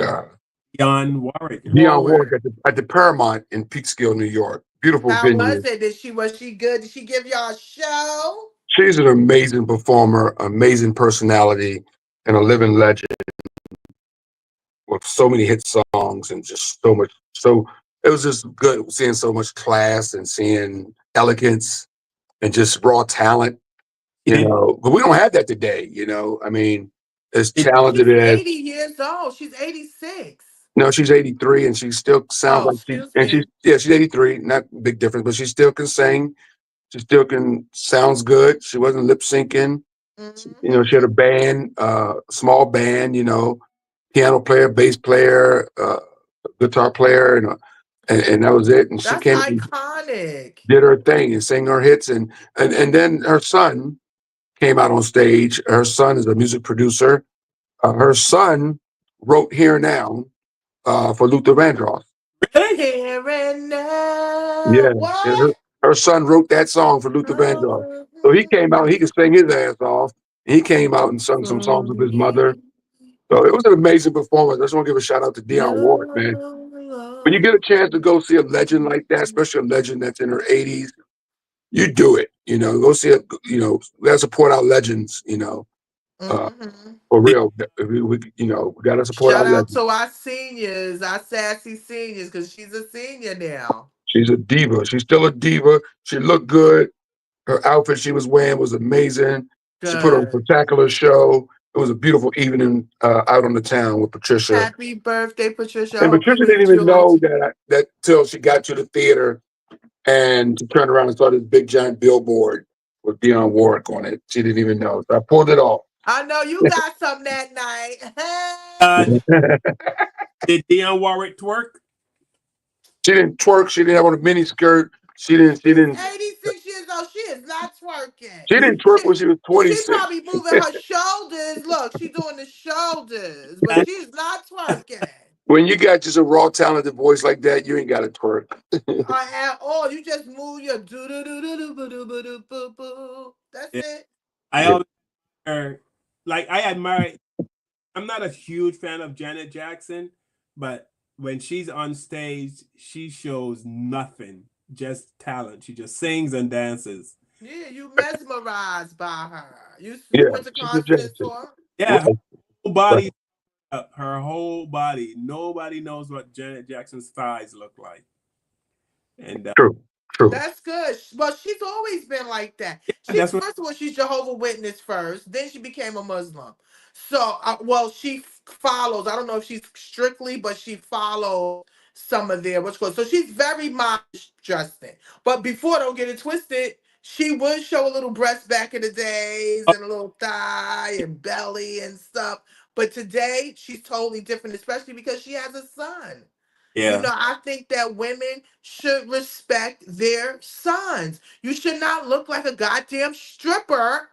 Dionne Warwick. Dionne Warwick at the Paramount in Peekskill, New York. Beautiful How venue. was it? Was she good? Did she give y'all a show? She's an amazing performer, amazing personality, and a living legend with so many hit songs and just so much. So it was just good seeing so much class and seeing elegance and just raw talent. You know, but we don't have that today. You know, I mean, as talented She's as 80 years old. She's 86. no, she's 83 and she still sounds Oh, like excuse me. she's 83, not big difference, but she still can sing. She still can sounds good. She wasn't lip syncing. You know, she had a band, small band, you know, piano player, bass player, guitar player, and that was it. And she That's came and iconic. did her thing and sang her hits, and then her son came out on stage. Her son is a music producer. Her son wrote "Here Now" for Luther Vandross. Here and now. Yeah, and What? her son wrote that song for Luther Vandross. So he came out. He could sing his ass off. He came out and sung some songs with his mother. So it was an amazing performance. I just want to give a shout out to Dionne Warwick, man. When you get a chance to go see a legend like that, especially a legend that's in her 80s, you do it. You know, go see it. You know, we gotta support our legends. You know, for real. You know, we gotta support our Shout out legends. to our seniors, our sassy seniors, because she's a senior now. She's a diva. She's still a diva. She looked good. Her outfit she was wearing was amazing. She put on a Good. spectacular show. It was a beautiful evening out on the town with Patricia. Happy birthday, Patricia. I And hope you Patricia didn't even enjoyed. know that till she got to the theater and she turned around and saw this big giant billboard with Dionne Warwick on it. She didn't even know. So I pulled it off. I know you got some that night. Did Dionne Warwick twerk? She didn't twerk. She didn't have on a mini skirt. She didn't. 86 years old. She is not twerking. She didn't twerk when she was She 26. probably moving her shoulders. Look, she's doing the shoulders, but she's not twerking. When you got just a raw talented voice like that, you ain't got to twerk. At all. You just move your do do do do do do do do boo boo. That's it. I always like I admire. I'm not a huge fan of Janet Jackson, but when she's on stage, she shows nothing, just talent. She just sings and dances. Yeah, you mesmerized by her. You Yeah, went to she's a concert and Jackson. saw her? Yeah, her whole body, her whole body. Nobody knows what Janet Jackson's thighs look like. And True. That's good. Well, she's always been like that. that's what. First of all, she's Jehovah's Witness first. Then she became a Muslim. So, she follows. I don't know if she's strictly, but she follows some of their what's called. So she's very modest, Justin. But before, don't get it twisted. She would show a little breast back in the days and a little thigh and belly and stuff. But today she's totally different, especially because she has a son. You know, I think that women should respect their sons. You should not look like a goddamn stripper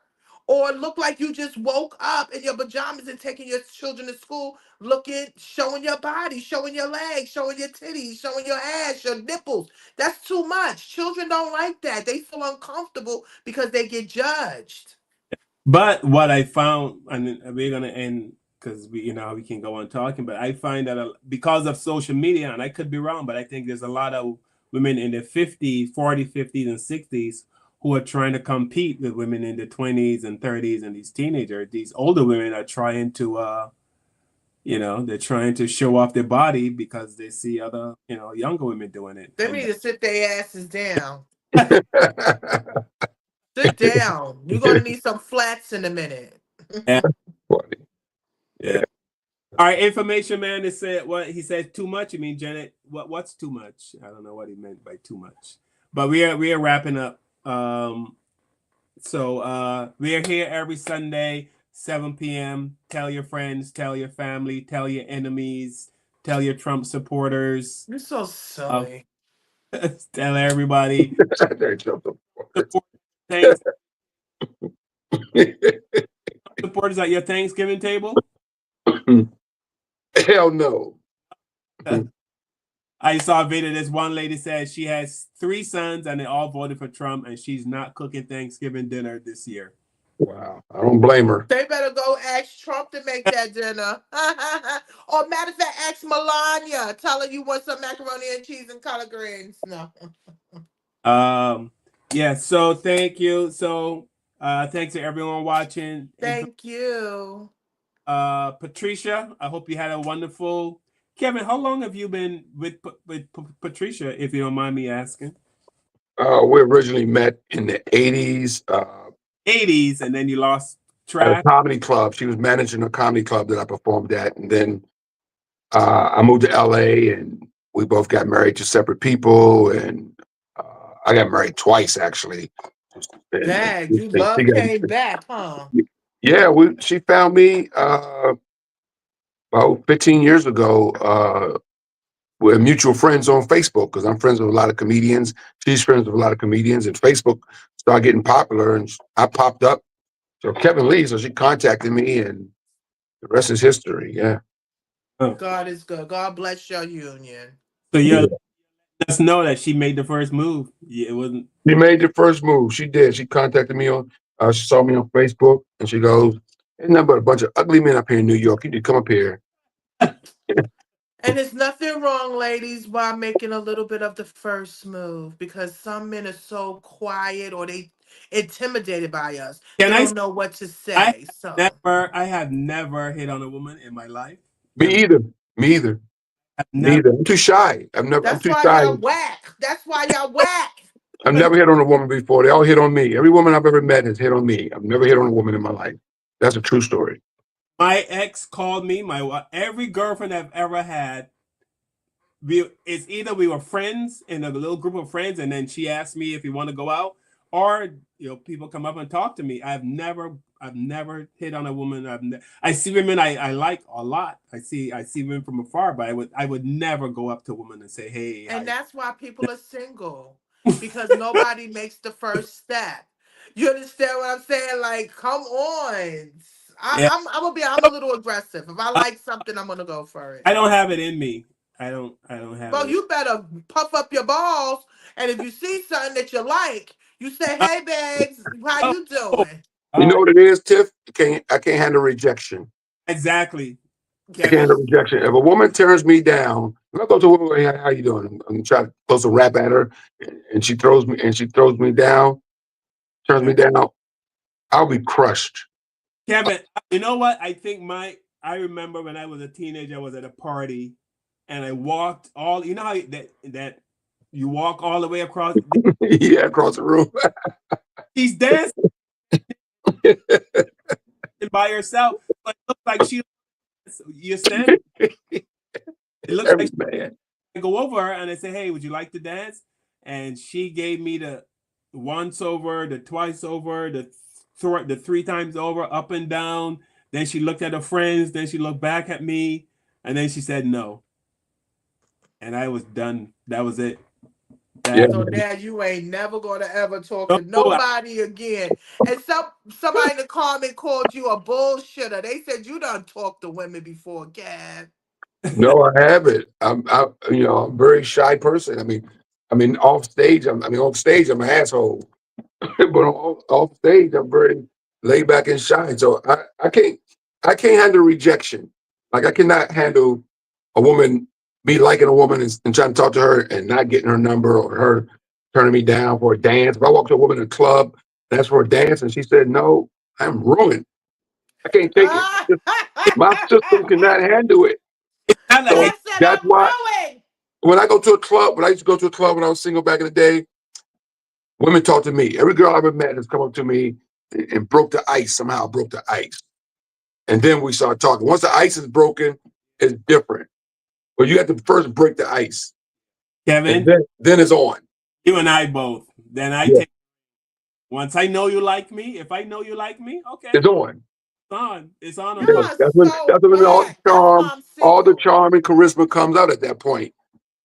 or look like you just woke up in your pajamas and taking your children to school looking, showing your body, showing your legs, showing your titties, showing your ass, your nipples. That's too much. Children don't like that. They feel uncomfortable because they get judged. But what I found, and we're gonna end because we can go on talking, but I find that because of social media, and I could be wrong, but I think there's a lot of women in their 50s, 40s, 50s, and 60s who are trying to compete with women in their 20s and 30s, and these teenagers. These older women are trying to, they're trying to show off their body because they see other, younger women doing it. They need to sit their asses down. Sit down. You're gonna need some flats in a minute. Yeah. Yeah. All right, information man is said what he said too much. I mean, Janet, what's too much? I don't know what he meant by too much. But we are wrapping up. So we are here every Sunday, 7 p.m. Tell your friends, tell your family, tell your enemies, tell your Trump supporters. You're so silly. Tell everybody. Supporters at your Thanksgiving table? Hell no. I saw a video. This one lady said she has 3 sons and they all voted for Trump, and she's not cooking Thanksgiving dinner this year. Wow, I don't blame her. They better go ask Trump to make that dinner. Or matter of fact, ask Melania. Tell her you want some macaroni and cheese and collard greens. No. Yeah, so thank you. So thanks to everyone watching. Thank you. Patricia, I hope you had a wonderful. Kevin, how long have you been with Patricia, if you don't mind me asking? We originally met in the 80s. 80s, and then you lost At track? a comedy club. She was managing a comedy club that I performed at. And then I moved to LA and we both got married to separate people. And I got married twice, actually. Dad, you love came back, huh? Yeah, she found me about 15 years ago. We're mutual friends on Facebook because I'm friends with a lot of comedians. She's friends with a lot of comedians, and Facebook started getting popular, and I popped up. So Kevin Lee, so she contacted me, and the rest is history. Yeah. God is good. God bless your union. So yeah, let us know that she made the first move. Yeah, it wasn't. She made the first move. She did. She contacted me on. She saw me on Facebook, and she goes, "There's nothing but a bunch of ugly men up here in New York. You need to come up here." And there's nothing wrong, ladies, by making a little bit of the first move because some men are so quiet or they intimidated by us. They don't know what to say. I have never hit on a woman in my life. Me either. Me either. Me either. I'm too shy. I'm That's too why shy. y'all whack. That's why y'all whack. I've never hit on a woman before. They all hit on me. Every woman I've ever met has hit on me. I've never hit on a woman in my life. That's a true story. My ex called me. Every girlfriend I've ever had. It's either we were friends in a little group of friends, and then she asked me if we want to go out, or people come up and talk to me. I've never hit on a woman. I see women I like a lot. I see women from afar, but I would never go up to a woman and say, "Hey." And that's why people are single because nobody makes the first step. You understand what I'm saying? Like, come on. I'm a little aggressive. If I like something, I'm gonna go for it. I don't have it in me. I don't have Well, it. you better puff up your balls, and if you see something that you like, you say, "Hey, babes, how you doing?" You know what it is, Tiff? I can't handle rejection. Exactly. I can't handle rejection. If a woman turns me down, if I go to a woman, "Hey, how you doing?" I'm trying to close a rap at her, and she throws me down, turns me down, I'll be crushed. Kevin, you know what? I I remember when I was a teenager, I was at a party, and I walked all. You know how that you walk all the way across. Yeah, across the room. She's dancing by herself, but it looks like she You stand. It looks Every like man. I go over her and I say, "Hey, would you like to dance?" And she gave me the once over, the twice over, the three times over, up and down. Then she looked at her friends. Then she looked back at me, and then she said no. And I was done. That was it. Yeah. That So now you ain't never gonna ever talk no, to nobody again. And somebody in the comment called you a bullshitter. They said you done talked to women before, Kev. No, I haven't. I'm a very shy person. Off stage, on stage, I'm an asshole. But off stage, I'm very laid back and shy. So I can't handle rejection. Like I cannot handle a woman me liking a woman and trying to talk to her and not getting her number or her turning me down for a dance. If I walk to a woman in a club, that's for a dance, and she said no, I'm ruined. I can't take it. My system cannot handle it. not like So Kev said that's I'm why ruined. when I go to a club, when I used to go to a club when I was single back in the day, women talk to me. Every girl I ever met has come up to me and broke the ice, somehow broke the ice. And then we start talking. Once the ice is broken, it's different. But you have to first break the ice. And Kevin, then it's on. you and I both. Then I Yeah. take once I know you like me. If I know you like me, okay, It's on. it's on. It's on or Yeah. no. You're so That's when whack. That's why I'm all the single. charm and charisma comes out at that point.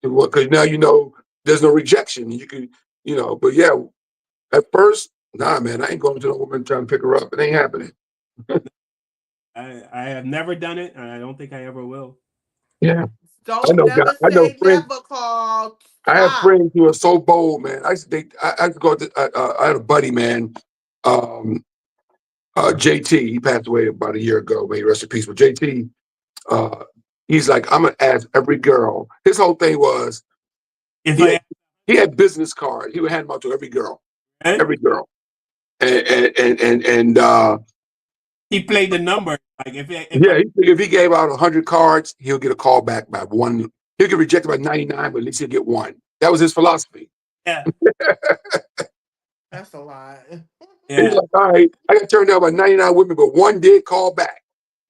Because now you know there's no rejection. You can, but yeah, at first, nah, man, I ain't going to no woman trying to pick her up. It ain't happening. I have never done it, and I don't think I ever will. Yeah. I Don't know guys, never I know say friends. never, Carl. I have Stop. friends who are so bold, man. I used to date, I used to go to, I had a buddy, man, JT. He passed away about a year ago. May he rest in peace. But JT, uh, he's like, I'm gonna ask every girl. His whole thing was If he had, I he had business cards. He would hand them out to every girl, eh? every girl, and He played the number. Like if I yeah, if he gave out 100 cards, he'll get a call back by one. He'll get rejected by 99, but at least he'll get one. That was his philosophy. yeah That's a lie. He's yeah like, all right, I got turned down by 99 women, but one did call back.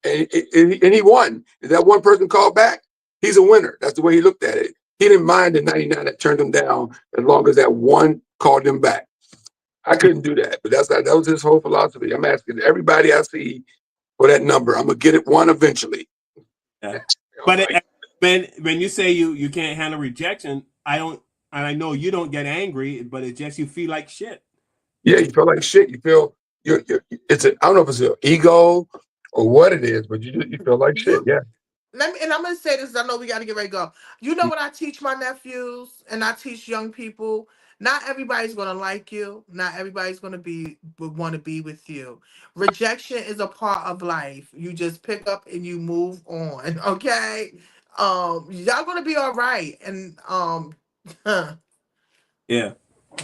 And he won. If that one person called back, he's a winner. That's the way he looked at it. He didn't mind the 99 that turned him down as long as that one called him back. I couldn't do that, but that was his whole philosophy. I'm asking everybody I see for that number. I'm gonna get it one eventually. yeah. I'm But like, when you say you can't handle rejection, I don't. And I know you don't get angry, but it's just you feel like shit. yeah, you feel like shit. You feel I don't know if it's your ego or what it is, but you feel like shit. You Yeah. let me, and I'm gonna say this. I know we got to get ready to go. You know what I teach my nephews and I teach young people. Not everybody's gonna like you. Not everybody's gonna want to be with you. Rejection is a part of life. You just pick up and you move on. Okay. Y'all gonna be all right. And Yeah.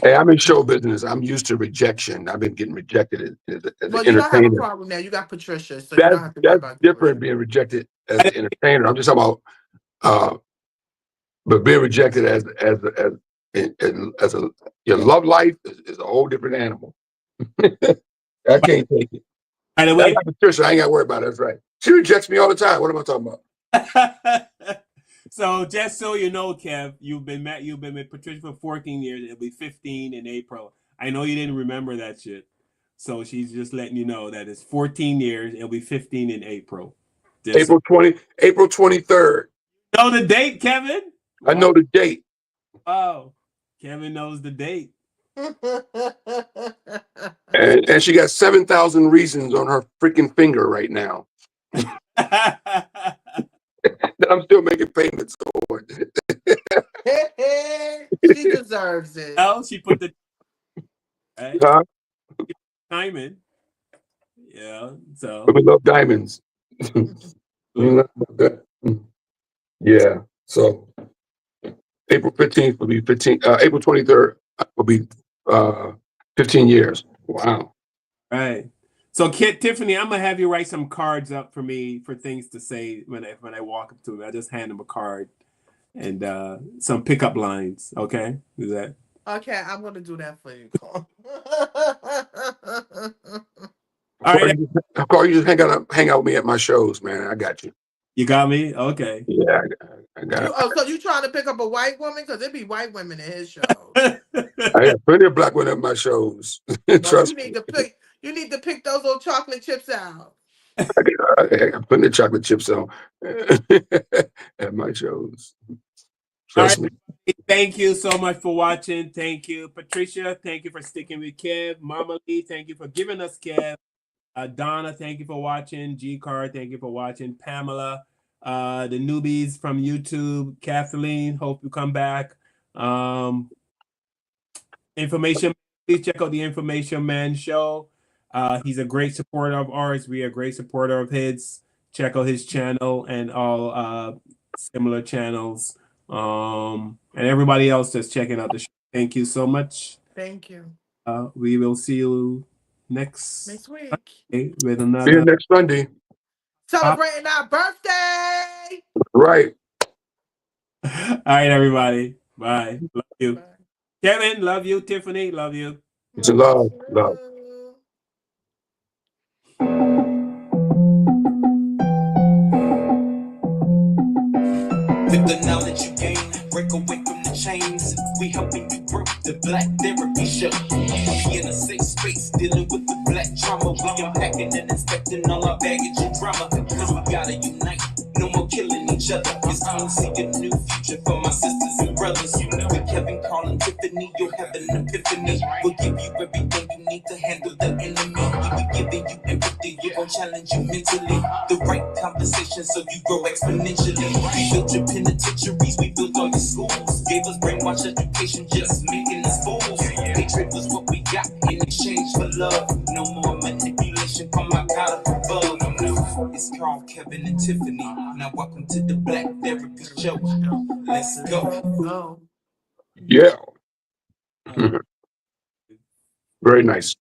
Hey, I'm in show business. I'm used to rejection. I've been getting rejected as an well, you don't have a entertainer. problem now. You got Patricia, so you That's don't have to worry that's about different Patricia. being rejected as an entertainer. I'm just talking about but being rejected as a your love life is a whole different animal. I can't take it. By the I way, got Patricia. I ain't got to worry about it. That's right. She rejects me all the time. What am I talking about? so just so you know, Kev, you've been with Patricia for 14 years. It'll be 15 in April. I know you didn't remember that shit. So she's just letting you know that it's 14 years. It'll be 15 in April. Just so April 23rd. you know the date, Kevin. I Wow. know the date. Oh, Kevin knows the date. And she got 7,000 reasons on her freaking finger right now that I'm still making payments for. She deserves it. Well, she put the right? Huh? Time in. Yeah. So Women love diamonds. Women love that. Yeah. So April 15th will be 15. April 23rd will be 15 years. Wow. right. So Kit Tiffany, I'm gonna have you write some cards up for me for things to say when I walk up to him. I just hand him a card and some pickup lines. Okay, is that Okay, I'm gonna do that for you, Carl. all right? Carl, you just hang out with me at my shows, man. I got you. You got me? Okay. Yeah, I got You, so you trying to pick up a white woman? Because it be white women in his show. I have plenty of black women at my shows. Trust me. You need to pick those little chocolate chips out. I got plenty of chocolate chips on at my shows. Trust me. Thank you so much for watching. Thank you, Patricia. Thank you for sticking with Kev. Mama Lee, thank you for giving us Kev. Donna, thank you for watching. G Card, thank you for watching. Pamela, the newbies from YouTube. Kathleen, hope you come back. Information, please check out the Information Man show. He's a great supporter of ours. We are a great supporter of his. Check out his channel and all similar channels. And everybody else that's checking out the show. Thank you so much. Thank you. We will see you next week Sunday with See another. you next Sunday. Celebrating our birthday. Right. All right, everybody. Bye. Love you. Bye. Kevin, love you. Tiffany, love you. It's a love. Love. With the knowledge you gain, break away from the chains. We helping you grow the Black Therapy Show. Be in a safe space, dealing with the black trauma. We unpacking and inspecting all our baggage and drama. Cause we gotta unite, no more killing each other. It's time to see a new future for my sisters and brothers. You know, with Kevin, calling Tiffany, you'll have an epiphany. We'll give you everything you need to handle the enemy. We be giving you empathy, we gon' challenge you mentally. The right conversation so you grow exponentially. We built your penitentiaries, we built all your schools. Gave us brainwash education, just making us fools. Hatred was what we got in exchange for love. No more manipulation from my God up above. It's Carl, Kevin, and Tiffany. Now welcome to the Black Therapy Show. Let's go. Yeah. Very nice.